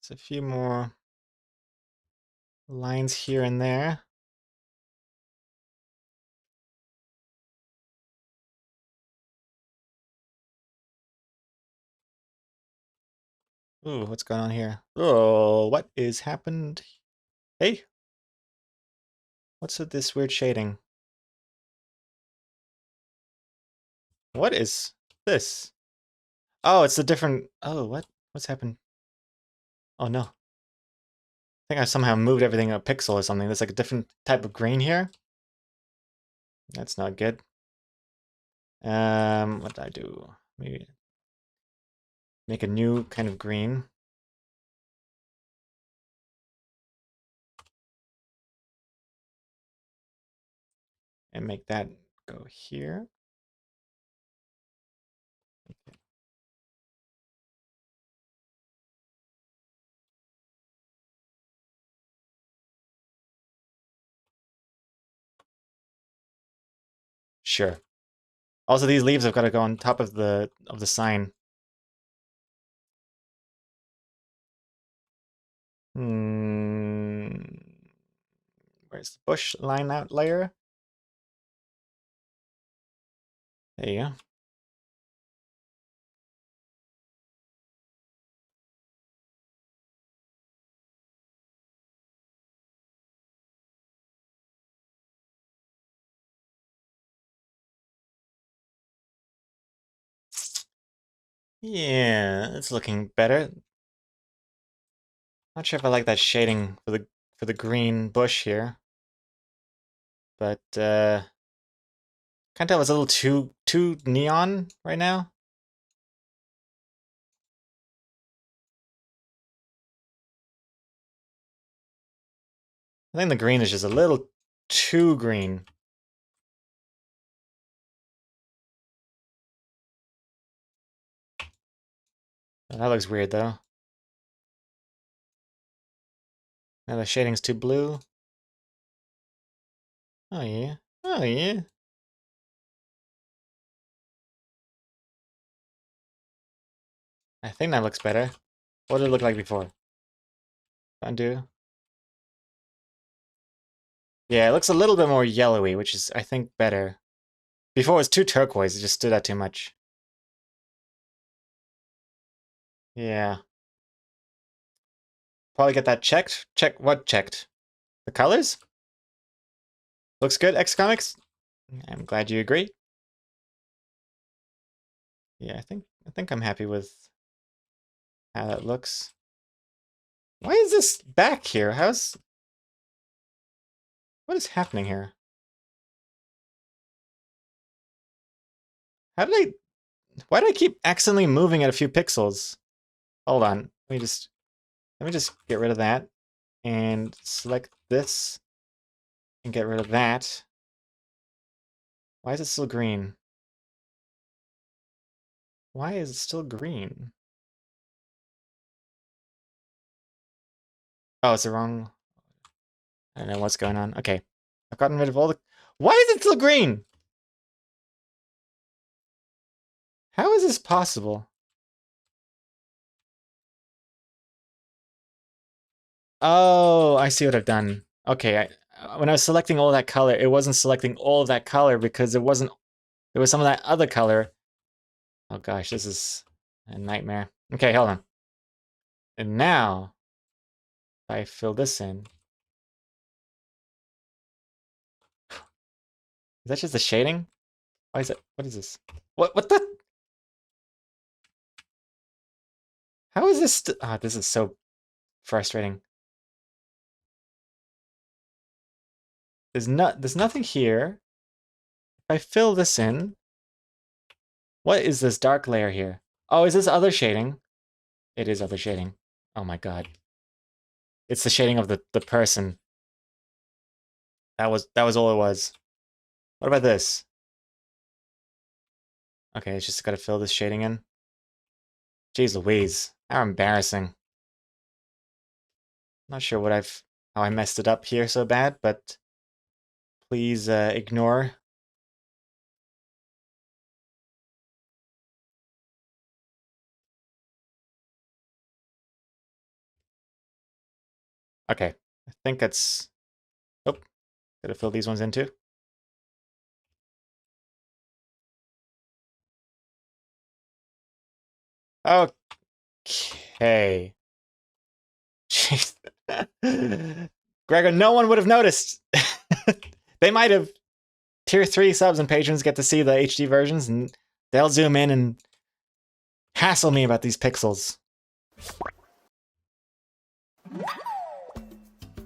Just a few more lines here and there. Ooh, what's going on here? Oh, what is happened? Hey, what's with this weird shading? What is this? Oh, it's a different... Oh, what? What's happened? Oh, no. I think I somehow moved everything a pixel or something. There's like a different type of green here. That's not good. What did I do? Maybe make a new kind of green. And make that go here. Okay. Sure. Also, these leaves have got to go on top of the sign. Where's the bush line out layer? There you go. Yeah, it's looking better. Not sure if I like that shading for the green bush here. But can't tell if it's a little too neon right now. I think the green is just a little too green. That looks weird though. Now the shading's too blue. Oh yeah. Oh yeah. I think that looks better. What did it look like before? Undo. Yeah, it looks a little bit more yellowy, which is, I think, better. Before it was too turquoise, it just stood out too much. Yeah. Probably get that checked. Check what checked? The colors? Looks good, X-Comics? I'm glad you agree. Yeah, I think I'm happy with how that looks. Why is this back here? What is happening here? Why do I keep accidentally moving it a few pixels? Hold on, let me just get rid of that and select this and get rid of that. Why is it still green? Why is it still green? Oh, it's the wrong... I don't know what's going on. Okay. I've gotten rid of all the... Why is it still green? How is this possible? Oh, I see what I've done. Okay, when I was selecting all that color, it wasn't selecting all of that color because there was some of that other color. Oh gosh, this is a nightmare. Okay, hold on. And now, if I fill this in... Is that just the shading? Why is it? What is this? What the? How is this? Ah, this is so frustrating. There's nothing here. If I fill this in, what is this dark layer here? Oh, is this other shading? It is other shading. Oh my god. It's the shading of the person. That was all it was. What about this? Okay, it's just gotta fill this shading in. Jeez Louise. How embarrassing. Not sure how I messed it up here so bad, but please ignore. Okay, I think that's... Oh, gotta fill these ones in too. Okay. Jeez. Gregor, no one would have noticed. They might have. Tier 3 subs and patrons get to see the HD versions, and they'll zoom in and hassle me about these pixels.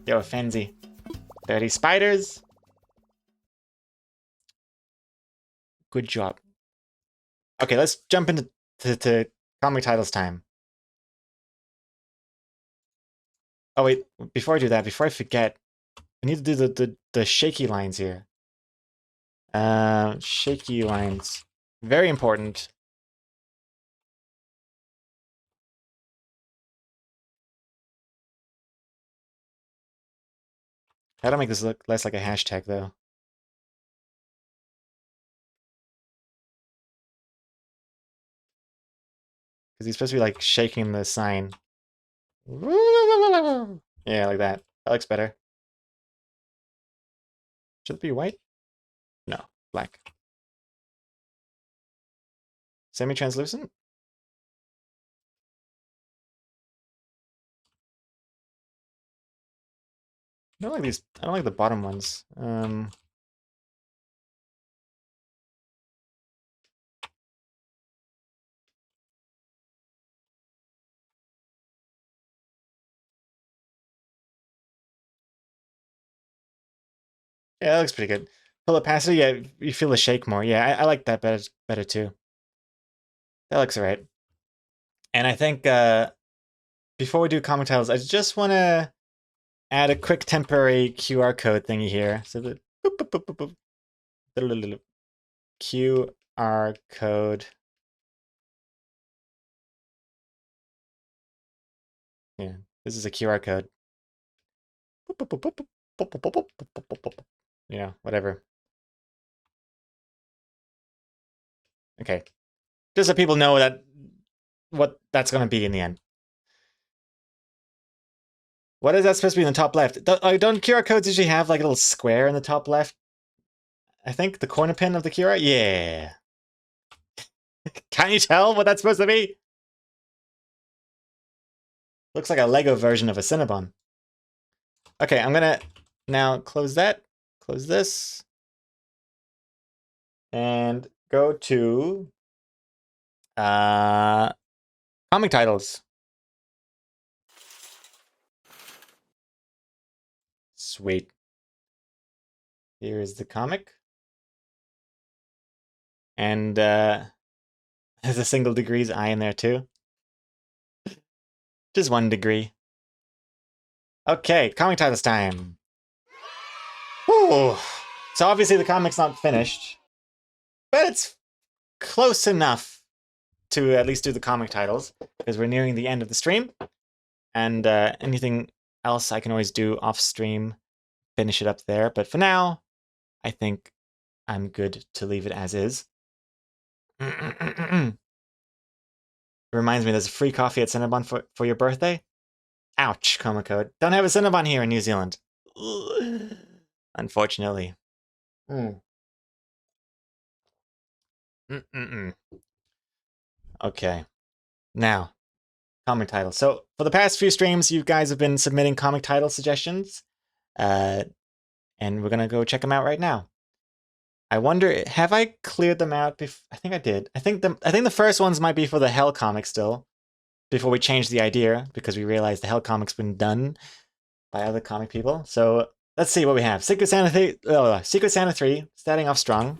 Yo, Fenzi. 30 spiders. Good job. Okay, let's jump into to comic titles time. Oh wait, before I do that, before I forget, I need to do the shaky lines here. Shaky lines. Very important. How do I make this look less like a hashtag, though? Because he's supposed to be, like, shaking the sign. Yeah, like that. That looks better. Should it be white? No, black. Semi-translucent? I don't like these. I don't like the bottom ones. Yeah, that looks pretty good. Full opacity, yeah, you feel the shake more. Yeah, I like that better too. That looks alright. And I think before we do comic titles, I just want to add a quick temporary QR code thingy here. So the boop, boop, boop, boop, boop. QR code. Yeah, this is a QR code. You know, whatever. Okay. Just so people know that what that's going to be in the end. What is that supposed to be in the top left? Don't QR codes usually have like a little square in the top left? I think the corner pin of the QR? Yeah. Can you tell what that's supposed to be? Looks like a Lego version of a Cinnabon. Okay, I'm gonna now close that, close this, and go to comic titles. Sweet. Here is the comic. And there's a single degrees I in there too. Just 1 degree. Okay, comic titles time. Ooh. So obviously the comic's not finished, but it's close enough to at least do the comic titles, because we're nearing the end of the stream. And anything else I can always do off stream, finish it up there. But for now, I think I'm good to leave it as is. Reminds me, there's a free coffee at Cinnabon for your birthday. Ouch, Coma Code. Don't have a Cinnabon here in New Zealand. Unfortunately. Okay. Now, comic title. So, for the past few streams, you guys have been submitting comic title suggestions. And we're going to go check them out right now. I wonder, have I cleared them out? I think I did. I think the first ones might be for the Hell comic still, before we changed the idea, because we realized the Hell comic's been done by other comic people. So let's see what we have. Secret Santa 3, starting off strong.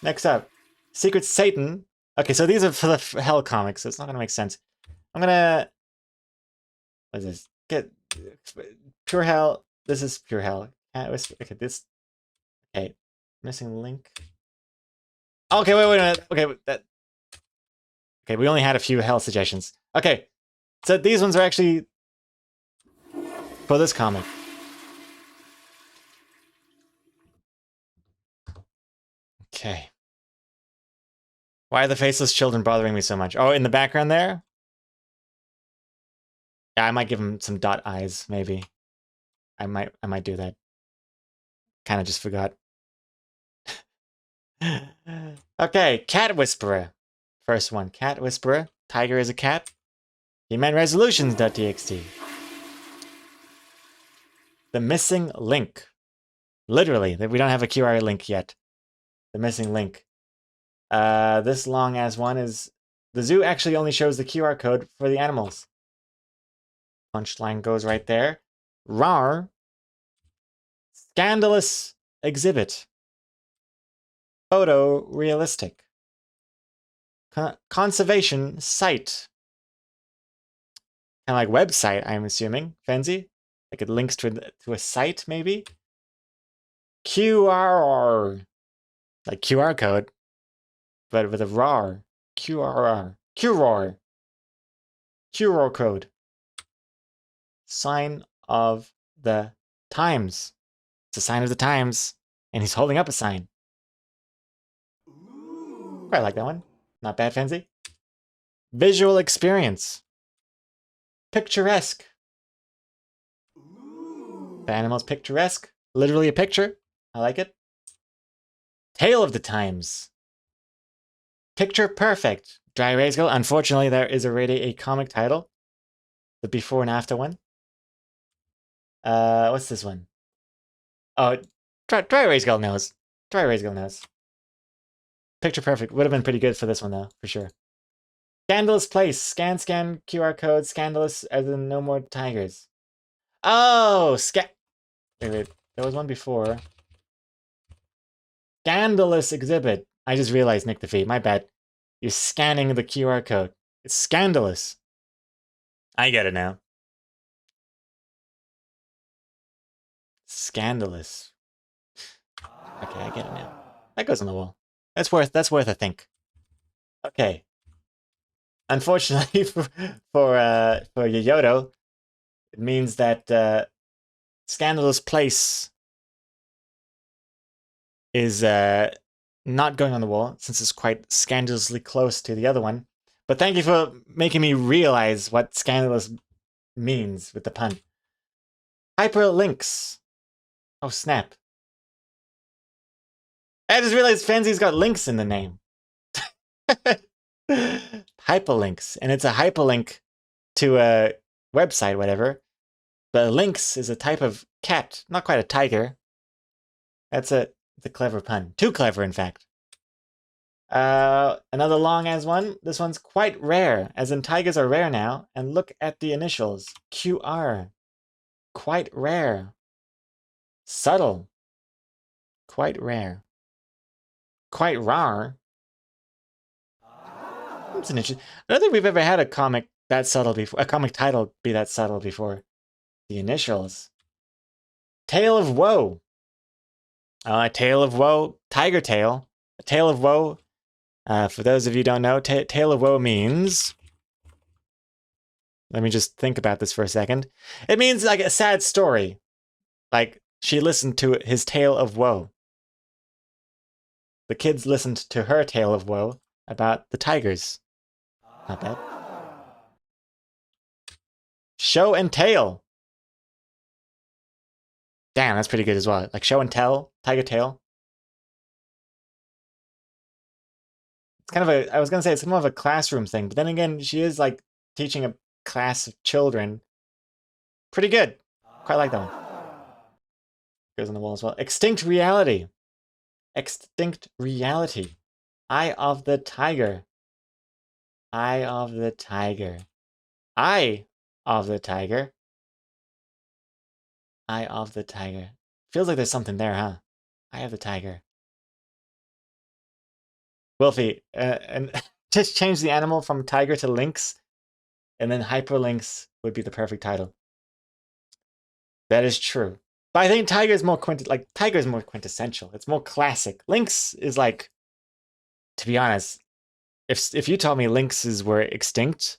Next up, Secret Satan. Okay, so these are for the Hell comics, so it's not going to make sense. I'm going to... What is this? Get Pure Hell. This is Pure Hell. Okay, this... Okay, missing link. Okay, wait a minute. Okay, Okay, we only had a few Hell suggestions. Okay, so these ones are actually for this comic. Okay. Why are the faceless children bothering me so much? Oh, in the background there? Yeah, I might give them some dot eyes, maybe. I might do that. Kind of just forgot. Okay, Cat Whisperer. First one, Cat Whisperer. Tiger is a cat. He-Man Resolutions.txt. The Missing Link. Literally, we don't have a QR link yet. The Missing Link. This long as one is the zoo actually only shows the QR code for the animals. Punchline goes right there. Rar. Scandalous exhibit. Photo realistic. Conservation site. Kind of like website, I'm assuming. Fancy? Like it links to a site, maybe? QR. Like QR code. But with a RAR. QRR. QROR. QR code. Sign of the times. It's a sign of the times. And he's holding up a sign. Quite like that one. Not bad, Fancy. Visual experience. Picturesque. The animal's picturesque. Literally a picture. I like it. Tale of the times. Picture perfect. Dry erase go. Unfortunately, there is already a comic title. The before and after one. What's this one? Oh, Dry erase girl knows. Dry erase girl knows. Picture perfect. Would have been pretty good for this one, though, for sure. Scandalous place. Scan QR code. Scandalous as in no more tigers. Oh, wait. There was one before. Scandalous exhibit. I just realized, Nick the Fee. My bad. You're scanning the QR code. It's scandalous. I get it now. Scandalous. Okay, I get it now. That goes on the wall. That's worth a think. Okay. Unfortunately for Yoyoto, it means that Scandalous Place is not going on the wall, since it's quite scandalously close to the other one. But thank you for making me realize what scandalous means with the pun. Hyperlinks. Oh, snap. I just realized Fancy's got links in the name. Hyperlinks. And it's a hyperlink to a website, whatever. But lynx is a type of cat, not quite a tiger. That's a clever pun. Too clever, in fact. Another long as one. This one's quite rare, as in tigers are rare now. And look at the initials. QR. Quite rare. Subtle. Quite rare. Quite rar. That's an interesting. I don't think we've ever had a comic that subtle before. A comic title be that subtle before. The initials. Tale of Woe. Tale of Woe. Tiger Tail. A Tale of Woe. For those of you who don't know, Tale of Woe means... Let me just think about this for a second. It means like a sad story. Like, she listened to his tale of woe. The kids listened to her tale of woe about the tigers. Not bad. Show and tell. Damn, that's pretty good as well. Like show and tell, tiger tail. It's kind of I was gonna say it's more of a classroom thing, but then again, she is like teaching a class of children. Pretty good. Quite like that one. Goes on the wall as well. Extinct reality. Extinct reality. Eye of the tiger. Eye of the tiger. Eye of the tiger. Eye of the tiger. Feels like there's something there, huh? Eye of the tiger. Wilfie, and just change the animal from tiger to lynx, and then hyperlinks would be the perfect title. That is true. But I think tiger is more quintessential. It's more classic. Lynx is like, to be honest, if you told me lynxes were extinct,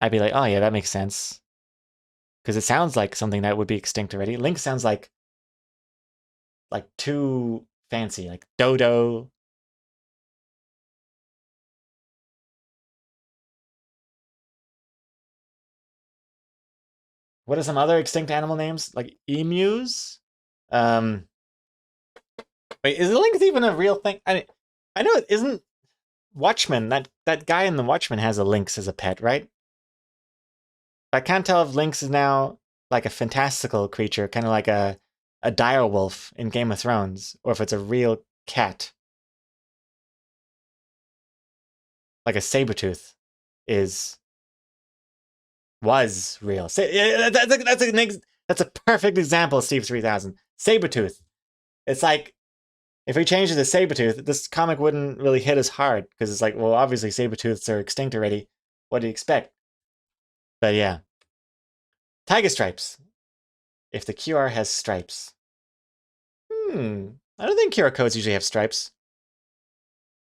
I'd be like, oh yeah, that makes sense. Because it sounds like something that would be extinct already. Lynx sounds like too fancy, like dodo. What are some other extinct animal names? Like emus? Wait, is a lynx even a real thing? I know it isn't. Watchmen, that guy in the Watchmen has a lynx as a pet, right? I can't tell if lynx is now like a fantastical creature, kind of like a direwolf in Game of Thrones, or if it's a real cat. like a Sabretooth was real. That's a perfect example, Steve 3000. Sabretooth. It's like, if we changed it to Sabretooth, this comic wouldn't really hit as hard, because it's like, well, obviously Sabretooths are extinct already. What do you expect? But yeah. Tiger Stripes. If the QR has stripes. I don't think QR codes usually have stripes.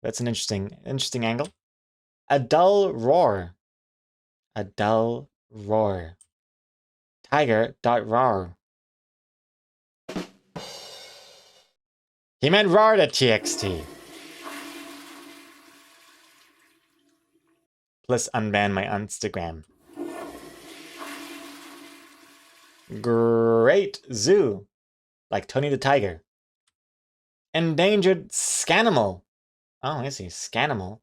That's an interesting angle. A dull roar. A dull roar. Tiger.roar. He meant roar.txt. Plus unban my Instagram. Great zoo. Like Tony the Tiger. Endangered Scanimal. Oh, I see. Scanimal.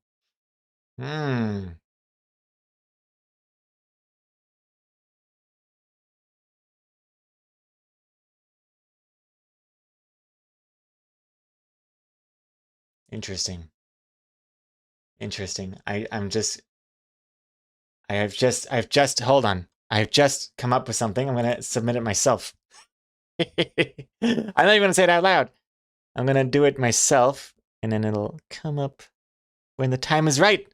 Interesting. Hold on. I've just come up with something. I'm gonna submit it myself. I'm not even gonna say it out loud. I'm gonna do it myself, and then it'll come up when the time is right.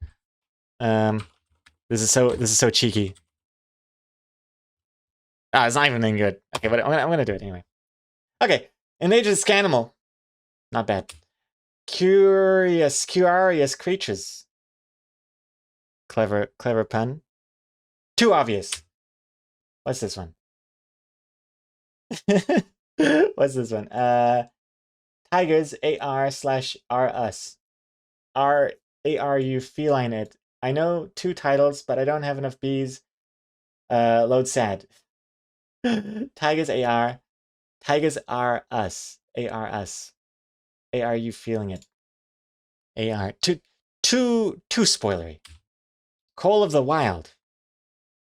This is so cheeky. It's not even that good. Okay, but I'm gonna do it anyway. Okay, endangered Scanimal. Not bad. Curious creatures. Clever pun. Too obvious. What's this one? What's this one? Tigers AR/R us. AR you feline it. I know 2 titles, but I don't have enough bees. Load sad. Tigers AR. Tigers are us. AR us. AR you feeling it? AR. Too spoilery. Call of the Wild.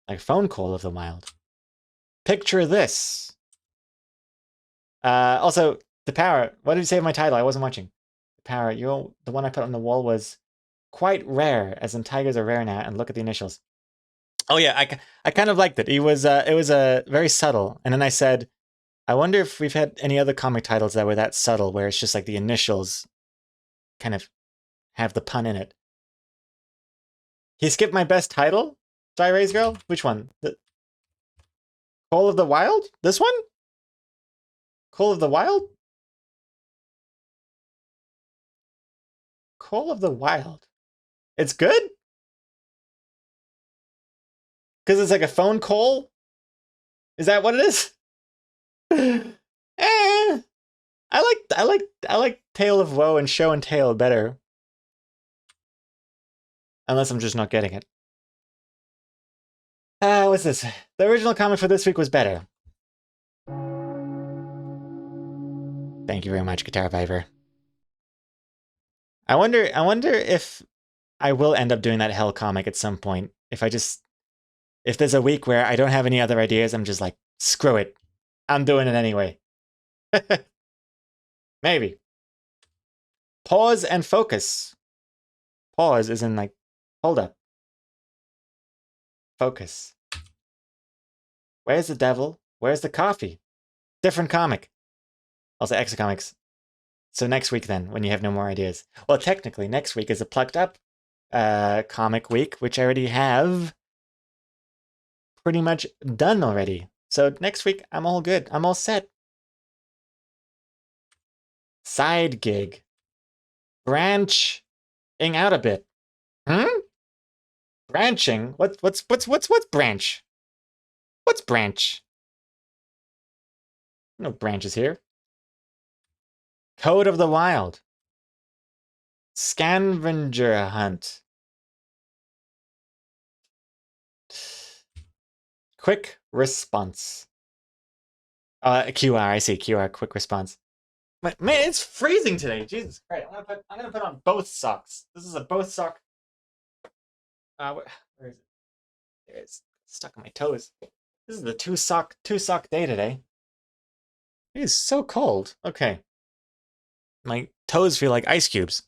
Like phone call of the wild. Picture this. Also, the power. What did you say of my title? I wasn't watching. The power. The one I put on the wall was quite rare, as in tigers are rare now. And look at the initials. Oh yeah, I kind of liked it. It was very subtle. And then I said, I wonder if we've had any other comic titles that were that subtle, where it's just like the initials kind of have the pun in it. He skipped my best title? Dry Raise Girl? Which one? The Call of the Wild? This one? Call of the Wild? Call of the Wild. It's good? Because it's like a phone call? Is that what it is? I like Tale of Woe and Show and Tale better. Unless I'm just not getting it. What's this? The original comic for this week was better. Thank you very much, Guitar Viper. I wonder if I will end up doing that Hell comic at some point. If there's a week where I don't have any other ideas, I'm just like, screw it. I'm doing it anyway. Maybe. Pause and focus. Pause is in like, hold up. Focus. Where's the devil? Where's the coffee? Different comic. Also, Extra Comics. So next week then, when you have no more ideas. Well, technically, next week is a Plucked Up comic week, which I already have pretty much done already. So next week, I'm all good. I'm all set. Side gig. Branching out a bit. Branching? What's branch? What's branch? No branches here. Code of the Wild. Scavenger hunt. Quick response. QR, I see. QR, quick response. Man, it's freezing today. Jesus Christ. I'm gonna put on both socks. This is a both sock. Where is it? There it is. Stuck on my toes. This is the two sock day today. It is so cold. Okay. My toes feel like ice cubes.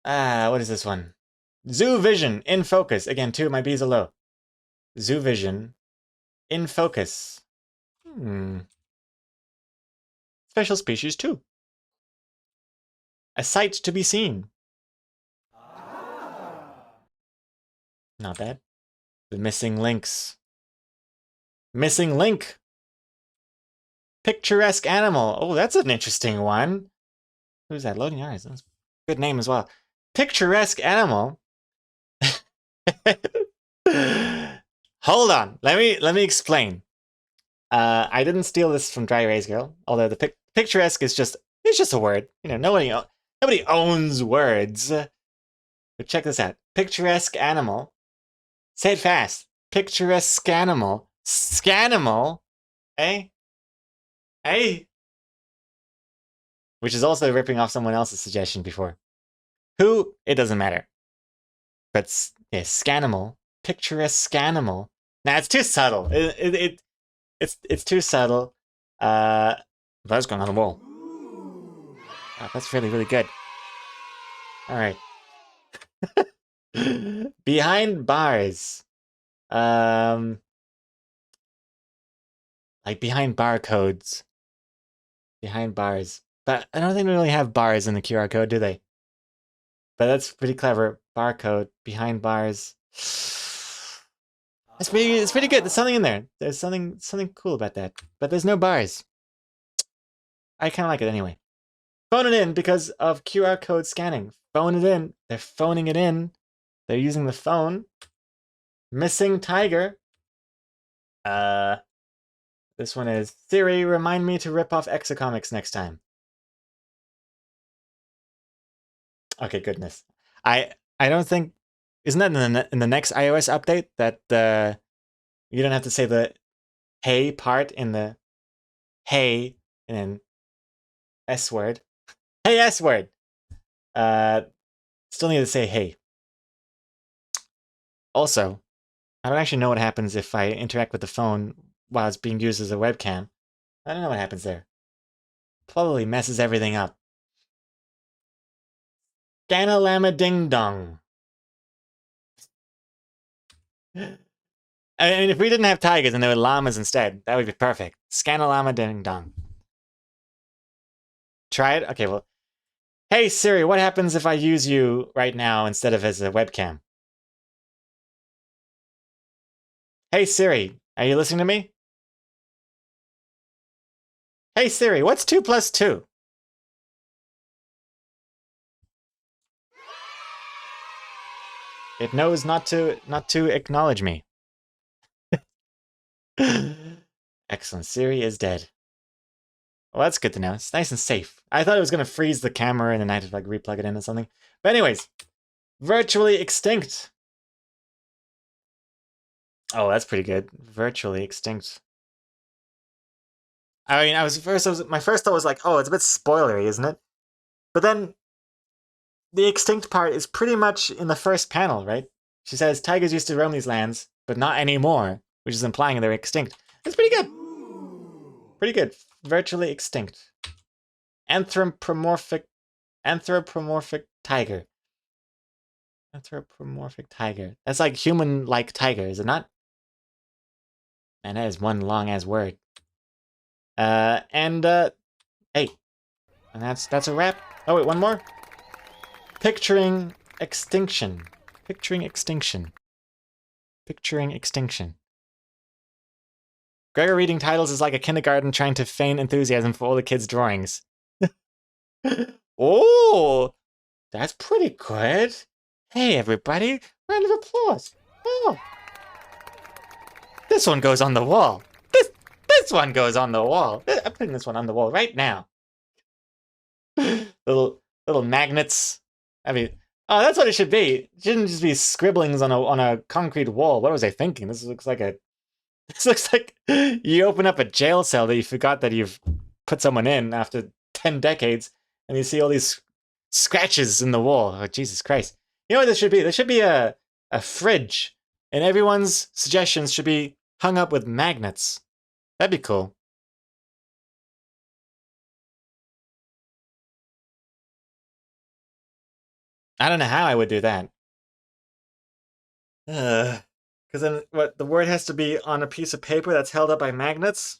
What is this one? Zoo Vision in focus. Again, 2 of my B's are low. Zoo Vision in focus. Special species 2. A sight to be seen. Not bad. The missing links. Missing link. Picturesque animal. Oh, that's an interesting one. Who's that? Loading eyes. That's a good name as well. Picturesque animal. Hold on. Let me explain. I didn't steal this from Dry Erase Girl, although the picturesque is just a word. You know, nobody owns words. But check this out. Picturesque animal. Say it fast. Picturesque animal. Scanimal. Eh? Hey. Which is also ripping off someone else's suggestion before. Who? It doesn't matter. But yeah, Scanimal. Picturesque animal. Nah, it's too subtle. It's too subtle. That's going on the wall. Wow, that's really, really good. Alright. Behind bars. Like behind barcodes. Behind bars. But I don't think they really have bars in the QR code, do they? But that's pretty clever. Barcode. Behind bars. It's pretty good. There's something in there. There's something cool about that. But there's no bars. I kind of like it anyway. Phone it in because of QR code scanning. Phone it in. They're phoning it in. They're using the phone. Missing tiger. This one is Siri, remind me to rip off Exocomics next time. Okay, goodness. I don't think, isn't that in the next iOS update that you don't have to say the hey part in the hey and then S word. Hey S word. Still need to say hey. Also, I don't actually know what happens if I interact with the phone while it's being used as a webcam. I don't know what happens there. Probably messes everything up. Scanalama ding dong. I mean, if we didn't have tigers and there were llamas instead, that would be perfect. Scanalama ding dong. Try it? Okay, well. Hey Siri, what happens if I use you right now instead of as a webcam? Hey Siri, are you listening to me? Hey Siri, what's 2 plus 2? It knows not to acknowledge me. Excellent. Siri is dead. Well, that's good to know. It's nice and safe. I thought it was going to freeze the camera and then I had to like replug it in or something. But anyways, virtually extinct. Oh, that's pretty good. Virtually extinct. I mean, my first thought was like, oh, it's a bit spoilery, isn't it? But then the extinct part is pretty much in the first panel, right? She says tigers used to roam these lands, but not anymore, which is implying they're extinct. It's pretty good. Pretty good. Virtually extinct. Anthropomorphic tiger. Anthropomorphic tiger. That's like human-like tiger, is it not? Man, that is one long-ass word. Hey. And that's a wrap. Oh, wait, one more? Picturing extinction. Picturing extinction. Picturing extinction. Gregor reading titles is like a kindergarten trying to feign enthusiasm for all the kids' drawings. Oh, that's pretty good. Hey, everybody. Round of applause. Oh. This one goes on the wall. This one goes on the wall. I'm putting this one on the wall right now. little magnets. I mean, oh, that's what it should be. It shouldn't just be scribblings on a concrete wall. What was I thinking? This looks like you open up a jail cell that you forgot that you've put someone in after 10 decades, and you see all these scratches in the wall. Oh, Jesus Christ. You know what this should be? There should be a fridge, and everyone's suggestions should be hung up with magnets. That'd be cool. I don't know how I would do that. Because then, what, the word has to be on a piece of paper that's held up by magnets?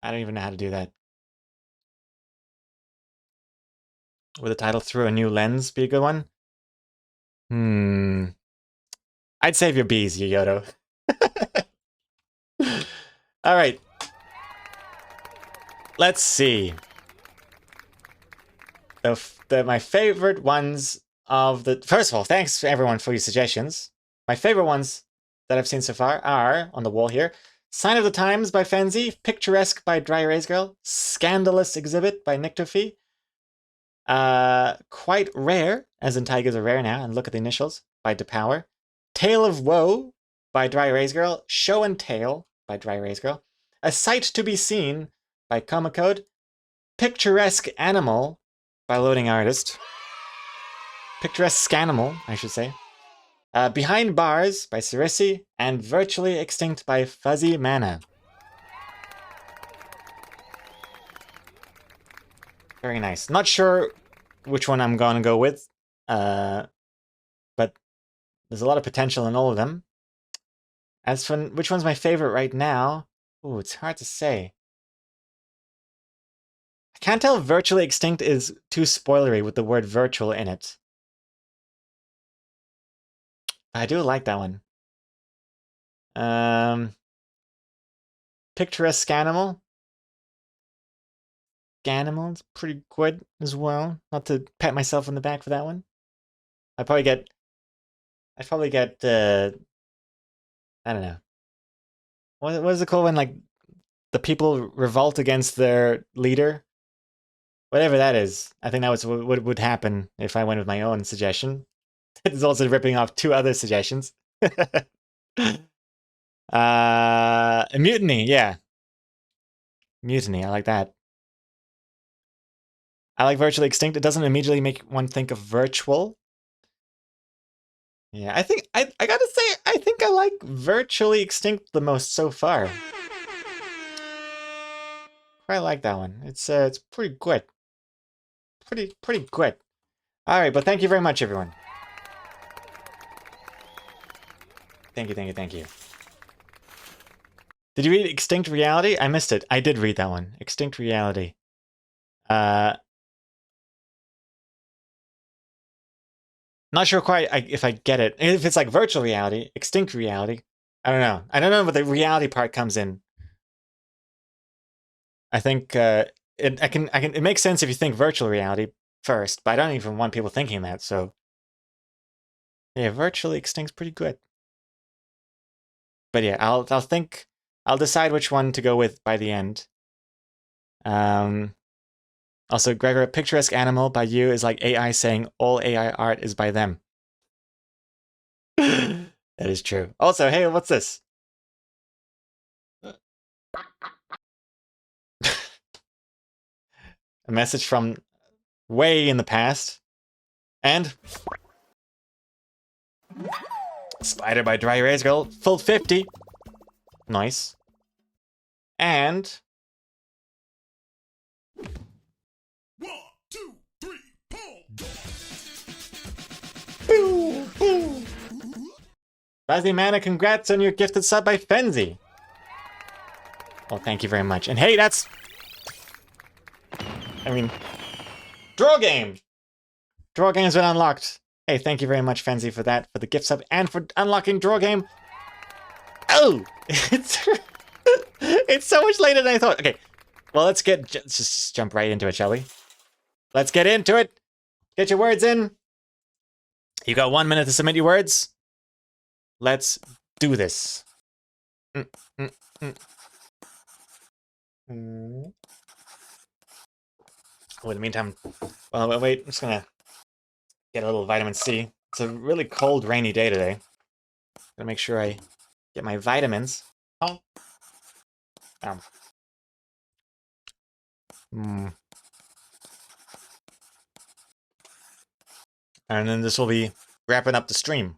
I don't even know how to do that. Would the title Through a New Lens be a good one? I'd save your bees, Yoyoto. All right. Let's see. My favorite ones of the... First of all, thanks everyone for your suggestions. My favorite ones that I've seen so far are, on the wall here, Sign of the Times by Fenzi, Picturesque by Dry Erase Girl, Scandalous Exhibit by Nyctophy, Quite Rare, as in tigers are rare now, and look at the initials, by DePower, Tale of Woe by Dry Erase Girl, Show and Tale by Dry Erase Girl, A Sight to be Seen by Comacode, Picturesque Animal by Loading Artist, Picturesque Scanimal, I should say, Behind Bars by Cerisi, and Virtually Extinct by Fuzzy Mana. Very nice. Not sure which one I'm going to go with, but there's a lot of potential in all of them. As for which one's my favorite right now, ooh, it's hard to say. I can't tell if Virtually Extinct is too spoilery with the word virtual in it. I do like that one. Picturesque Scanimal. Scanimal's pretty good as well. Not to pat myself on the back for that one. I'd probably get I don't know. What is it called when, like, the people revolt against their leader? Whatever that is. I think that was what would happen if I went with my own suggestion. It's also ripping off two other suggestions. Mutiny, yeah. Mutiny, I like that. I like Virtually Extinct. It doesn't immediately make one think of virtual. Yeah, I think I gotta say, I think I like Virtually Extinct the most so far. Quite like that one. It's pretty good. Pretty good. All right, but thank you very much, everyone. Thank you. Did you read Extinct Reality? I missed it. I did read that one. Extinct Reality. Not sure quite if I get it. If it's like virtual reality, extinct reality, I don't know. I don't know what the reality part comes in. I think it makes sense if you think virtual reality first, but I don't even want people thinking that. So yeah, Virtually Extinct's pretty good. But yeah, I'll decide which one to go with by the end. Also, Gregor, Picturesque Animal by you is like AI saying all AI art is by them. That is true. Also, hey, what's this? A message from way in the past. And Spider by Dry Erase Girl, full 50. Nice. And 1, 2, 3, pull! boo, boo. Fuzzy Mana, congrats on your gifted sub by Fenzi. Well, thank you very much. And hey, that's... Draw Game! Draw Game has been unlocked. Hey, thank you very much, Fenzi, for that, for the gift sub, and for unlocking Draw Game. Oh! It's so much later than I thought. Okay, well, let's just jump right into it, shall we? Let's get into it. Get your words in. You got 1 minute to submit your words. Let's do this. Well, in the meantime, well, wait, I'm just gonna get a little vitamin C. It's a really cold, rainy day today. Gotta make sure I get my vitamins. Oh. And then this will be wrapping up the stream.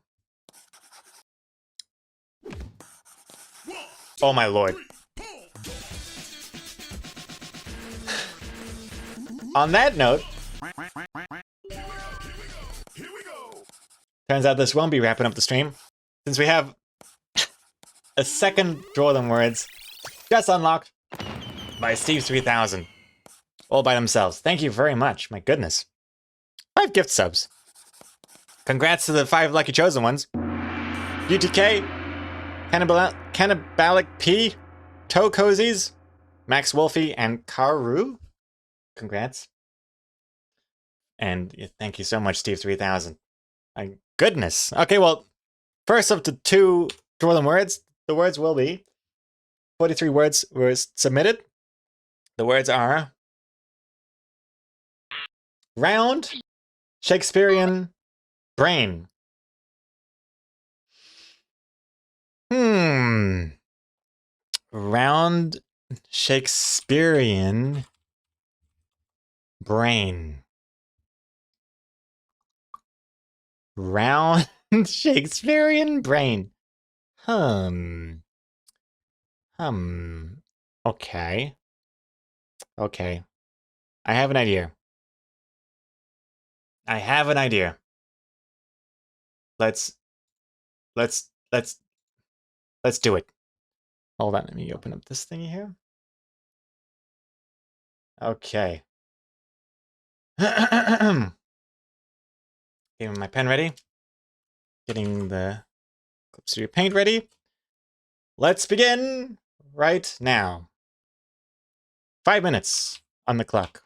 Oh my lord. On that note, Turns out this won't be wrapping up the stream, since we have a second Draw Them Words just unlocked by Steve3000. All by themselves. Thank you very much. My goodness. 5 gift subs. Congrats to the 5 lucky chosen ones. UTK, Cannibalic P, Toe Cozies, Max Wolfie, and Karu. Congrats. And thank you so much, Steve3000. My goodness. Okay, well, first of the 2 Draw Them Words, the words will be 43 words were submitted. The words are round, Shakespearean, brain. Round, Shakespearean, brain. Round, Shakespearean, brain. Okay. Okay. I have an idea. Let's do it. Hold on, let me open up this thingy here. Okay. Getting my pen ready. Getting the Clip Studio Paint ready. Let's begin right now. 5 minutes on the clock.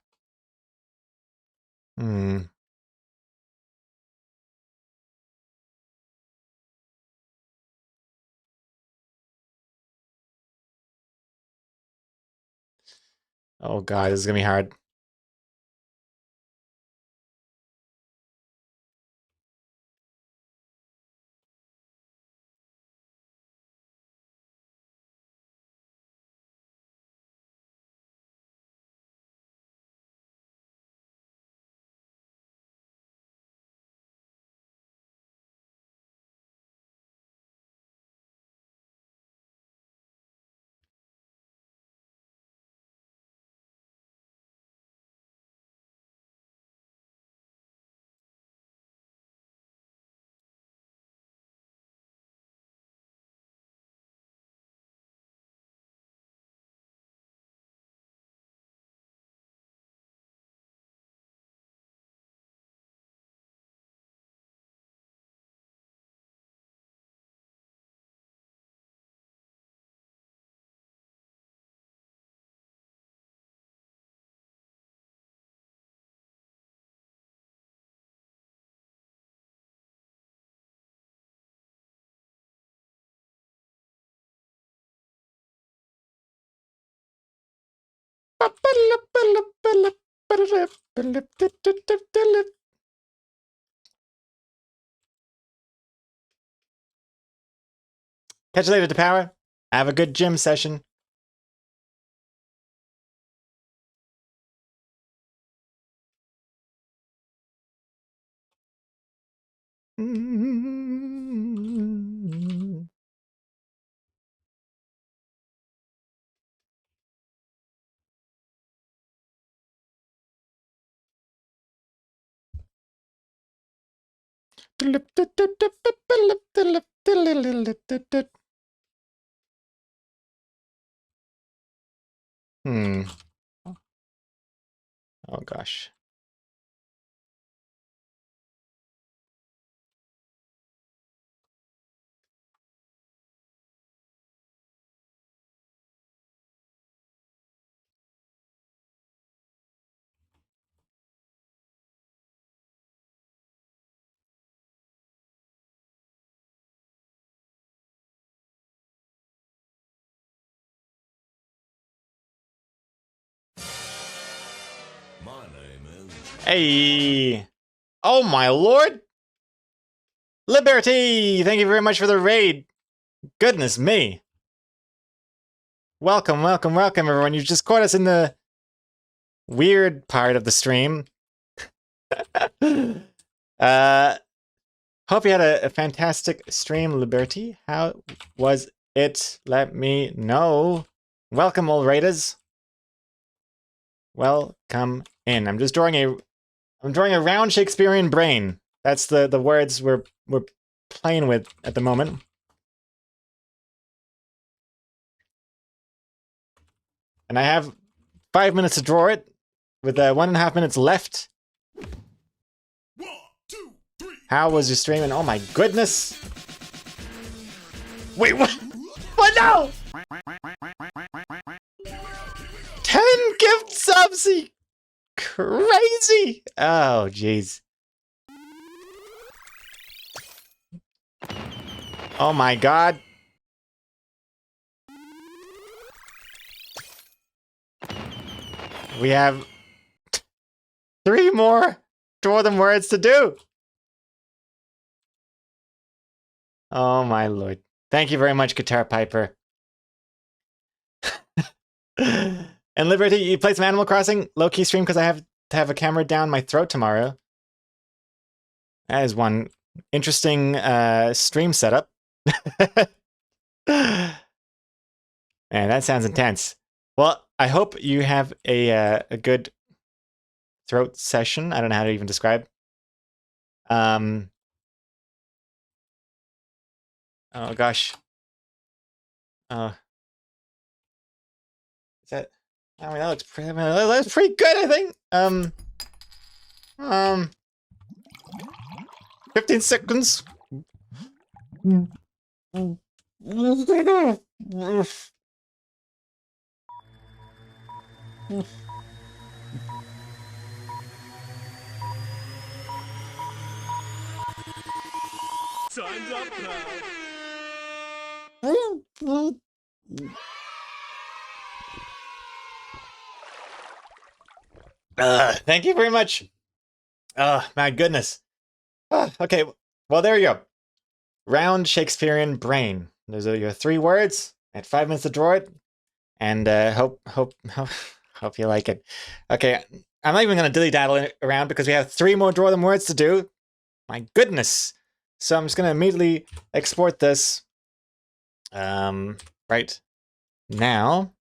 Oh god, this is gonna be hard. Catch you later, to power. Have a good gym session. Oh gosh. My name is... Hey! Oh my lord! Liberty! Thank you very much for the raid! Goodness me! Welcome, welcome, welcome, everyone. You've just caught us in the weird part of the stream. Hope you had a fantastic stream, Liberty. How was it? Let me know. Welcome, all raiders. Welcome in. I'm drawing a round Shakespearean brain. That's the words we're playing with at the moment. And I have 5 minutes to draw it, with 1.5 minutes left. 1, 2, 3. How was your stream? And oh my goodness! Wait, what? What? No! 10 gift subs! Crazy! Oh, jeez. Oh my god. We have 3 more Draw Them Words to do. Oh my lord. Thank you very much, Guitar Piper. And Liberty, you played some Animal Crossing? Low-key stream because I have to have a camera down my throat tomorrow. That is one interesting stream setup. Man, that sounds intense. Well, I hope you have a good throat session. I don't know how to even describe. Oh gosh. Is that? I mean, that looks pretty. I mean, that looks pretty good. I think. 15 seconds. Time's up, pal. Thank you very much. Oh, my goodness. Okay, well, there you go. Round Shakespearean brain. Those are your 3 words. At 5 minutes to draw it. And hope you like it. Okay, I'm not even going to dilly-daddle around because we have 3 more Draw Them Words to do. My goodness. So I'm just going to immediately export this right now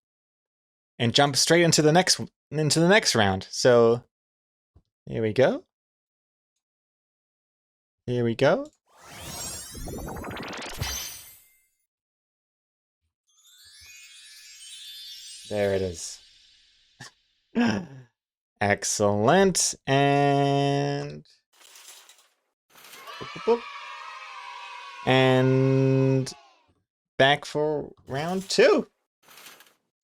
and jump straight into the next round. So here we go. Here we go. There it is. Excellent. And back for round 2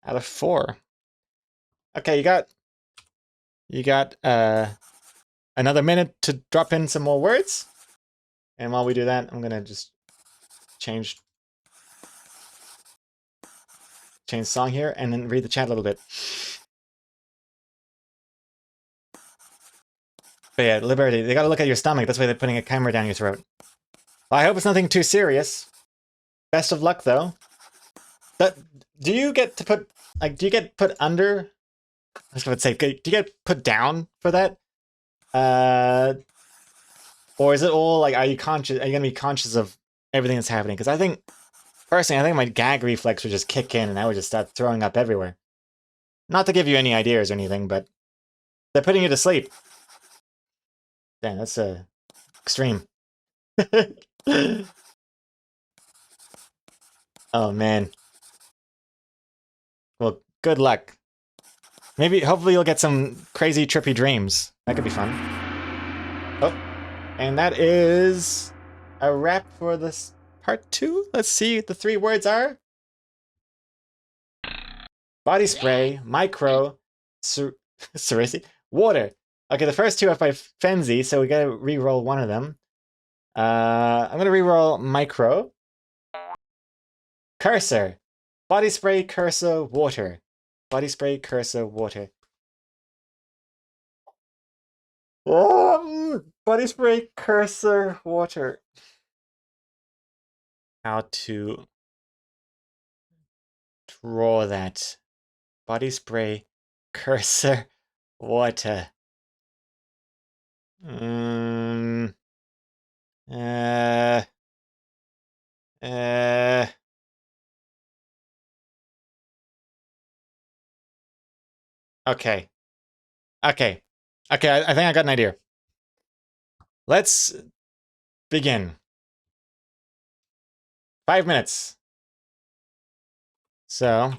out of 4. Okay, you got another minute to drop in some more words. And while we do that, I'm gonna just change song here and then read the chat a little bit. But yeah, Liberty, they gotta look at your stomach. That's why they're putting a camera down your throat. Well, I hope it's nothing too serious. Best of luck, though. But do you get to put, like, do you get put under? I was gonna say, do you get put down for that? Or is it all, like, are you gonna be conscious of everything that's happening? Because I think, personally, I think my gag reflex would just kick in and I would just start throwing up everywhere. Not to give you any ideas or anything, but they're putting you to sleep. Damn, that's extreme. Oh man. Well, good luck. Maybe, hopefully you'll get some crazy trippy dreams. That could be fun. Oh, and that is a wrap for this part 2. Let's see what the 3 words are. Body spray, micro, Cerisi, water. Okay, the first 2 are by Fenzi, so we gotta re-roll one of them. I'm gonna re-roll micro. Cursor. Body spray, cursor, water. Body spray, cursor, water. Body spray, cursor, water. How to draw that. Body spray, cursor, water. Okay. Okay. Okay, I think I got an idea. Let's begin. 5 minutes. So,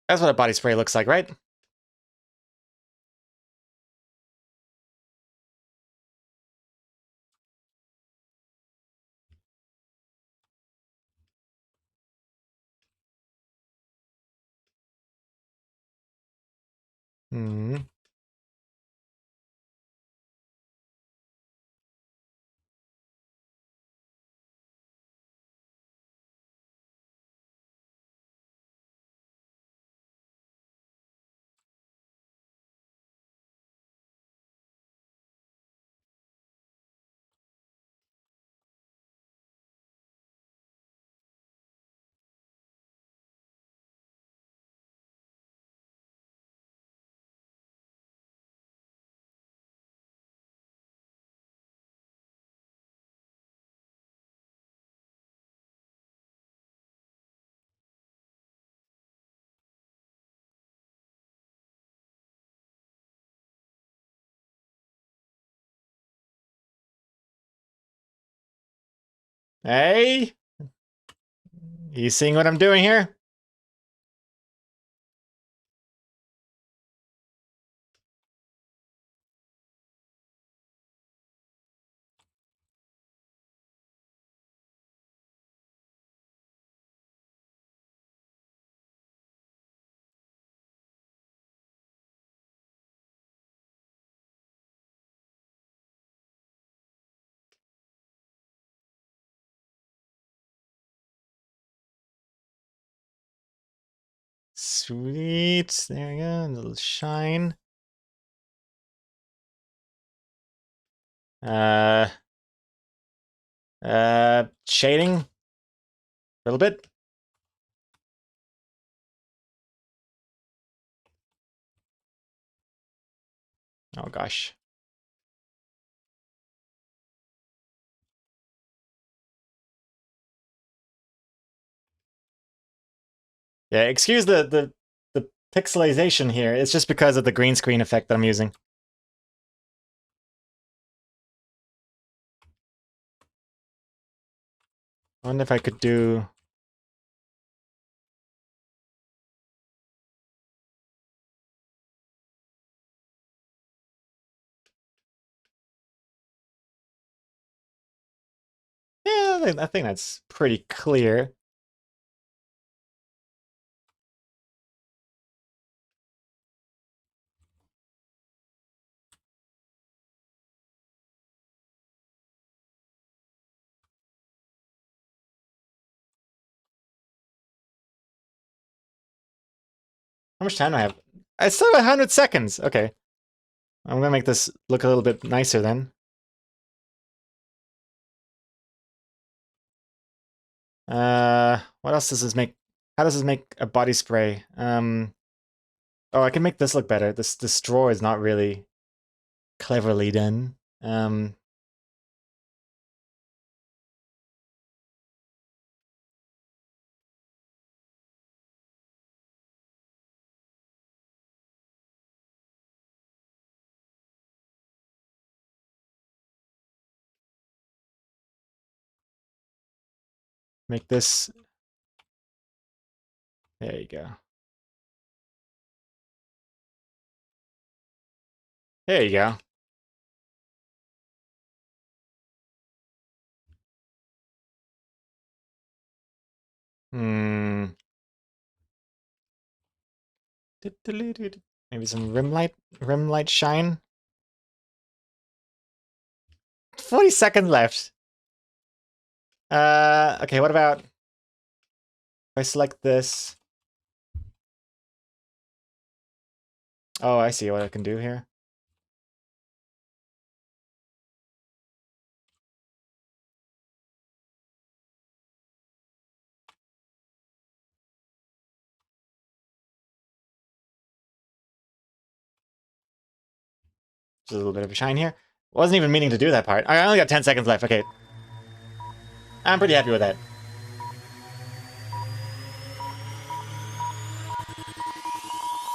that's what a body spray looks like, right? Hmm. Hey, you seeing what I'm doing here? Sweet. There we go. A little shine. Uh, shading. A little bit. Oh gosh. Yeah, excuse the pixelization here. It's just because of the green screen effect that I'm using. I wonder if I could do... Yeah, I think that's pretty clear. How much time do I have? I still have 100 seconds. Okay. I'm gonna make this look a little bit nicer then. What else does this make? How does this make a body spray? Oh, I can make this look better. This drawer is not really cleverly done. Make this... There you go. There you go. Hmm. Maybe some rim light shine. 40 seconds left. Okay, what about if I select this? Oh, I see what I can do here. Just a little bit of a shine here. Wasn't even meaning to do that part. I only got 10 seconds left. Okay. I'm pretty happy with that.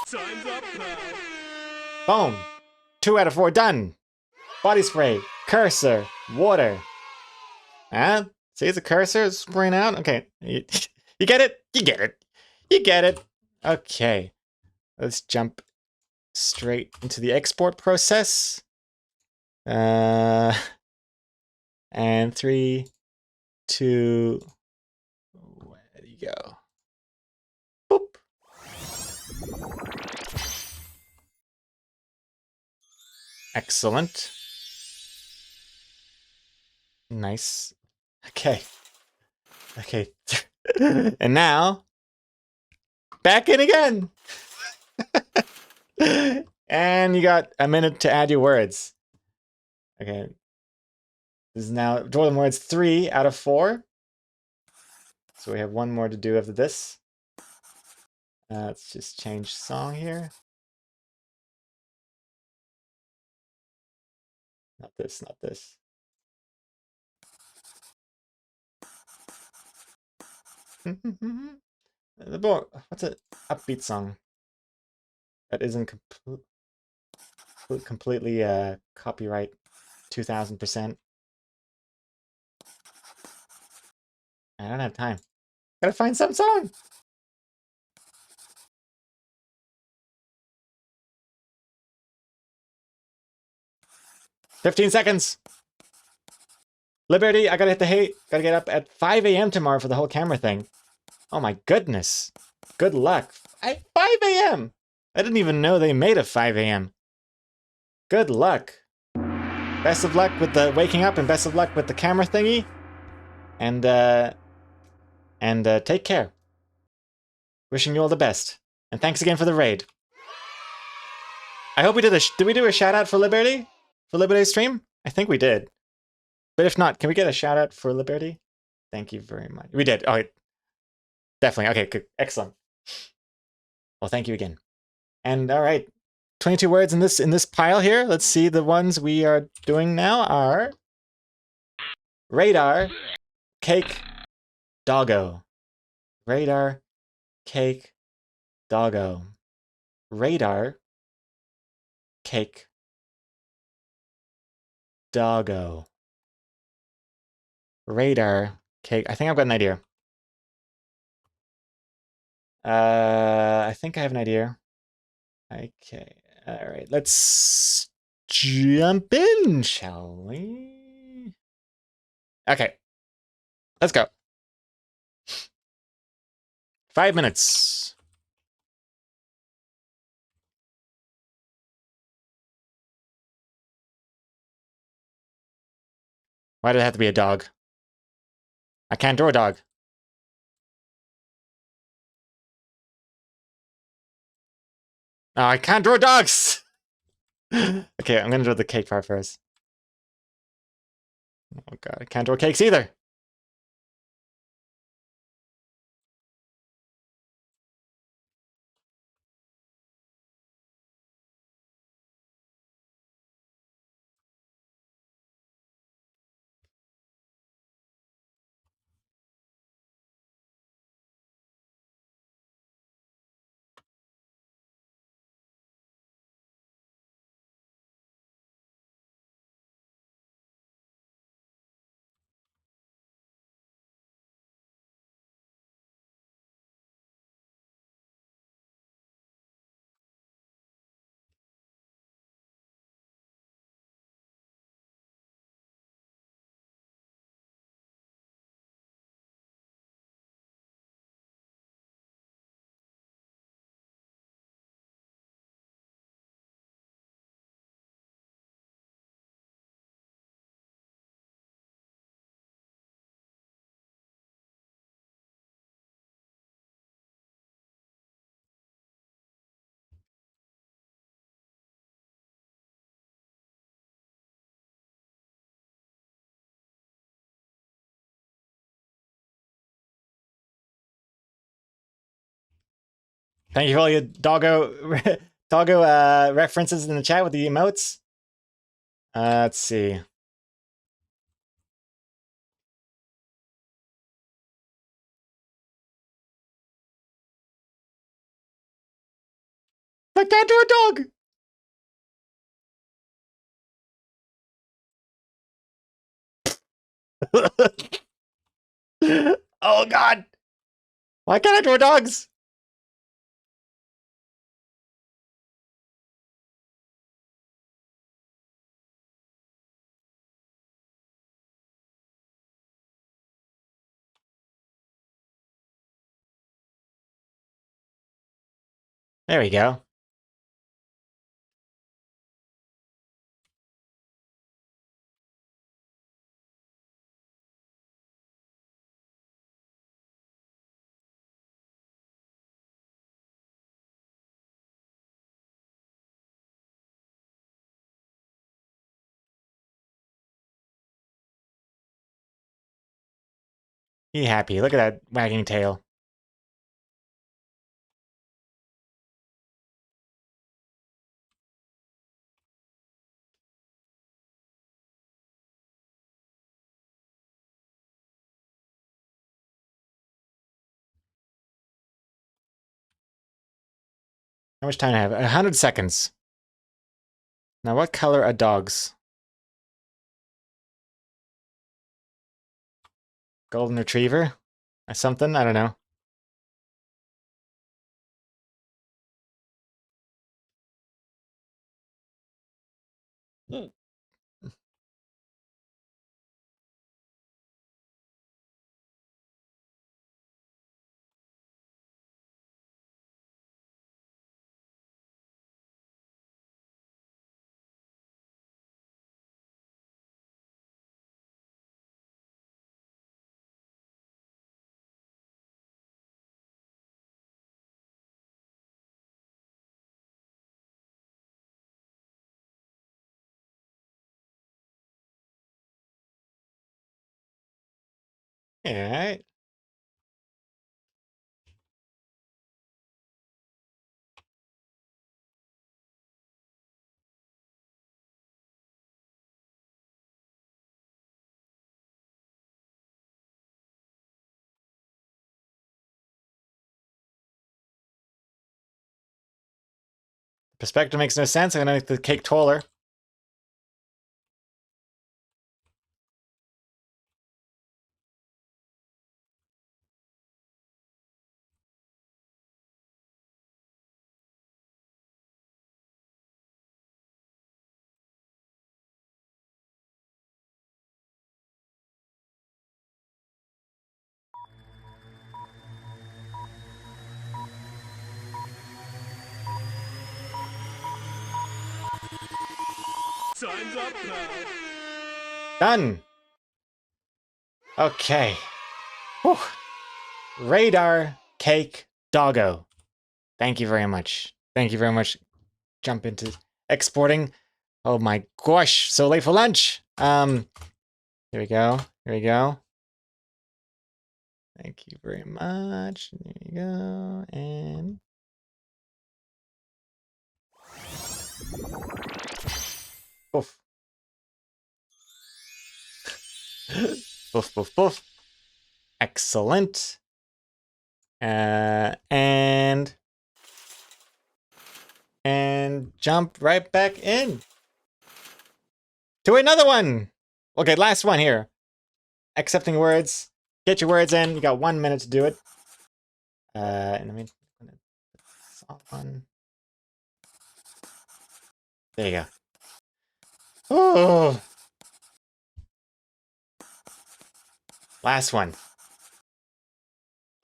Time's up, pal. Boom. 2 out of 4 done. Body spray, cursor, water. Ah, see the cursor spraying out? Okay. You get it? You get it. You get it. Okay. Let's jump straight into the export process. And 3, 2, where do you go? Boop. Excellent. Nice. Okay. Okay. And now, back in again. And you got a minute to add your words. Okay. This is now Jordan words 3 out of 4. So we have one more to do after this. Let's just change song here. Not this, not this. What's an upbeat song that isn't completely copyright 2000%? I don't have time. Gotta find some song. "15 seconds. Liberty, I gotta hit the hay. Gotta get up at 5 a.m. tomorrow for the whole camera thing. Oh my goodness. Good luck. 5 a.m. I didn't even know they made a 5 a.m. Good luck. Best of luck with the waking up and best of luck with the camera thingy. And take care. Wishing you all the best. And thanks again for the raid. I hope we did we do a shout out for Liberty? For Liberty's stream? I think we did. But if not, can we get a shout out for Liberty? Thank you very much. We did. Oh, definitely. Okay, good. Excellent. Well, thank you again. And all right, 22 words in this pile here. Let's see. The ones we are doing now are radar, cake, doggo. Radar, cake, doggo. Radar, cake, doggo. Radar, cake. I think I've got an idea. I think I have an idea. Okay. All right. Let's jump in, shall we? Okay. Let's go. 5 minutes. Why did it have to be a dog? I can't draw a dog. Oh, I can't draw dogs! Okay, I'm gonna draw the cake part first. Oh god, I can't draw cakes either. Thank you for all your doggo references in the chat with the emotes. Let's see. The cat to a dog! Oh god! Why can't I draw dogs? There we go. He happy. Look at that wagging tail. How much time do I have? 100 seconds. Now, what color are dogs? Golden Retriever? Or something? I don't know. Alright. Perspective makes no sense. I'm gonna make the cake taller. Time's up, pal. Done. Okay. Whew. Radar Cake Doggo. Thank you very much. Thank you very much. Jump into exporting. Oh my gosh, so late for lunch. Here we go. Here we go. Thank you very much. There you go. And poof. Poof, poof, poof. Excellent. And jump right back in to another one. Okay, last one here. Accepting words. Get your words in. You got 1 minute to do it. And I mean, on. There you go. Oh, last one.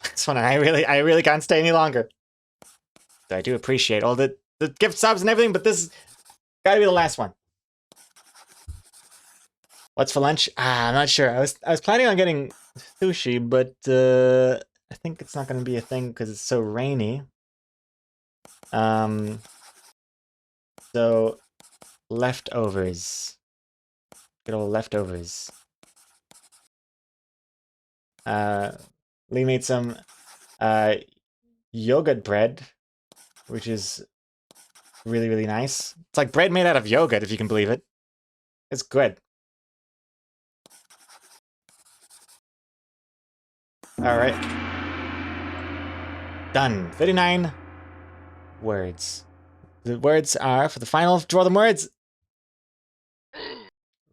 Last one. I really can't stay any longer. So I do appreciate all the gift subs and everything, but this gotta be the last one. What's for lunch? I'm not sure. I was planning on getting sushi, but I think it's not gonna be a thing because it's so rainy. So leftovers. Good old leftovers. Lee made some yogurt bread, which is really, really nice. It's like bread made out of yogurt, if you can believe it. It's good. All right. Done. 39 words. The words are, for the final draw them words,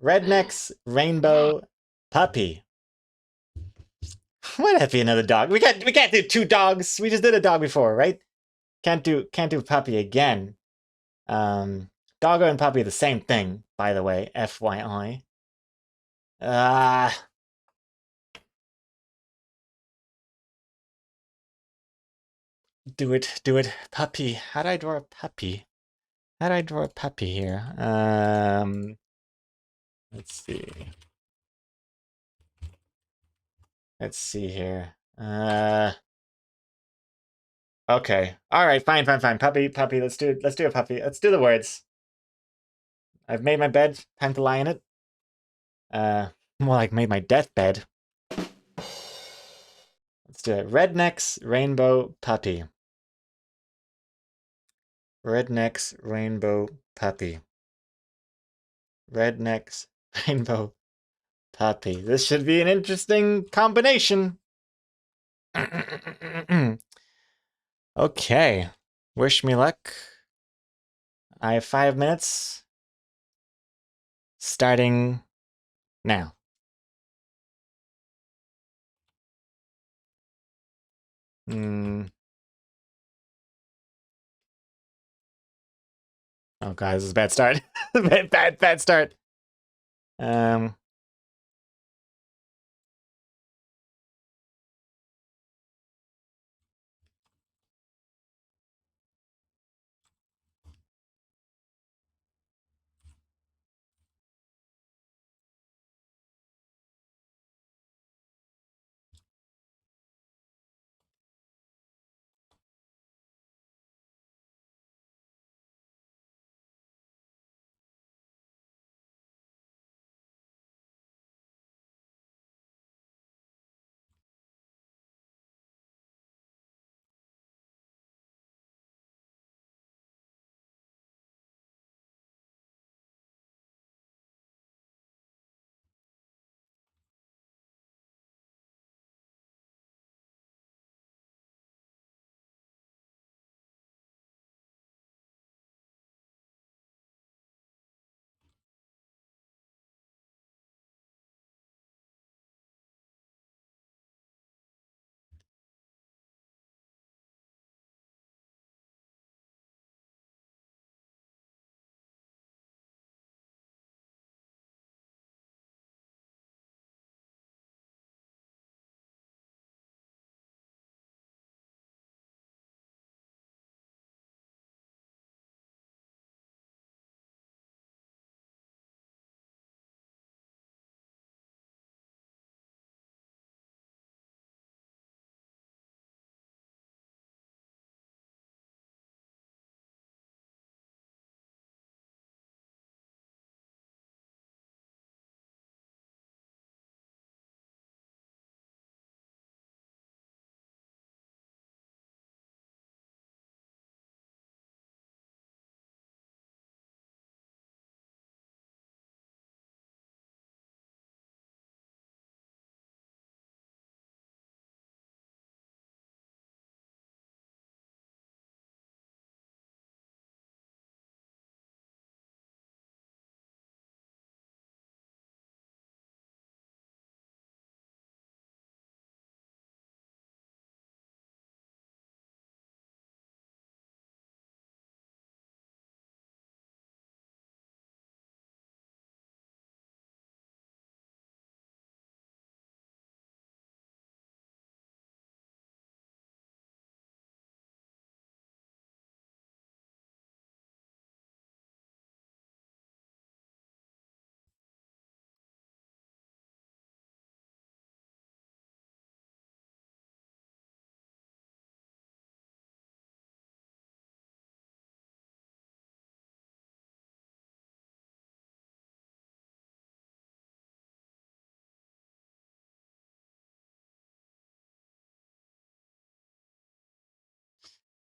rednecks, rainbow, puppy. Why not be another dog? We can't do 2 dogs. We just did a dog before, right? Can't do puppy again. Doggo and puppy are the same thing, by the way, FYI. Do it, puppy. How do I draw a puppy? How do I draw a puppy here? Let's see. Let's see here. Okay. All right. Fine. Puppy. Let's do a puppy. Let's do the words. I've made my bed. Time to lie in it. More like made my deathbed. Let's do it. Rednecks, rainbow, puppy. Rednecks, rainbow, puppy. Rednecks, rainbow, puppy. This should be an interesting combination. Okay. Wish me luck. I have 5 minutes. Starting now. Oh god, this is a bad start. bad start.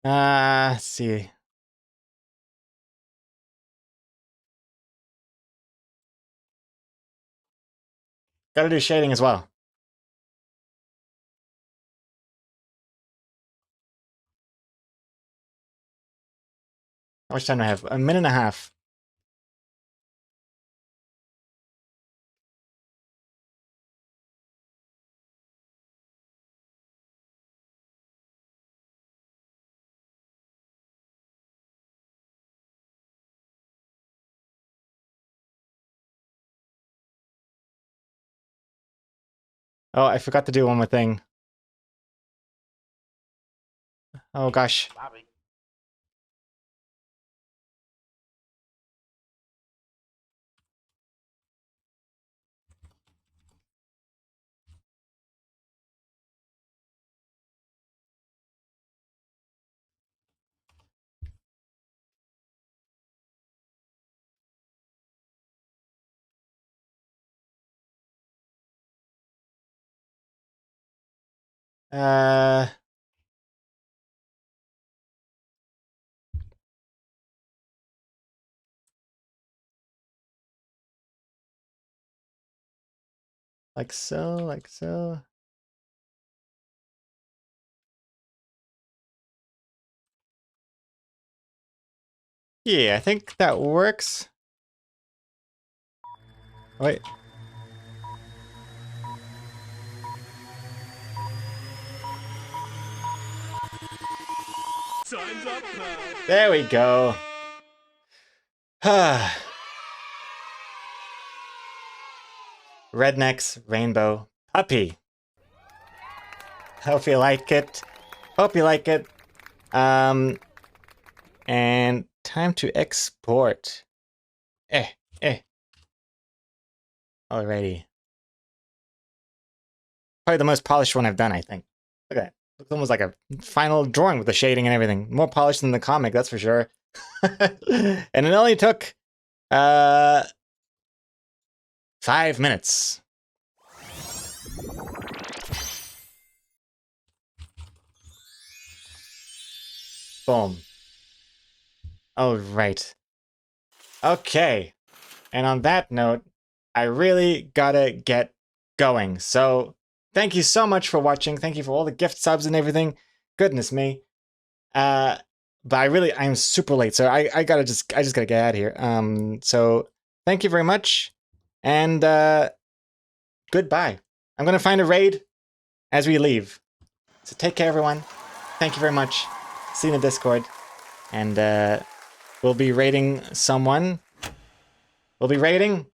Let's see. Gotta do shading as well. How much time do I have? 1.5 minutes. Oh, I forgot to do one more thing. Oh gosh. Uh, like so, like so. Yeah, I think that works. Wait. Time's up, pal. There we go. Rednecks Rainbow Puppy. Hope you like it. Hope you like it. And time to export. Alrighty. Probably the most polished one I've done, I think. Look at that. Looks almost like a final drawing with the shading and everything. More polished than the comic, that's for sure. And it only took 5 minutes. Boom. All right. Okay. And on that note, I really gotta get going. So thank you so much for watching. Thank you for all the gift subs and everything. Goodness me. But I'm super late, so I just gotta get out of here. So thank you very much, and goodbye. I'm gonna find a raid as we leave. So take care, everyone. Thank you very much. See you in the Discord, and we'll be raiding someone. We'll be raiding